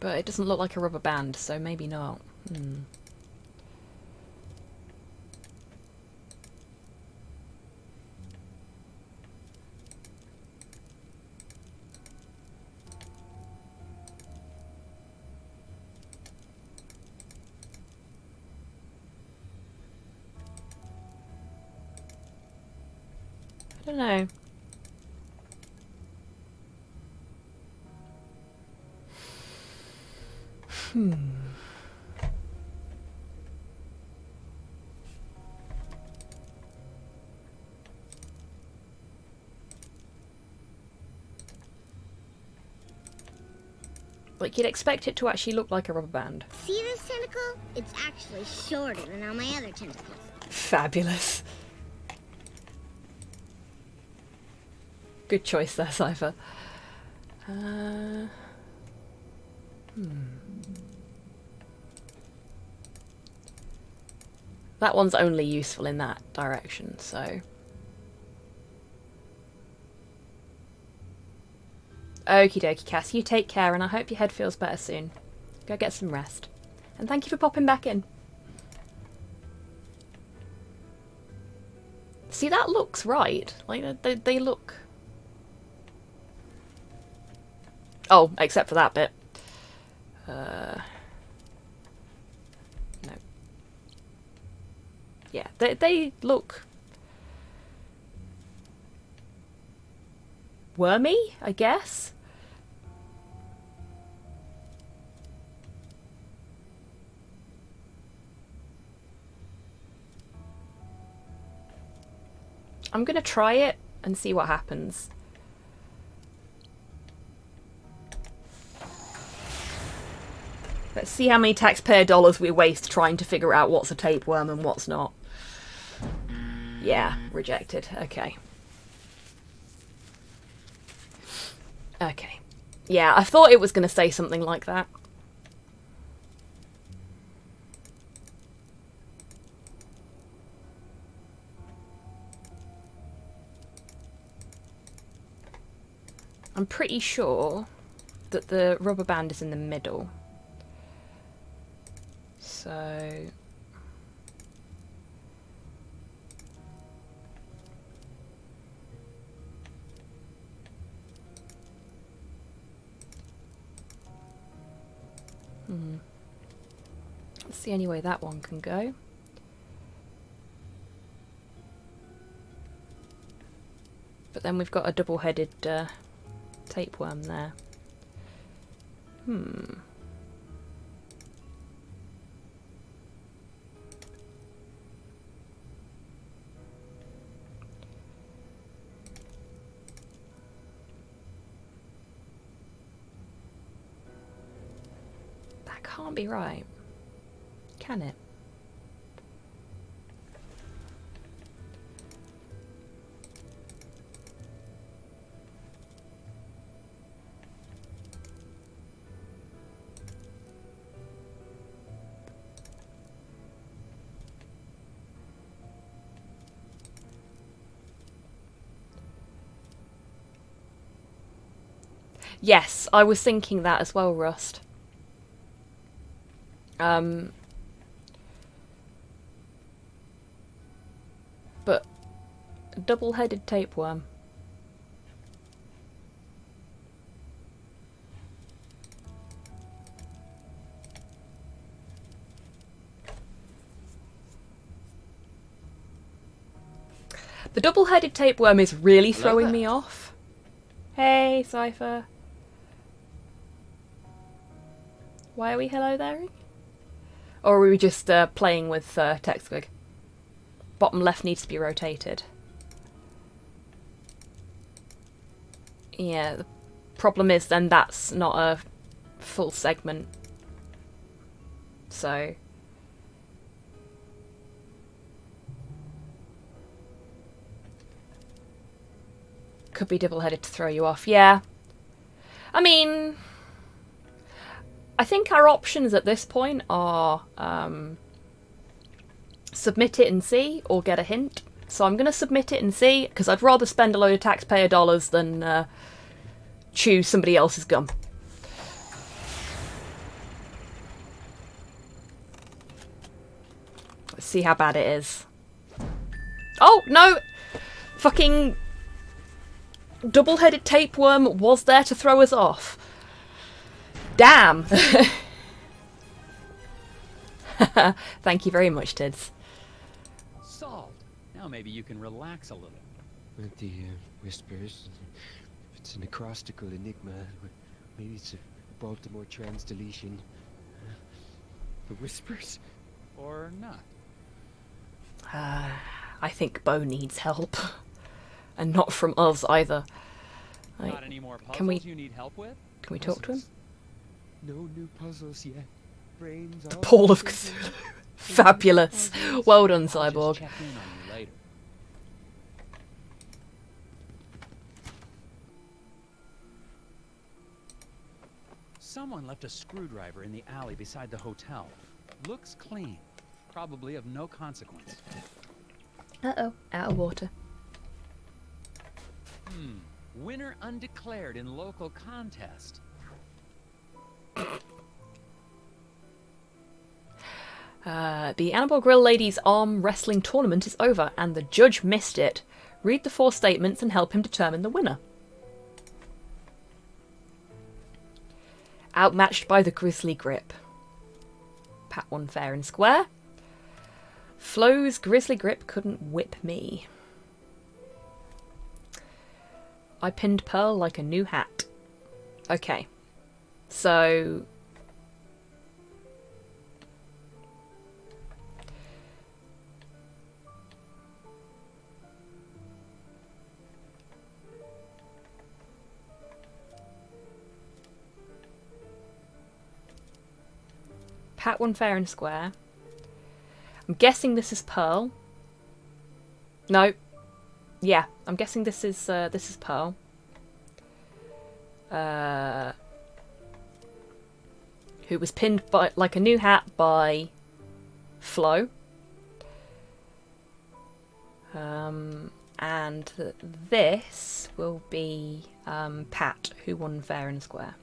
But it doesn't look like a rubber band, so maybe not. I don't know. Like, you'd expect it to actually look like a rubber band. See this tentacle? It's actually shorter than all my other tentacles. Fabulous. Good choice there, Cypher. That one's only useful in that direction, so... Okie dokie, Cass. You take care, and I hope your head feels better soon. Go get some rest. And thank you for popping back in. See, that looks right. Like, they look... Oh, except for that bit. No. Yeah, they look... wormy, I guess? I'm gonna try it and see what happens. Let's see how many taxpayer dollars we waste trying to figure out what's a tapeworm and what's not. Yeah, rejected. Okay. Okay. Yeah, I thought it was going to say something like that. I'm pretty sure that the rubber band is in the middle. So... That's the only way that one can go. But then we've got a double-headed tapeworm there. That can't be right, can it? Yes, I was thinking that as well, Rust. But double-headed tapeworm. The double-headed tapeworm is really throwing me off. Hey, Cypher. Why are we hello there? Or are we just playing with HobbySquig? Bottom left needs to be rotated. Yeah, the problem is then that's not a full segment. So... could be double-headed to throw you off, yeah. I mean... I think our options at this point are submit it and see, or get a hint. So I'm going to submit it and see, because I'd rather spend a load of taxpayer dollars than choose somebody else's gum. Let's see how bad it is. Oh, no! Fucking double-headed tapeworm was there to throw us off. Damn! Thank you very much, Tids. Solved. Now maybe you can relax a little. With the whispers, if it's an acrostical enigma, maybe it's a Baltimore trans deletion. The whispers? Or not. I think Bo needs help. And not from us either. Like, Not any more puzzles you need help with? Can we talk to him? No new puzzles yet. Brains The Paul of Cthulhu. Fabulous. Well done, Cyborg. Check in on you later. Someone left a screwdriver in the alley beside the hotel. Looks clean. Probably of no consequence. Uh-oh. Out of water. Winner undeclared in local contest. The Annabelle Grill Lady's arm wrestling tournament is over and the judge missed it. Read the 4 statements and help him determine the winner. Outmatched by the Grizzly Grip. Pat won fair and square. Flo's Grizzly Grip couldn't whip me. I pinned Pearl like a new hat. Okay. So... Pat won fair and square. I'm guessing this is Pearl. No. Yeah, I'm guessing this is Pearl. Who was pinned by like a new hat by Flo. And this will be Pat, who won fair and square.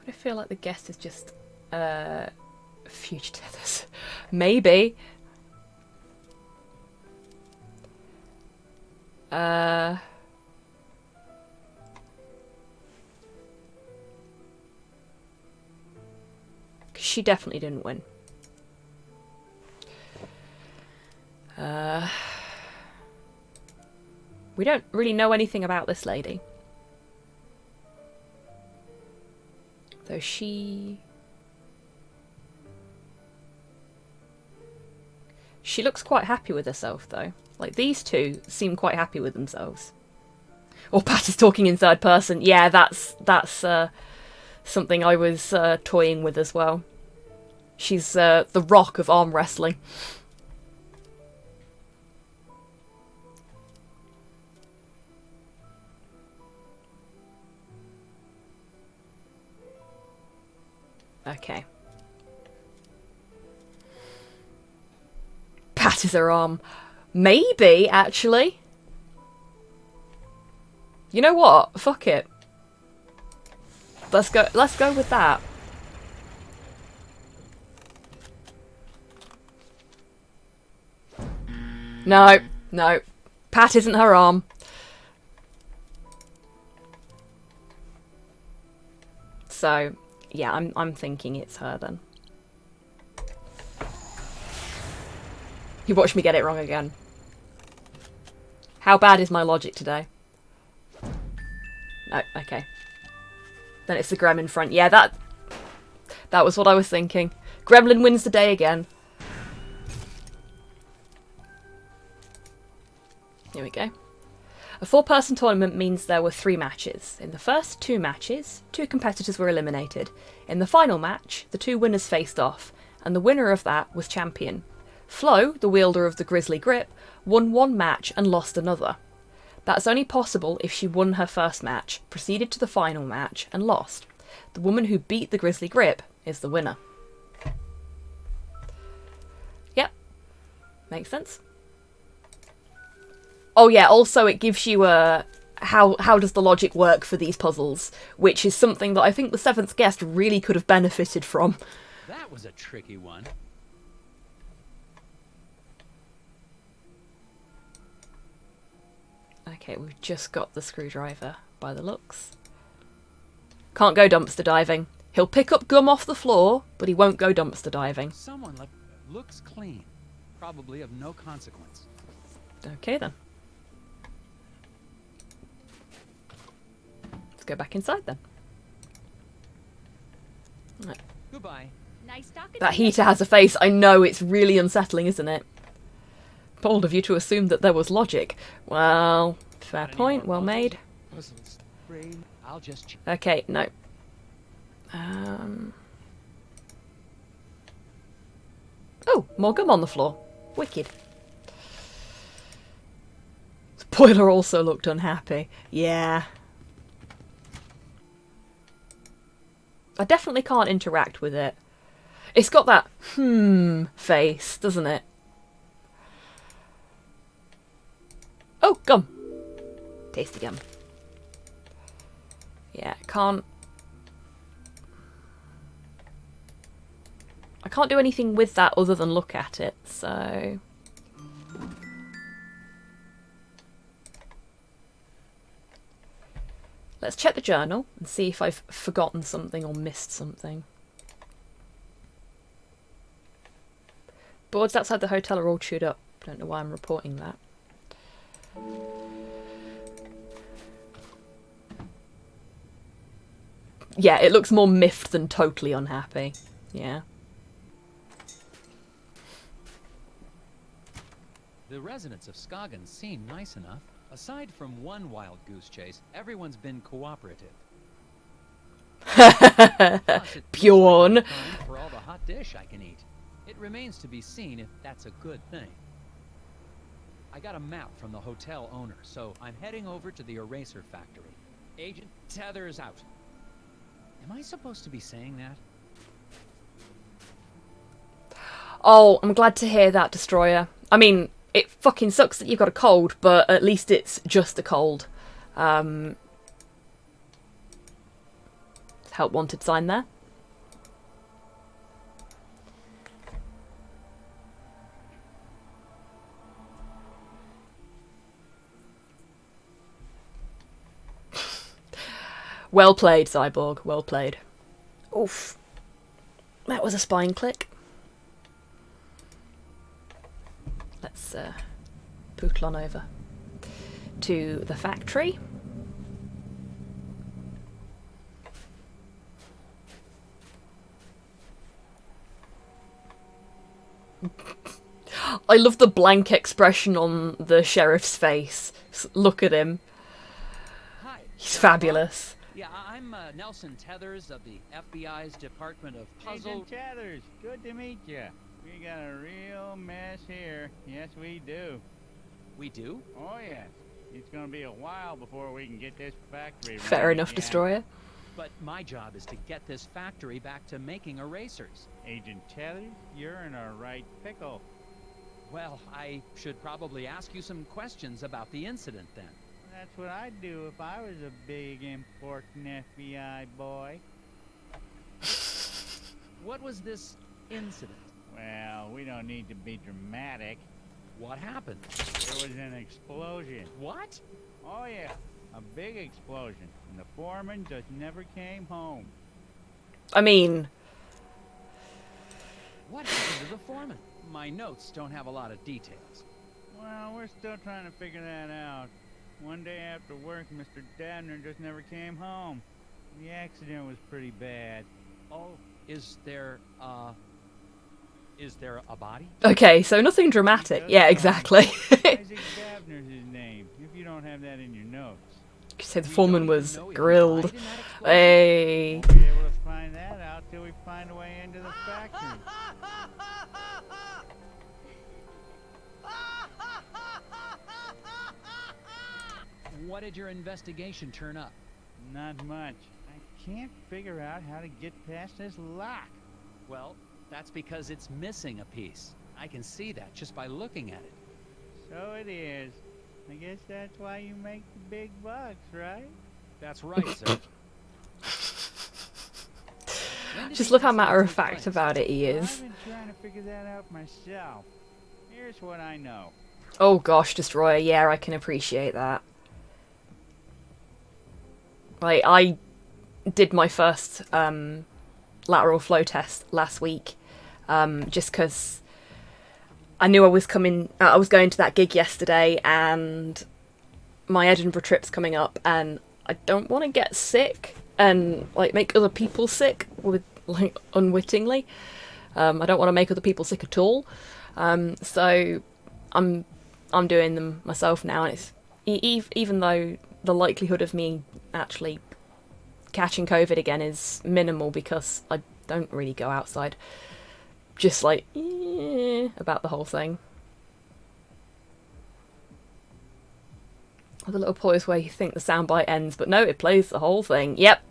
I feel like the guest is just fugitive. Maybe. She definitely didn't win. We don't really know anything about this lady. Though she looks quite happy with herself, though. Like, these two seem quite happy with themselves. Or Pat is talking in third person. Yeah, that's something I was toying with as well. She's the Rock of arm wrestling. Okay. Pat is her arm. Maybe, actually. You know what? Fuck it. Let's go with that. No, no. Pat isn't her arm. So, yeah, I'm thinking it's her then. You watched me get it wrong again. How bad is my logic today? No, okay. Then it's the gremlin front. Yeah, that was what I was thinking. Gremlin wins the day again. Here we go. A 4-person tournament means there were 3 matches. In the first 2 matches, 2 competitors were eliminated. In the final match, the 2 winners faced off, and the winner of that was champion. Flo, the wielder of the Grizzly Grip, won 1 match and lost another. That's only possible if she won her first match, proceeded to the final match, and lost. The woman who beat the Grizzly Grip is the winner. Yep. Makes sense. Oh yeah, also it gives you a... How does the logic work for these puzzles? Which is something that I think the 7th guest really could have benefited from. That was a tricky one. Okay, we've just got the screwdriver by the looks. Can't go dumpster diving. He'll pick up gum off the floor, but he won't go dumpster diving. Someone looks clean. Probably of no consequence. Okay then. Let's go back inside then. Right. Goodbye. Nice talking That to you. heater has a face. I know, it's really unsettling, isn't it? Bold of you to assume that there was logic. Well, fair point. Well made. Puzzles. Brain. I'll just... Okay, no. Oh, more gum on the floor. Wicked. Spoiler also looked unhappy. Yeah. I definitely can't interact with it. It's got that face, doesn't it? Oh, gum. Tasty gum. Yeah, I can't do anything with that other than look at it, so... Let's check the journal and see if I've forgotten something or missed something. Boards outside the hotel are all chewed up. Don't know why I'm reporting that. Yeah, it looks more miffed than totally unhappy. Yeah. The residents of Skagen seem nice enough. Aside from one wild goose chase, everyone's been cooperative. Bjorn. For all the hot dish I can eat. It remains to be seen if that's a good thing. I got a map from the hotel owner, so I'm heading over to the eraser factory. Agent Tethers out. Am I supposed to be saying that? Oh, I'm glad to hear that, Destroyer. I mean, it fucking sucks that you've got a cold, but at least it's just a cold. Help wanted sign there. Well played, Cyborg. Well played. Oof. That was a spine click. Let's pootle on over to the factory. I love the blank expression on the sheriff's face. Look at him. Hi. He's fabulous. Yeah, I'm Nelson Tethers of the FBI's Department of Puzzle... Agent Tethers, good to meet you. We got a real mess here. Yes, we do. We do? Oh, yes. It's gonna be a while before we can get this factory running. Fair enough, Destroyer. But my job is to get this factory back to making erasers. Agent Tethers, you're in a right pickle. Well, I should probably ask you some questions about the incident then. That's what I'd do if I was a big, important FBI boy. What was this incident? Well, we don't need to be dramatic. What happened? There was an explosion. What? Oh, yeah. A big explosion. And the foreman just never came home. I mean... What happened to the foreman? My notes don't have a lot of details. Well, we're still trying to figure that out. One day after work, Mr. Dabner just never came home. The accident was pretty bad. Oh, is there a body? Okay, so nothing dramatic. Yeah, exactly. Isaac Dabner's his name, if you don't have that in your notes. You say the foreman was grilled. Hey. Won't be able to find that out till we find a way into the factory. What did your investigation turn up? Not much. I can't figure out how to get past this lock. Well, that's because it's missing a piece. I can see that just by looking at it. So it is. I guess that's why you make the big bucks, right? That's right, sir. Just look how matter-of-fact about it he is. I've been trying to figure that out myself. Here's what I know. Oh gosh, Destroyer, yeah, I can appreciate that. Like, I did my first lateral flow test last week, just because I knew I was going to that gig yesterday, and my Edinburgh trip's coming up, and I don't want to get sick and like make other people sick with like unwittingly. I don't want to make other people sick at all. So I'm doing them myself now, and it's even though the likelihood of me actually catching COVID again is minimal because I don't really go outside. Just like about the whole thing. The little pause where you think the soundbite ends, but no, it plays the whole thing. Yep.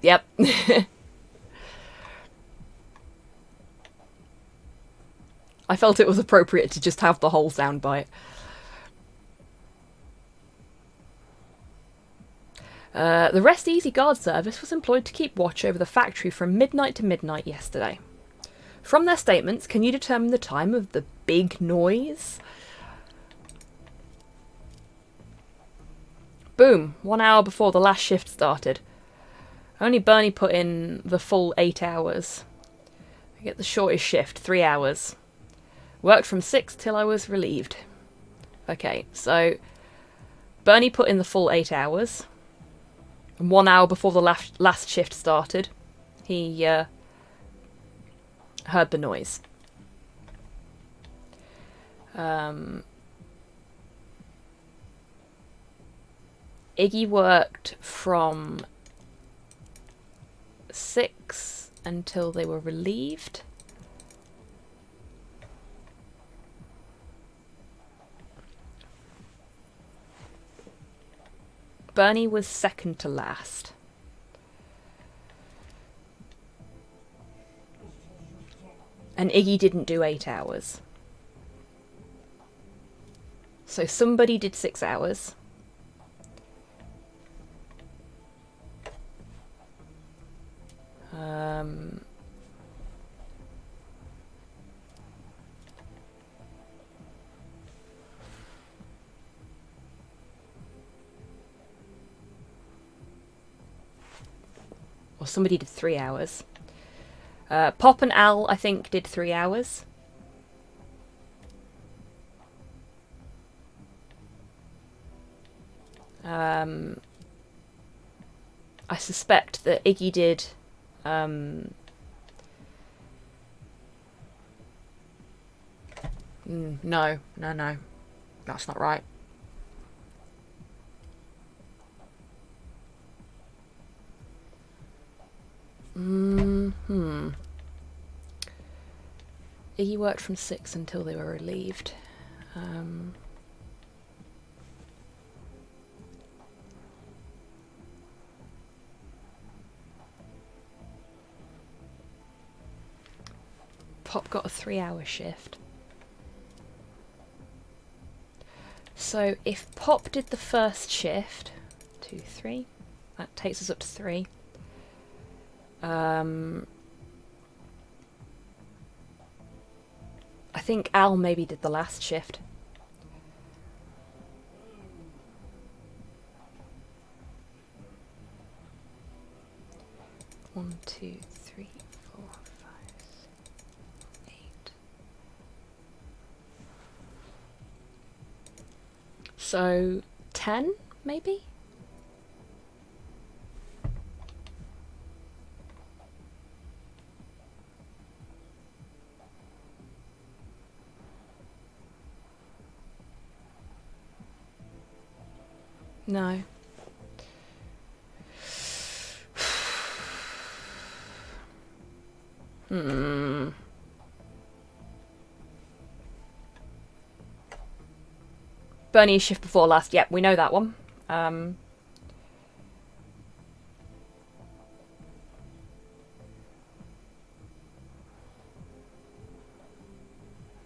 I felt it was appropriate to just have the whole soundbite. The Rest Easy Guard service was employed to keep watch over the factory from midnight to midnight yesterday. From their statements, can you determine the time of the big noise? Boom, 1 hour before the last shift started. Only Bernie put in the full 8 hours. I get the shortest shift, 3 hours. Worked from 6 till I was relieved. Okay, so Bernie put in the full 8 hours. And 1 hour before the last shift started, he heard the noise. Iggy worked from 6 until they were relieved. Bernie was second to last. And Iggy didn't do 8 hours. So somebody did 6 hours. Or somebody did 3 hours. Pop and Al, I think, did 3 hours. I suspect that Iggy did no. That's not right. Iggy worked from 6 until they were relieved. Pop got a 3-hour shift. So if Pop did the first shift, 2, 3, that takes us up to 3. I think Al maybe did the last shift. One, 2, 3, 4, 5, 8. So 10, maybe? No. Bernie's shift before last. Yep, we know that one.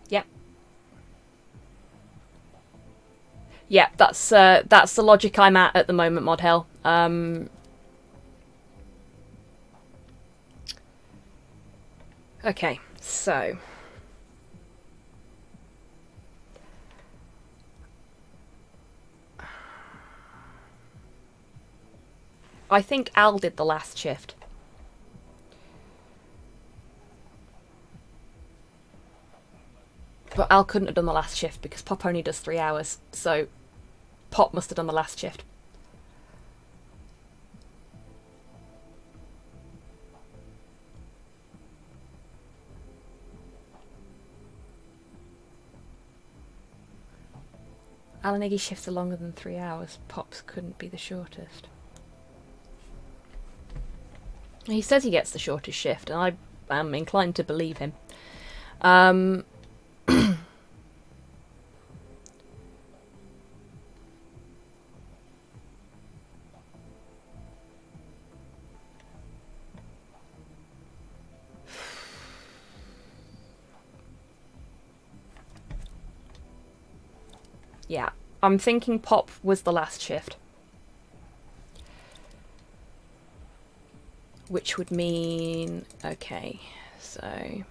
Yep. Yeah, that's the logic I'm at the moment, Mod Hell. Okay, so I think Al did the last shift. But Al couldn't have done the last shift because Pop only does 3 hours, so Pop must have done the last shift. Al and Iggy's shifts are longer than 3 hours. Pop's couldn't be the shortest. He says he gets the shortest shift, and I am inclined to believe him. Yeah, I'm thinking Pop was the last shift. which would mean, okay, so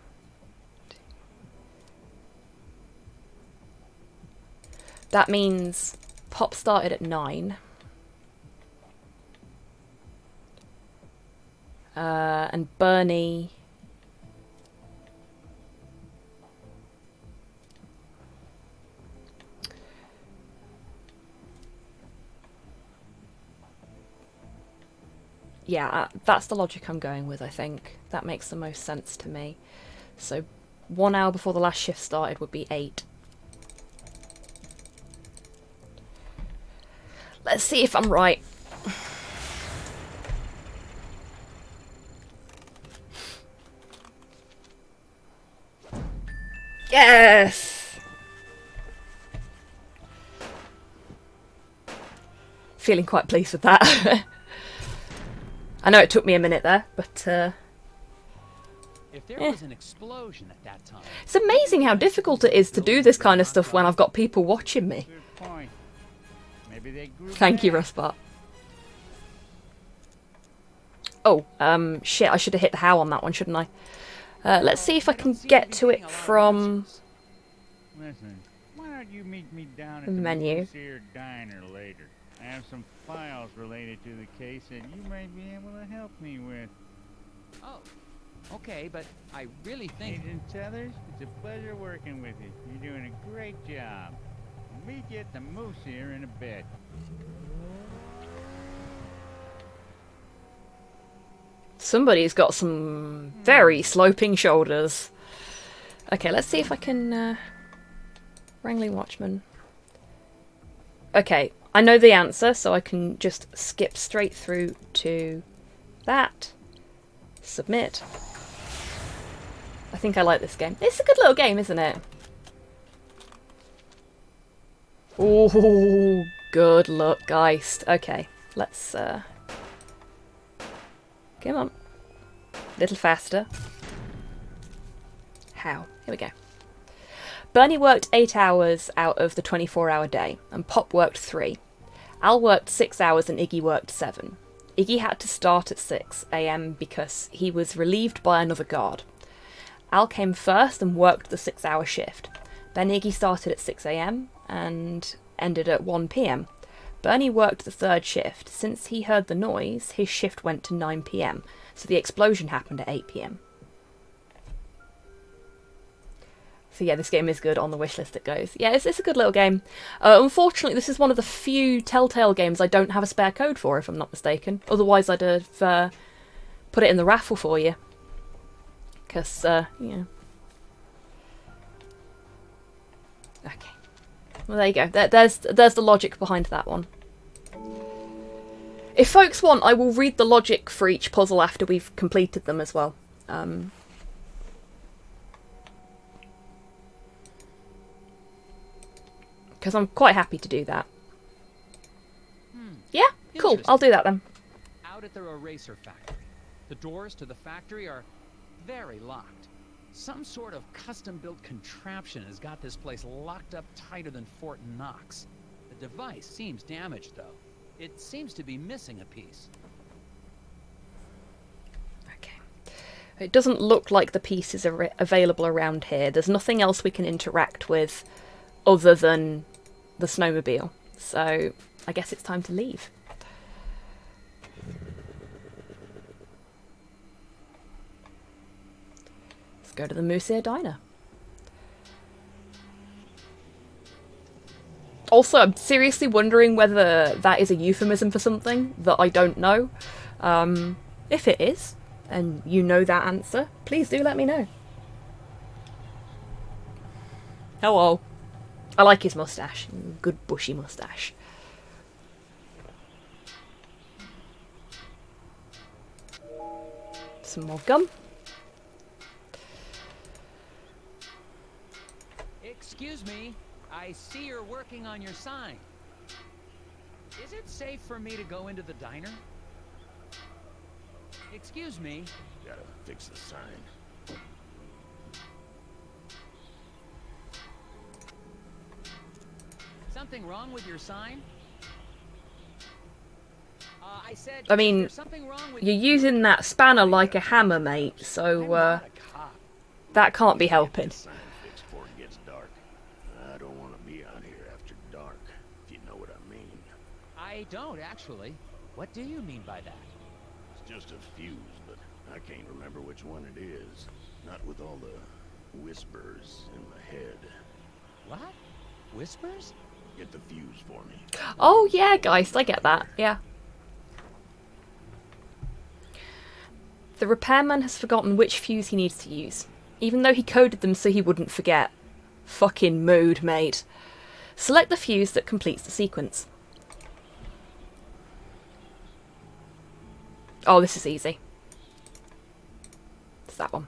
that means Pop started at 9. And Bernie... Yeah, that's the logic I'm going with, I think. That makes the most sense to me. So 1 hour before the last shift started would be 8. Let's see if I'm right. Yes! Feeling quite pleased with that. I know it took me a minute there, but If there was an explosion at that time, it's amazing how difficult it is to do this kind of stuff when I've got people watching me. Good point. Maybe they grew Thank you, back. Rustbart. Oh, shit, I should have hit the how on that one, shouldn't I? Let's see if I can get to it from Listen, why don't you meet me down at the the menu. Moose Diner later? I have some files related to the case that you might be able to help me with. oh, okay, but I really think... Agent Tethers, it's a pleasure working with you. You're doing a great job. I'll meet you at the Moose here in a bit. Somebody's got some very sloping shoulders. Okay, let's see if I can... Wrangling Watchman. Okay, I know the answer, so I can just skip straight through to that. Submit. I think I like this game. It's a good little game, isn't it? Oh, good luck, Geist. Okay, let's... Come on. Little faster. How? Here we go. Bernie worked 8 hours out of the 24-hour day, and Pop worked 3. Al worked 6 hours and Iggy worked 7. Iggy had to start at 6 AM because he was relieved by another guard. Al came first and worked the 6-hour shift. Then Iggy started at 6 AM and ended at 1 PM. Bernie worked the 3rd shift. Since he heard the noise, his shift went to 9 PM, so the explosion happened at 8 PM. So yeah, this game is good. On the wish list it goes. Yeah, it's a good little game. Unfortunately, this is one of the few Telltale games I don't have a spare code for, if I'm not mistaken. Otherwise, I'd have put it in the raffle for you. Because, yeah. Okay. Well, there you go. There's the logic behind that one. If folks want, I will read the logic for each puzzle after we've completed them as well. Because I'm quite happy to do that. Yeah, cool. I'll do that then. Out at the eraser factory, the doors to the factory are very locked. Some sort of custom-built contraption has got this place locked up tighter than Fort Knox. The device seems damaged, though. It seems to be missing a piece. Okay. It doesn't look like the piece is available around here. There's nothing else we can interact with other than the snowmobile. So I guess it's time to leave. Let's go to the Moose Diner. Also, I'm seriously wondering whether that is a euphemism for something that I don't know. If it is, and you know that answer, please do let me know. Hello. I like his moustache. Good bushy moustache. Some more gum. Excuse me, I see you're working on your sign. Is it safe for me to go into the diner? Excuse me. Gotta fix the sign. Something wrong with your sign? I mean, you're using that spanner like a hammer, mate, so, that can't be helping. Fix before it gets dark. I don't want to be out here after dark, if you know what I mean. I don't, actually. What do you mean by that? It's just a fuse, but I can't remember which one it is. Not with all the whispers in my head. What? Whispers? Get the fuse for me. Oh, yeah, guys, I get that, yeah. The repairman has forgotten which fuse he needs to use, even though he coded them so he wouldn't forget. Fucking mood, mate. Select the fuse that completes the sequence. Oh, this is easy. It's that one.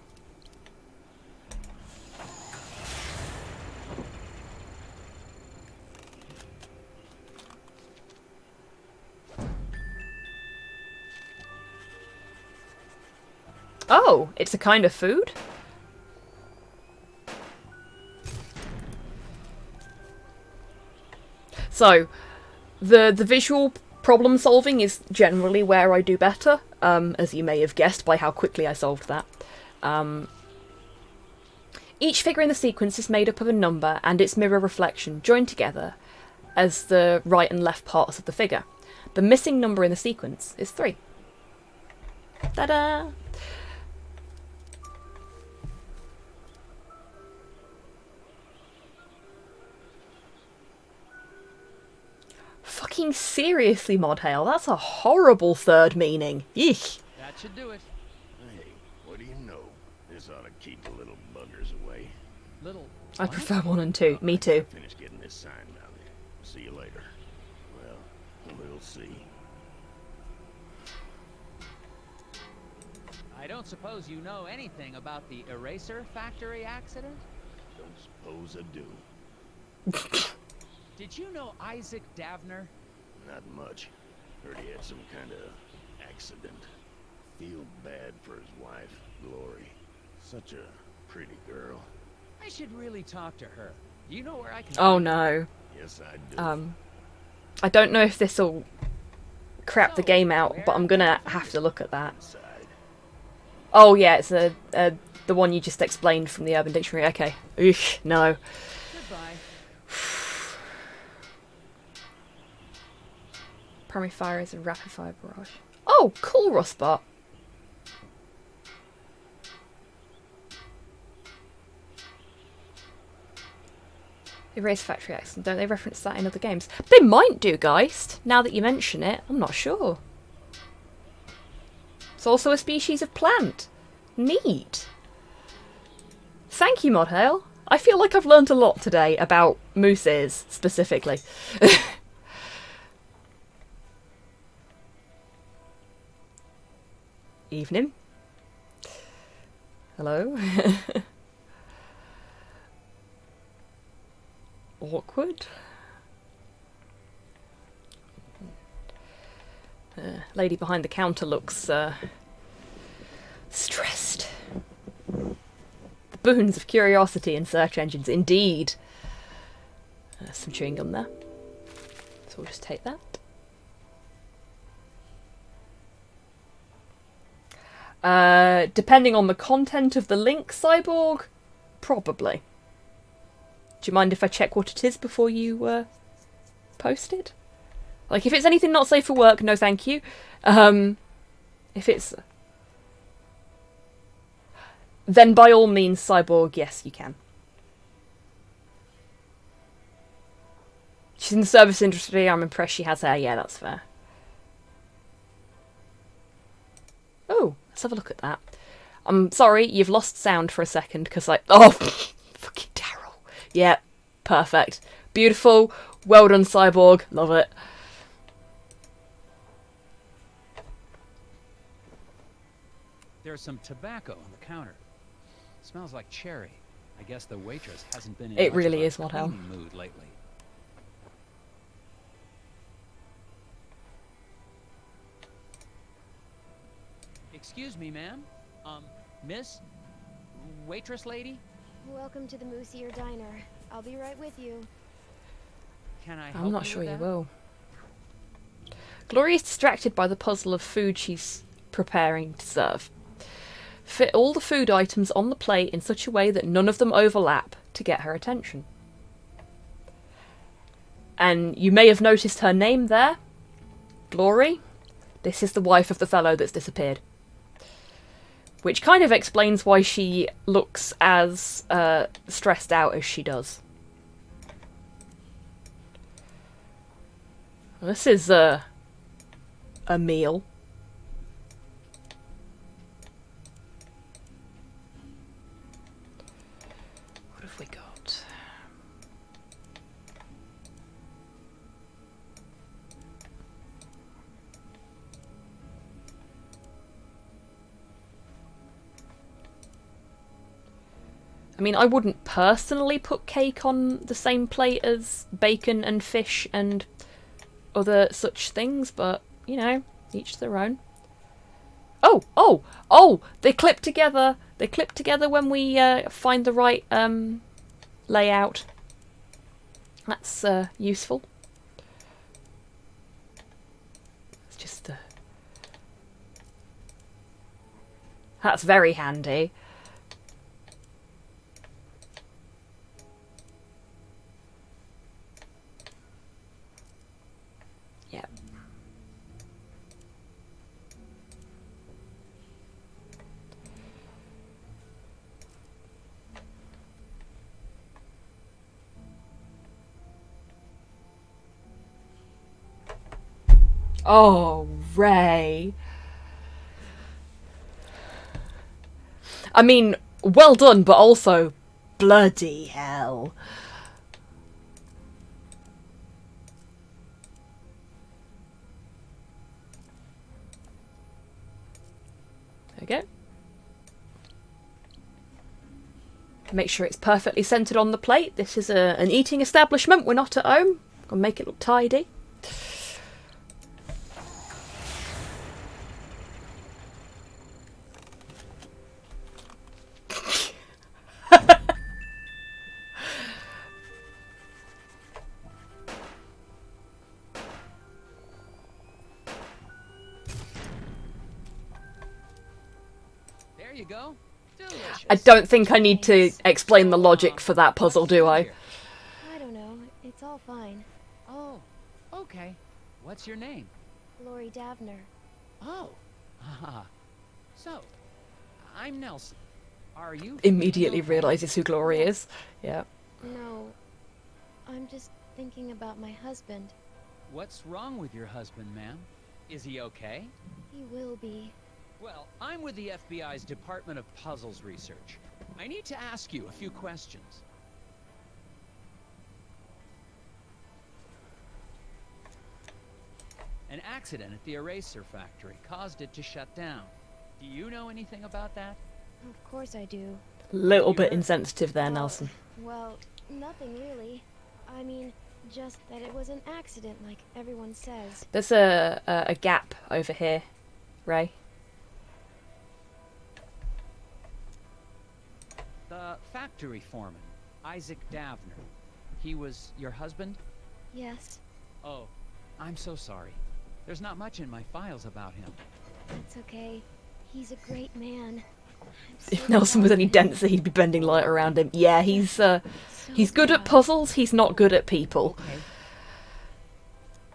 Oh, it's a kind of food? So, the visual problem solving is generally where I do better, as you may have guessed by how quickly I solved that. Each figure in the sequence is made up of a number and its mirror reflection joined together as the right and left parts of the figure. The missing number in the sequence is 3. Ta-da! Fucking seriously, Modhale, that's a horrible third meaning. Yeesh. That should do it. Hey, what do you know? This ought to keep the little buggers away. Little. I prefer 1 and 2. Me too. Finish getting this sign mounted. See you later. Well, we'll see. I don't suppose you know anything about the eraser factory accident? Don't suppose I do. Did you know Isaac Davner? Not much. Heard he had some kind of accident. Feel bad for his wife, Glory. Such a pretty girl. I should really talk to her. Do you know where I can... Oh no. Yes, I do. I don't know if this'll crap the game out, but I'm gonna have to look at that. Oh yeah, it's the one you just explained from the Urban Dictionary. Okay. Eesh, no. Goodbye. Primary fire is a rapid fire barrage. Oh, cool, Rustbot. Erase factory accident. Don't they reference that in other games? They might do, Geist. Now that you mention it, I'm not sure. It's also a species of plant. Neat. Thank you, Modhale. I feel like I've learnt a lot today about mooses, specifically. Evening. Hello. Awkward. Lady behind the counter looks stressed. The boons of curiosity in search engines, indeed. Some chewing gum there. So we'll just take that. Depending on the content of the link, Cyborg, probably. Do you mind if I check what it is before you post it? Like, if it's anything not safe for work, no thank you. If it's... Then by all means, Cyborg, yes, you can. She's in the service industry, I'm impressed she has hair. Yeah, that's fair. Oh, let's have a look at that. I'm sorry, you've lost sound for a second, because I... Oh, fucking Daryl. Yeah, perfect. Beautiful. Well done, Cyborg. Love it. There's some tobacco on the counter. Smells like cherry. I guess the waitress hasn't been in It much really of is, a what hell. cleaning mood lately. Excuse me, ma'am. Miss? Waitress lady? Welcome to the Moosier Diner. I'll be right with you. Can I help I'm not you sure with you that? will. Glory is distracted by the puzzle of food she's preparing to serve. Fit all the food items on the plate in such a way that none of them overlap to get her attention. And you may have noticed her name there. Glory. This is the wife of the fellow that's disappeared. Which kind of explains why she looks as stressed out as she does. This is a meal. What have we got? I mean, I wouldn't personally put cake on the same plate as bacon and fish and other such things, but, you know, each their own. Oh! They clip together. They clip together when we find the right layout. That's useful. It's just... That's very handy. Oh, Ray. I mean, well done, but also bloody hell. There we go. Make sure it's perfectly centered on the plate. This is an eating establishment. We're not at home. Gonna make it look tidy. You go. Delicious. I don't think I need to explain the logic for that puzzle, do I? I don't know. It's all fine. Oh, okay. What's your name? Glory Davner. Oh. So, I'm Nelson. Are you... Immediately realises who Glory is. Yeah. No. I'm just thinking about my husband. What's wrong with your husband, ma'am? Is he okay? He will be. Well, I'm with the FBI's Department of Puzzles Research. I need to ask you a few questions. An accident at the eraser factory caused it to shut down. Do you know anything about that? Of course I do. Little bit insensitive there, Nelson. Well, nothing really. I mean, just that it was an accident, like everyone says. There's a gap over here, Ray. The factory foreman, Isaac Davner. He was your husband? Yes. Oh, I'm so sorry. There's not much in my files about him. It's okay. He's a great man. If Nelson was any denser, he'd be bending light around him. Yeah, he's good at puzzles, he's not good at people. Okay.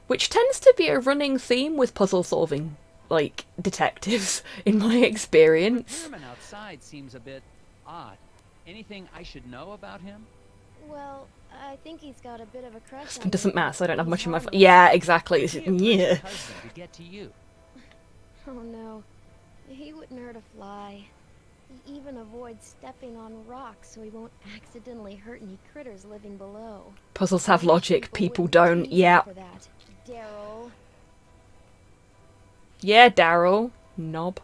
Which tends to be a running theme with puzzle solving, like, detectives, in my experience. The repairman outside seems a bit odd. Anything I should know about him? Well, I think he's got a bit of a crush on It doesn't me. matter, so I don't have much in my... Harmless. Yeah, exactly. Yeah. Husband to get to you. Oh no. He wouldn't hurt a fly. He even avoids stepping on rocks so he won't accidentally hurt any critters living below. Puzzles have logic, people don't. Yeah. For that. Daryl. Yeah, Daryl. Knob.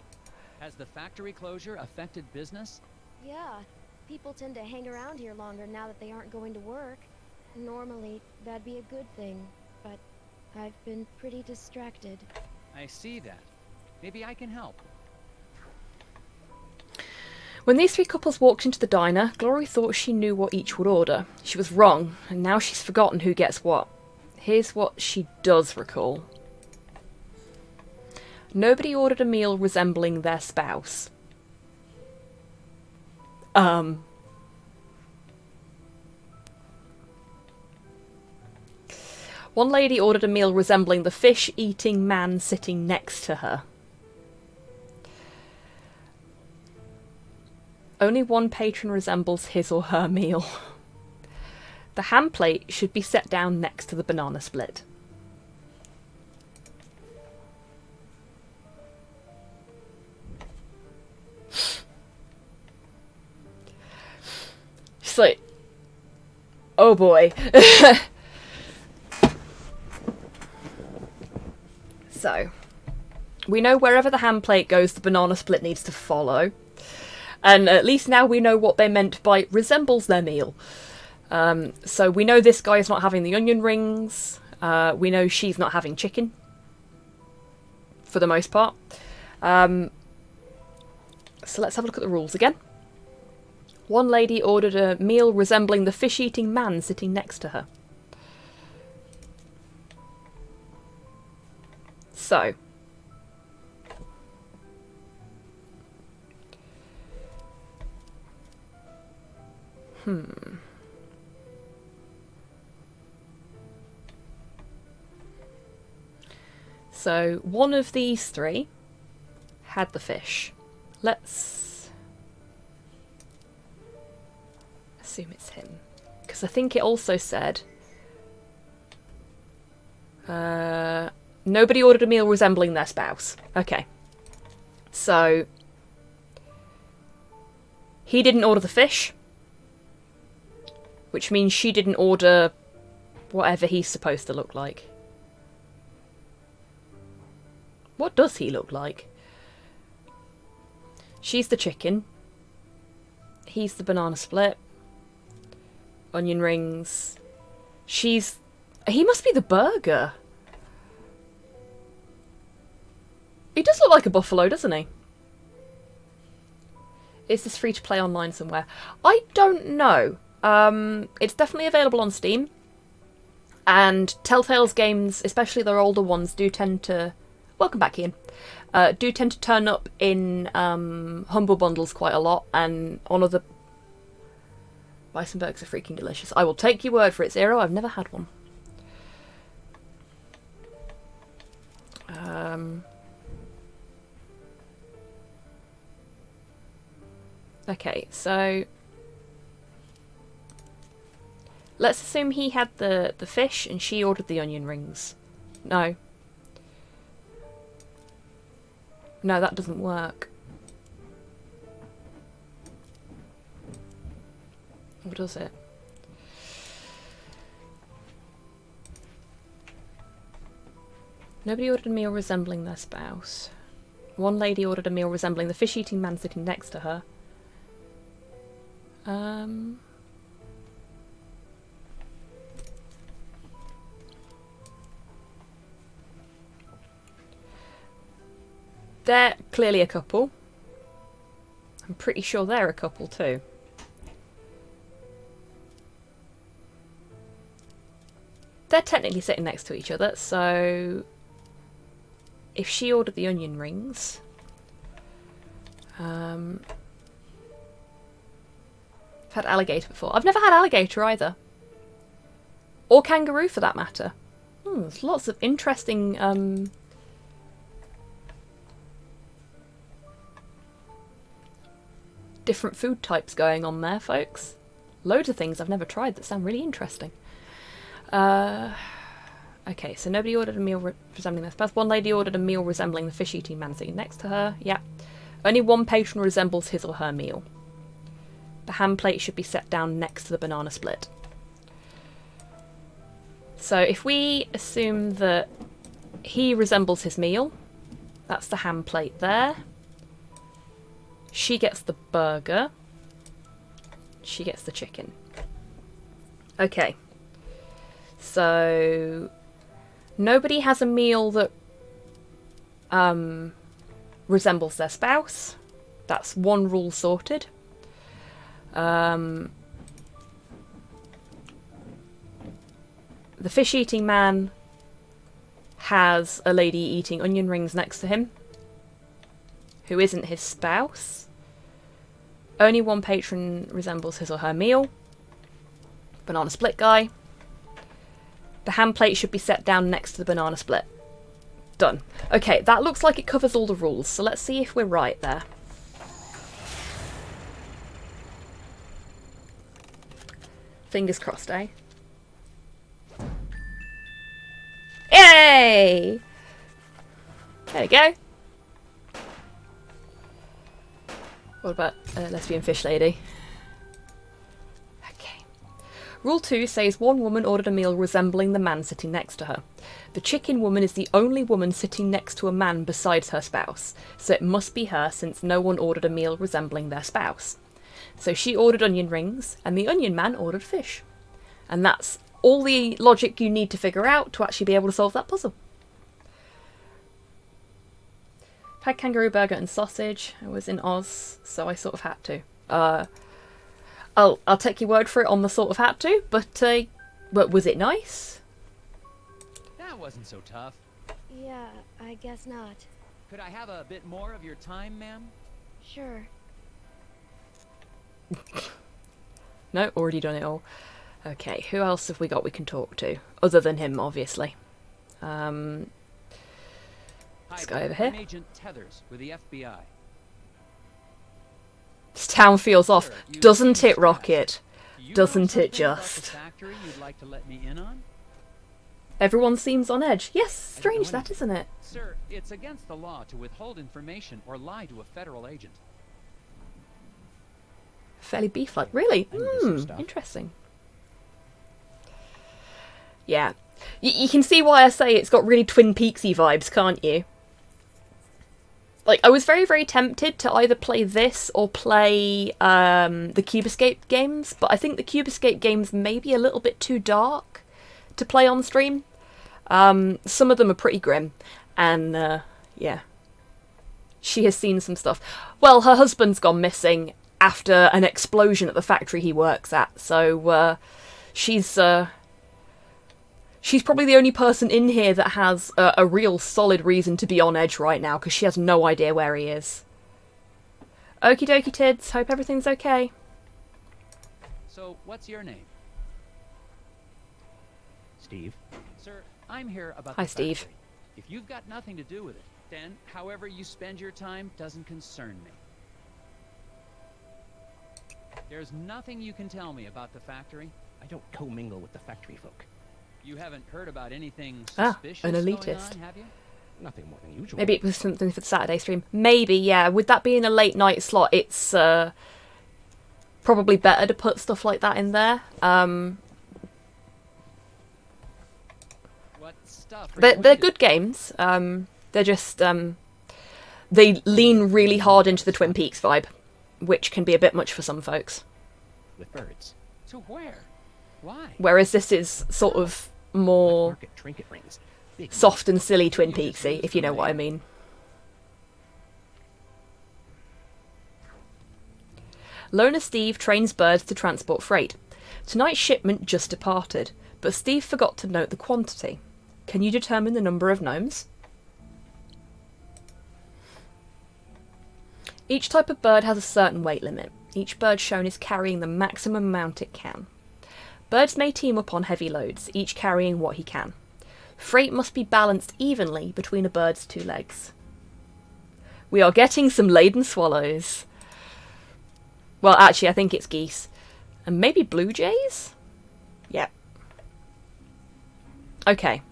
Has the factory closure affected business? Yeah. People tend to hang around here longer now that they aren't going to work. Normally, that'd be a good thing, but I've been pretty distracted. I see that. Maybe I can help. When these three couples walked into the diner, Glory thought she knew what each would order. She was wrong, and now she's forgotten who gets what. Here's what she does recall. Nobody ordered a meal resembling their spouse. One lady ordered a meal resembling the fish-eating man sitting next to her. Only one patron resembles his or her meal. The ham plate should be set down next to the banana split. Just like, oh boy. So, we know wherever the ham plate goes, the banana split needs to follow. And at least now we know what they meant by resembles their meal. So we know this guy is not having the onion rings. We know she's not having chicken. For the most part. So let's have a look at the rules again. One lady ordered a meal resembling the fish-eating man sitting next to her. So, So, one of these three had the fish. Let's assume it's him. Because I think it also said nobody ordered a meal resembling their spouse. Okay. So, he didn't order the fish, which means she didn't order whatever he's supposed to look like. What does he look like? She's the chicken. He's the banana split. Onion rings. He must be the burger. He does look like a buffalo, doesn't he? Is this free to play online somewhere? I don't know. It's definitely available on Steam. And Telltale's games, especially their older ones, do tend to... Welcome back, Ian. Do tend to turn up in Humble Bundles quite a lot. And on other... Weissenbergs are freaking delicious. I will take your word for it, Zero. I've never had one. Okay, so let's assume he had the fish and she ordered the onion rings. No. No, that doesn't work. Or does it? Nobody ordered a meal resembling their spouse. One lady ordered a meal resembling the fish-eating man sitting next to her. They're clearly a couple. I'm pretty sure they're a couple too. They're technically sitting next to each other, so if she ordered the onion rings, I've had alligator before. I've never had alligator either. Or kangaroo for that matter. There's lots of interesting different food types going on there, folks. Loads of things I've never tried that sound really interesting. Okay, so nobody ordered a meal resembling their spouse. One lady ordered a meal resembling the fish-eating man sitting next to her. Yeah. Only one patron resembles his or her meal. The ham plate should be set down next to the banana split. So if we assume that he resembles his meal, that's the ham plate there. She gets the burger. She gets the chicken. Okay. So nobody has a meal that resembles their spouse. That's one rule sorted. The fish-eating man has a lady eating onion rings next to him. who isn't his spouse. Only one patron resembles his or her meal. Banana split guy. The hand plate should be set down next to the banana split. Done. Okay, that looks like it covers all the rules, so let's see if we're right there. Fingers crossed, eh? Yay! There we go. What about lesbian fish lady? Okay. Rule 2 says one woman ordered a meal resembling the man sitting next to her. The chicken woman is the only woman sitting next to a man besides her spouse, so it must be her since no one ordered a meal resembling their spouse. So she ordered onion rings, and the onion man ordered fish. And that's all the logic you need to figure out to actually be able to solve that puzzle. Had kangaroo burger and sausage. I was in Oz, so I sort of had to. I'll take your word for it on the sort of had to, but was it nice? That wasn't so tough. Yeah, I guess not. Could I have a bit more of your time, ma'am? Sure. No, already done it all. Okay, who else have we got we can talk to? Other than him, obviously. This guy over here. I'm Agent Tethers with the FBI. This town feels off. Doesn't it, Rocket? Doesn't it just? Factory you'd like to let me in on? Everyone seems on edge. Yes, strange that, isn't it? Sir, it's against the law to withhold information or lie to a federal agent. Fairly beef-like. Really? Interesting. Yeah. You can see why I say it's got really Twin Peaksy vibes, can't you? Like, I was very, very tempted to either play this or play the Cube Escape games, but I think the Cube Escape games may be a little bit too dark to play on stream. Some of them are pretty grim, and yeah. She has seen some stuff. Well, her husband's gone missing after an explosion at the factory he works at, so she's probably the only person in here that has a real solid reason to be on edge right now, because she has no idea where he is. Okie dokie tids, hope everything's okay. So, what's your name? Steve. Sir, I'm here about Hi, the Steve. factory. If you've got nothing to do with it, then however you spend your time doesn't concern me. There's nothing you can tell me about the factory. I don't commingle with the factory folk. You haven't heard about anything Ah, suspicious an going elitist. on, have you? Nothing more than usual. Maybe it was something for the Saturday stream. Maybe, yeah. With that being a late night slot, it's probably better to put stuff like that in there. What stuff? They're good games. They're just they lean really hard into the Twin Peaks vibe, which can be a bit much for some folks. With birds. To where? Why? Whereas this is sort of more Market trinket rings. Big soft and silly Twin Peaksy, if you know what I mean. Loner Steve trains birds to transport freight. Tonight's shipment just departed, but Steve forgot to note the quantity. Can you determine the number of gnomes? Each type of bird has a certain weight limit. Each bird shown is carrying the maximum amount it can. Birds may team up on heavy loads, each carrying what he can. Freight must be balanced evenly between a bird's two legs. We are getting some laden swallows. Well, actually, I think it's geese. And maybe blue jays? Yep. Okay.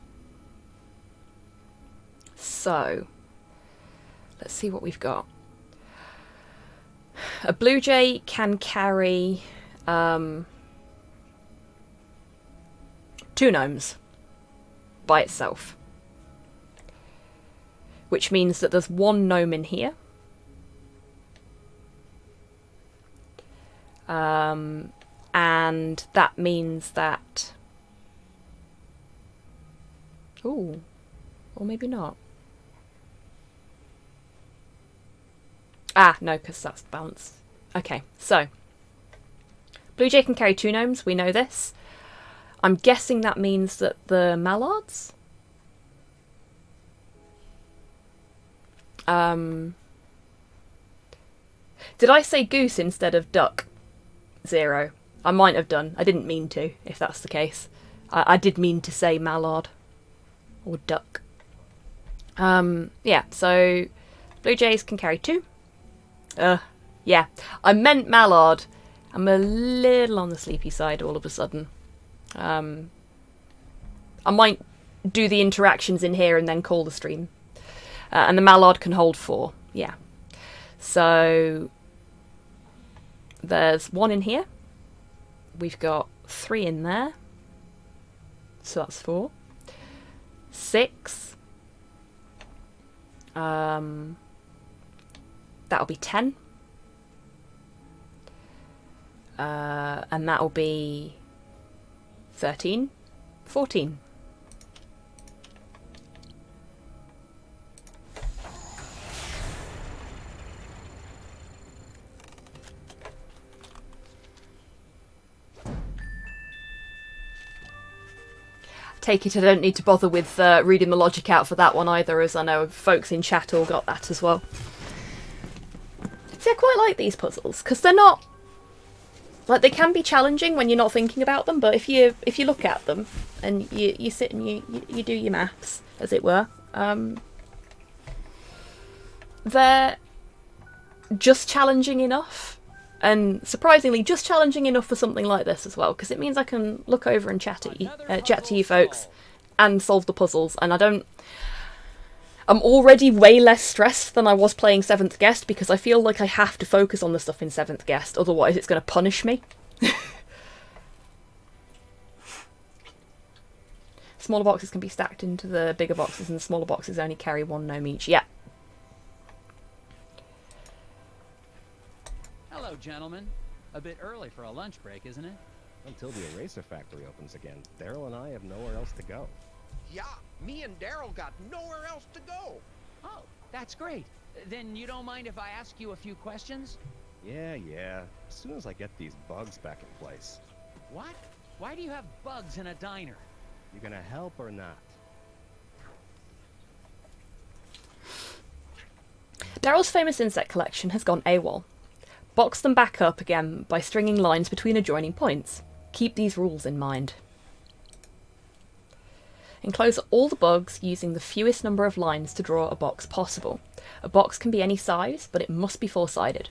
So, let's see what we've got. A blue jay can carry 2 gnomes by itself, which means that there's 1 gnome in here, and that means that, ooh, or maybe not. Ah, no, because that's balanced. Okay, so blue jay can carry 2 gnomes, we know this. I'm guessing that means that the mallards? Did I say goose instead of duck? 0. I might have done. I didn't mean to, if that's the case. I did mean to say mallard. Or duck. Yeah, so blue jays can carry 2. Yeah, I meant mallard. I'm a little on the sleepy side all of a sudden. I might do the interactions in here and then call the stream. And the mallard can hold 4. Yeah. So there's 1 in here. We've got 3 in there. So that's 4. 6. That'll be 10. And that'll be 13. 14. Take it I don't need to bother with reading the logic out for that one either, as I know folks in chat all got that as well. See, I quite like these puzzles, because they're not... Like, they can be challenging when you're not thinking about them, but if you look at them, and you sit and you do your maths, as it were, they're just challenging enough. And surprisingly, just challenging enough for something like this as well, because it means I can look over and chat to you folks and solve the puzzles, and I'm already way less stressed than I was playing 7th Guest, because I feel like I have to focus on the stuff in 7th Guest, otherwise it's going to punish me. Smaller boxes can be stacked into the bigger boxes, and the smaller boxes only carry 1 gnome each. Yeah. Hello, gentlemen. A bit early for a lunch break, isn't it? Until the eraser factory opens again, Daryl and I have nowhere else to go. Yeah, me and Daryl got nowhere else to go. Oh, that's great. Then you don't mind if I ask you a few questions? Yeah. As soon as I get these bugs back in place. What? Why do you have bugs in a diner? You gonna help or not? Daryl's famous insect collection has gone AWOL. Box them back up again by stringing lines between adjoining points. Keep these rules in mind. Enclose all the bugs using the fewest number of lines to draw a box possible. A box can be any size, but it must be 4-sided.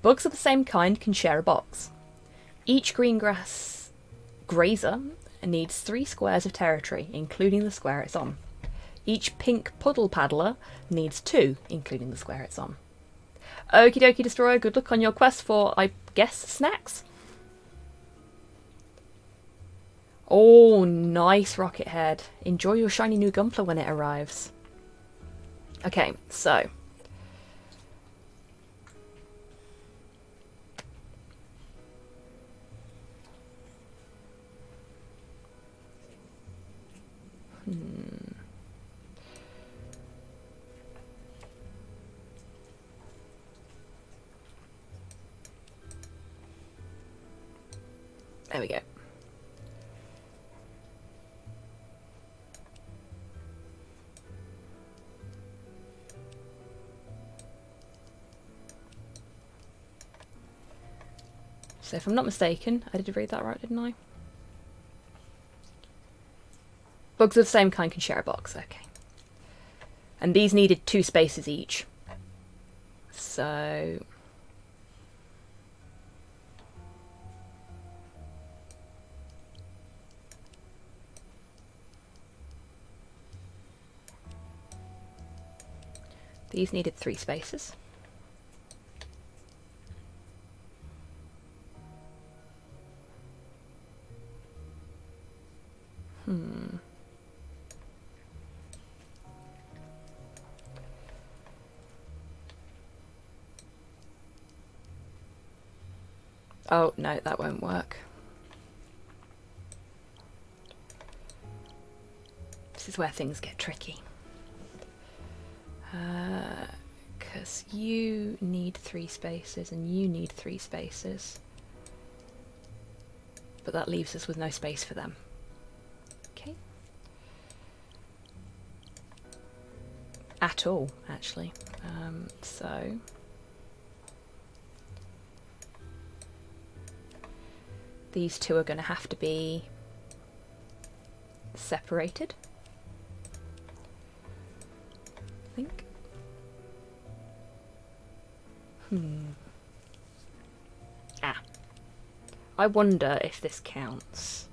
Bugs of the same kind can share a box. Each greengrass grazer needs 3 squares of territory, including the square it's on. Each pink puddle paddler needs 2, including the square it's on. Okie dokie, Destroyer, good luck on your quest for, I guess, snacks? Oh, nice, Rocket Head. Enjoy your shiny new Gunpla when it arrives. Okay, so... There we go. So if I'm not mistaken, I did read that right, didn't I? Bugs of the same kind can share a box, okay. And these needed 2 spaces each. So... these needed 3 spaces. Oh, no, that won't work. This is where things get tricky. Because you need 3 spaces and you need 3 spaces. But that leaves us with no space for them. Okay. At all, actually. So... these two are going to have to be separated, I think. I wonder if this counts.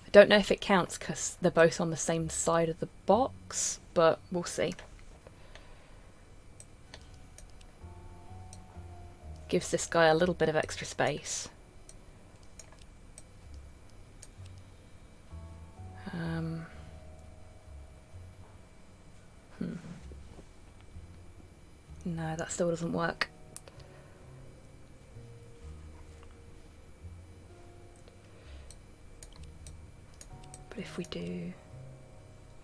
I don't know if it counts because they're both on the same side of the box, but we'll see. Gives this guy a little bit of extra space. No, that still doesn't work. But if we do...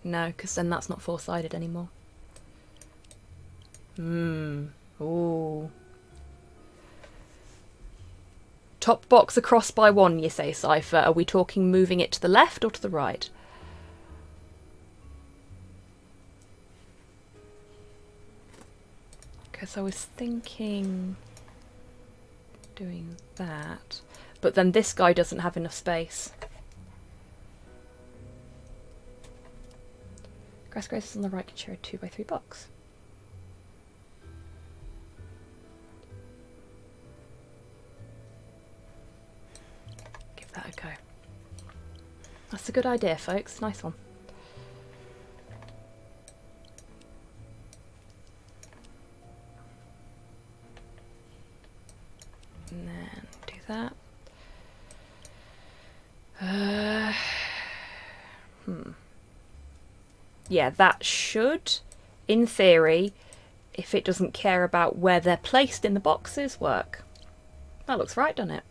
No, because then that's not four-sided anymore. Ooh. Top box across by one, you say, Cypher. Are we talking moving it to the left or to the right? Because I was thinking doing that, but then this guy doesn't have enough space. Grass growers on the right can share a 2x3 box. Give that a go. That's a good idea, folks. Nice one. And then do that. Yeah, that should, in theory, if it doesn't care about where they're placed in the boxes, work. That looks right, doesn't it?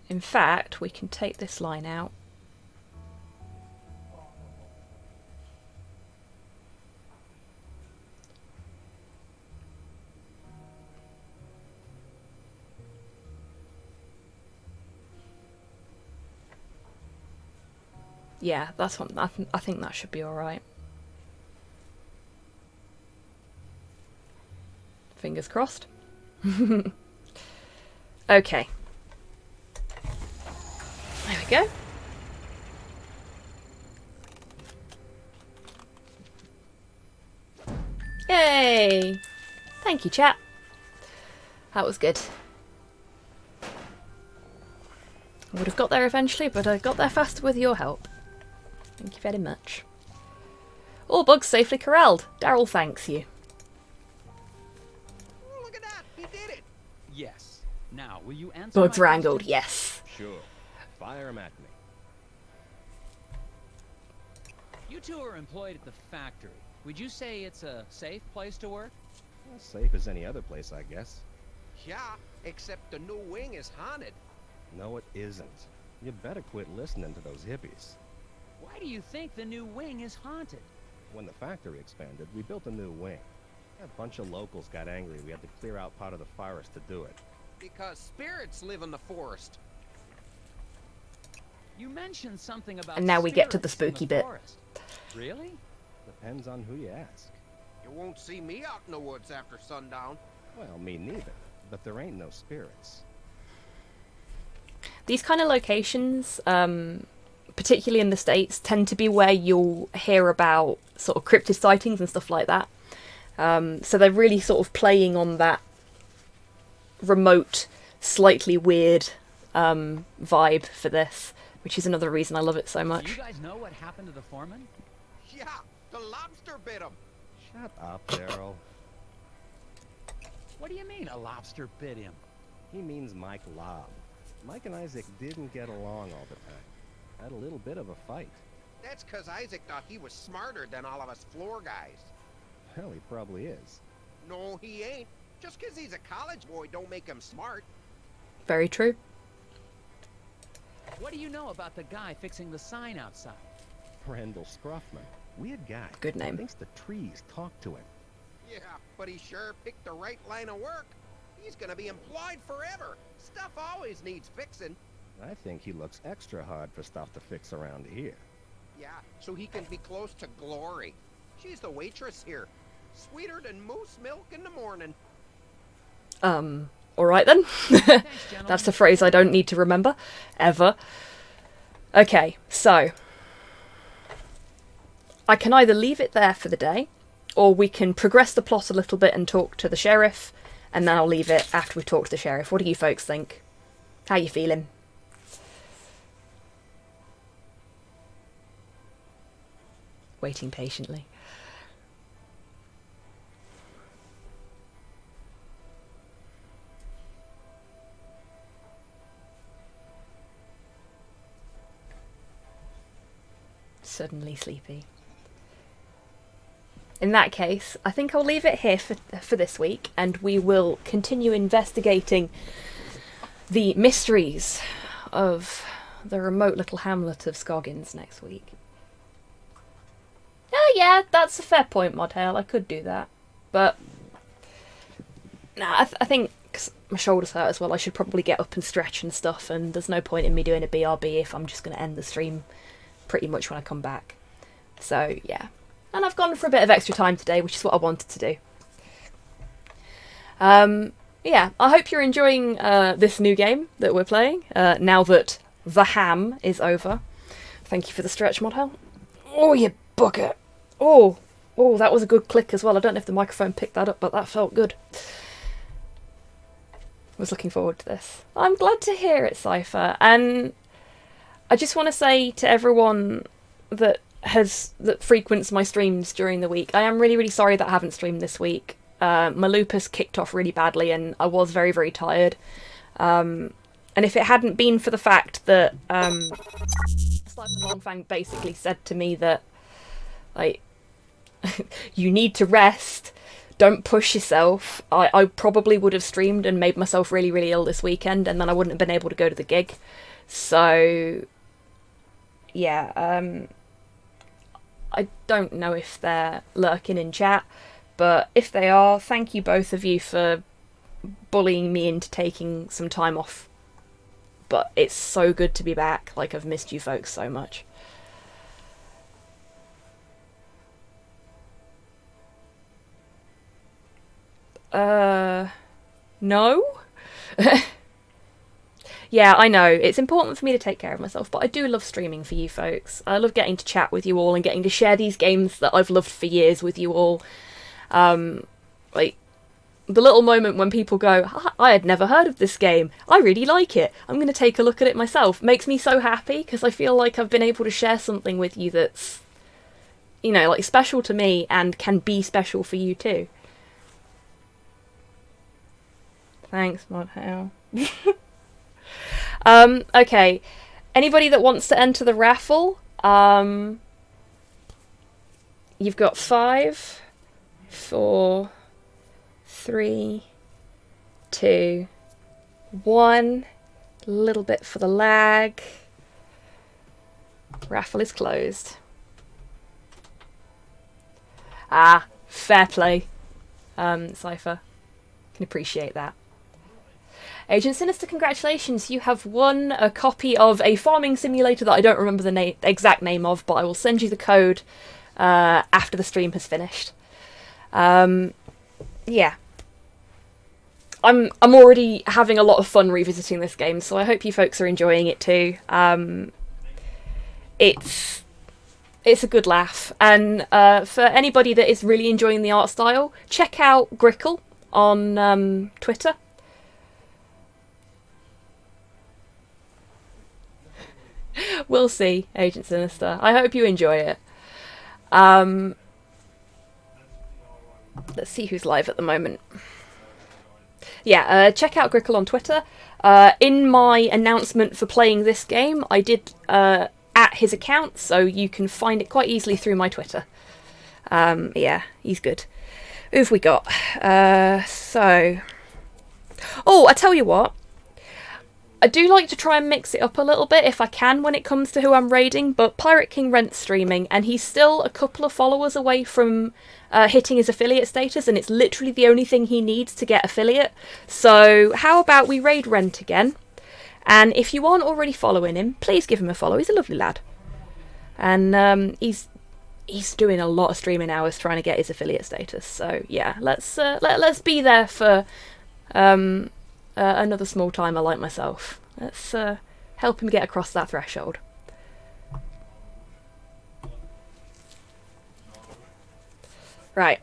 In fact, we can take this line out. Yeah, that's what I think that should be all right. Fingers crossed. Okay. There we go. Yay! Thank you, chat. That was good. I would have got there eventually, but I got there faster with your help. Thank you very much. All bugs safely corralled. Daryl thanks you. Look at that! He did it! Yes. Now, will you answer Bugs my wrangled, question? yes. Sure. Fire 'em at me. You two are employed at the factory. Would you say it's a safe place to work? As safe as any other place, I guess. Yeah, except the new wing is haunted. No, it isn't. You better quit listening to those hippies. Why do you think the new wing is haunted? When the factory expanded, we built a new wing. A bunch of locals got angry. We had to clear out part of the forest to do it. Because spirits live in the forest. You mentioned something about And now we get to the spirits spooky in the bit. forest. Really? Depends on who you ask. You won't see me out in the woods after sundown. Well, me neither. But there ain't no spirits. These kind of locations, particularly in the States, tend to be where you'll hear about sort of cryptid sightings and stuff like that. So they're really sort of playing on that remote, slightly weird vibe for this, which is another reason I love it so Do much. you guys know what happened to the foreman? Yeah, the lobster bit him. Shut up, Daryl. What do you mean a lobster bit him? He means Mike Lobb. Mike and Isaac didn't get along all the time. Had a little bit of a fight. That's because Isaac thought he was smarter than all of us floor guys. Hell, he probably is. No, he ain't. Just because he's a college boy don't make him smart. Very true. What do you know about the guy fixing the sign outside? Randall Scruffman. Weird guy. Good name. Thinks the trees talk to him. Yeah, but he sure picked the right line of work. He's gonna be employed forever. Stuff always needs fixing. I think he looks extra hard for stuff to fix around here. Yeah, so he can be close to Glory. She's the waitress here. Sweeter than moose milk in the morning. Alright then. That's a phrase I don't need to remember. Ever. Okay, so. I can either leave it there for the day, or we can progress the plot a little bit and talk to the sheriff, and then I'll leave it after we've talked to the sheriff. What do you folks think? How you feeling? Waiting patiently. Suddenly sleepy. In that case, I think I'll leave it here for this week, and we will continue investigating the mysteries of the remote little hamlet of Scoggins next week. Oh yeah, that's a fair point, Modhail. I could do that. But nah, I think 'cause my shoulders hurt as well, I should probably get up and stretch and stuff, and there's no point in me doing a BRB if I'm just going to end the stream pretty much when I come back. So yeah, and I've gone for a bit of extra time today, which is what I wanted to do. Yeah, I hope you're enjoying this new game that we're playing now that the ham is over. Thank you for the stretch, Modhail. Oh, you bucket. Oh, that was a good click as well. I don't know if the microphone picked that up, but that felt good. Was looking forward to this. I'm glad to hear it, Cypher, and I just want to say to everyone that frequents my streams during the week, I am really, really sorry that I haven't streamed this week. My lupus kicked off really badly, and I was very, very tired. And if it hadn't been for the fact that Slice Longfang basically said to me that, like, you need to rest, don't push yourself, I probably would have streamed and made myself really, really ill this weekend, and then I wouldn't have been able to go to the gig. So yeah, I don't know if they're lurking in chat, but if they are, thank you both of you for bullying me into taking some time off. But it's so good to be back. Like, I've missed you folks so much. No? Yeah, I know, it's important for me to take care of myself, but I do love streaming for you folks. I love getting to chat with you all and getting to share these games that I've loved for years with you all. Like, the little moment when people go, I had never heard of this game, I really like it, I'm going to take a look at it myself, makes me so happy, because I feel like I've been able to share something with you that's, you know, like, special to me and can be special for you too. Thanks, Modhail. Okay, anybody that wants to enter the raffle, you've got 5, 4, 3, 2, 1, a little bit for the lag. Raffle is closed. Ah, fair play, Cypher. Can appreciate that. Agent Sinister, congratulations, you have won a copy of a farming simulator that I don't remember the exact name of, but I will send you the code after the stream has finished. Yeah. I'm already having a lot of fun revisiting this game, so I hope you folks are enjoying it too. It's a good laugh, and for anybody that is really enjoying the art style, check out Grickle on Twitter. We'll see, Agent Sinister. I hope you enjoy it. Let's see who's live at the moment. Yeah, check out Grickle on Twitter. In my announcement for playing this game, I did at his account, so you can find it quite easily through my Twitter. Yeah, he's good. Who have we got? Oh, I tell you what. I do like to try and mix it up a little bit if I can when it comes to who I'm raiding, but Pirate King Rent's streaming, and he's still a couple of followers away from hitting his affiliate status, and it's literally the only thing he needs to get affiliate. So how about we raid Rent again? And if you aren't already following him, please give him a follow. He's a lovely lad. And he's doing a lot of streaming hours trying to get his affiliate status. So yeah, let's be there for Another small timer like myself. Let's help him get across that threshold. Right.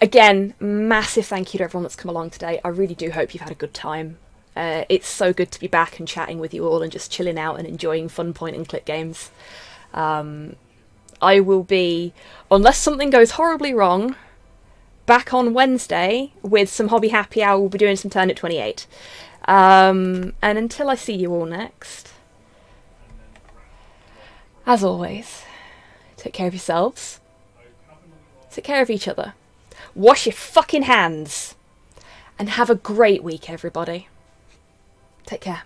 Again, massive thank you to everyone that's come along today. I really do hope you've had a good time. It's so good to be back and chatting with you all and just chilling out and enjoying fun point and click games. I will be, unless something goes horribly wrong, back on Wednesday with some Hobby Happy Hour. We'll be doing some Turnip 28. And until I see you all next, as always, take care of yourselves. Take care of each other. Wash your fucking hands. And have a great week, everybody. Take care.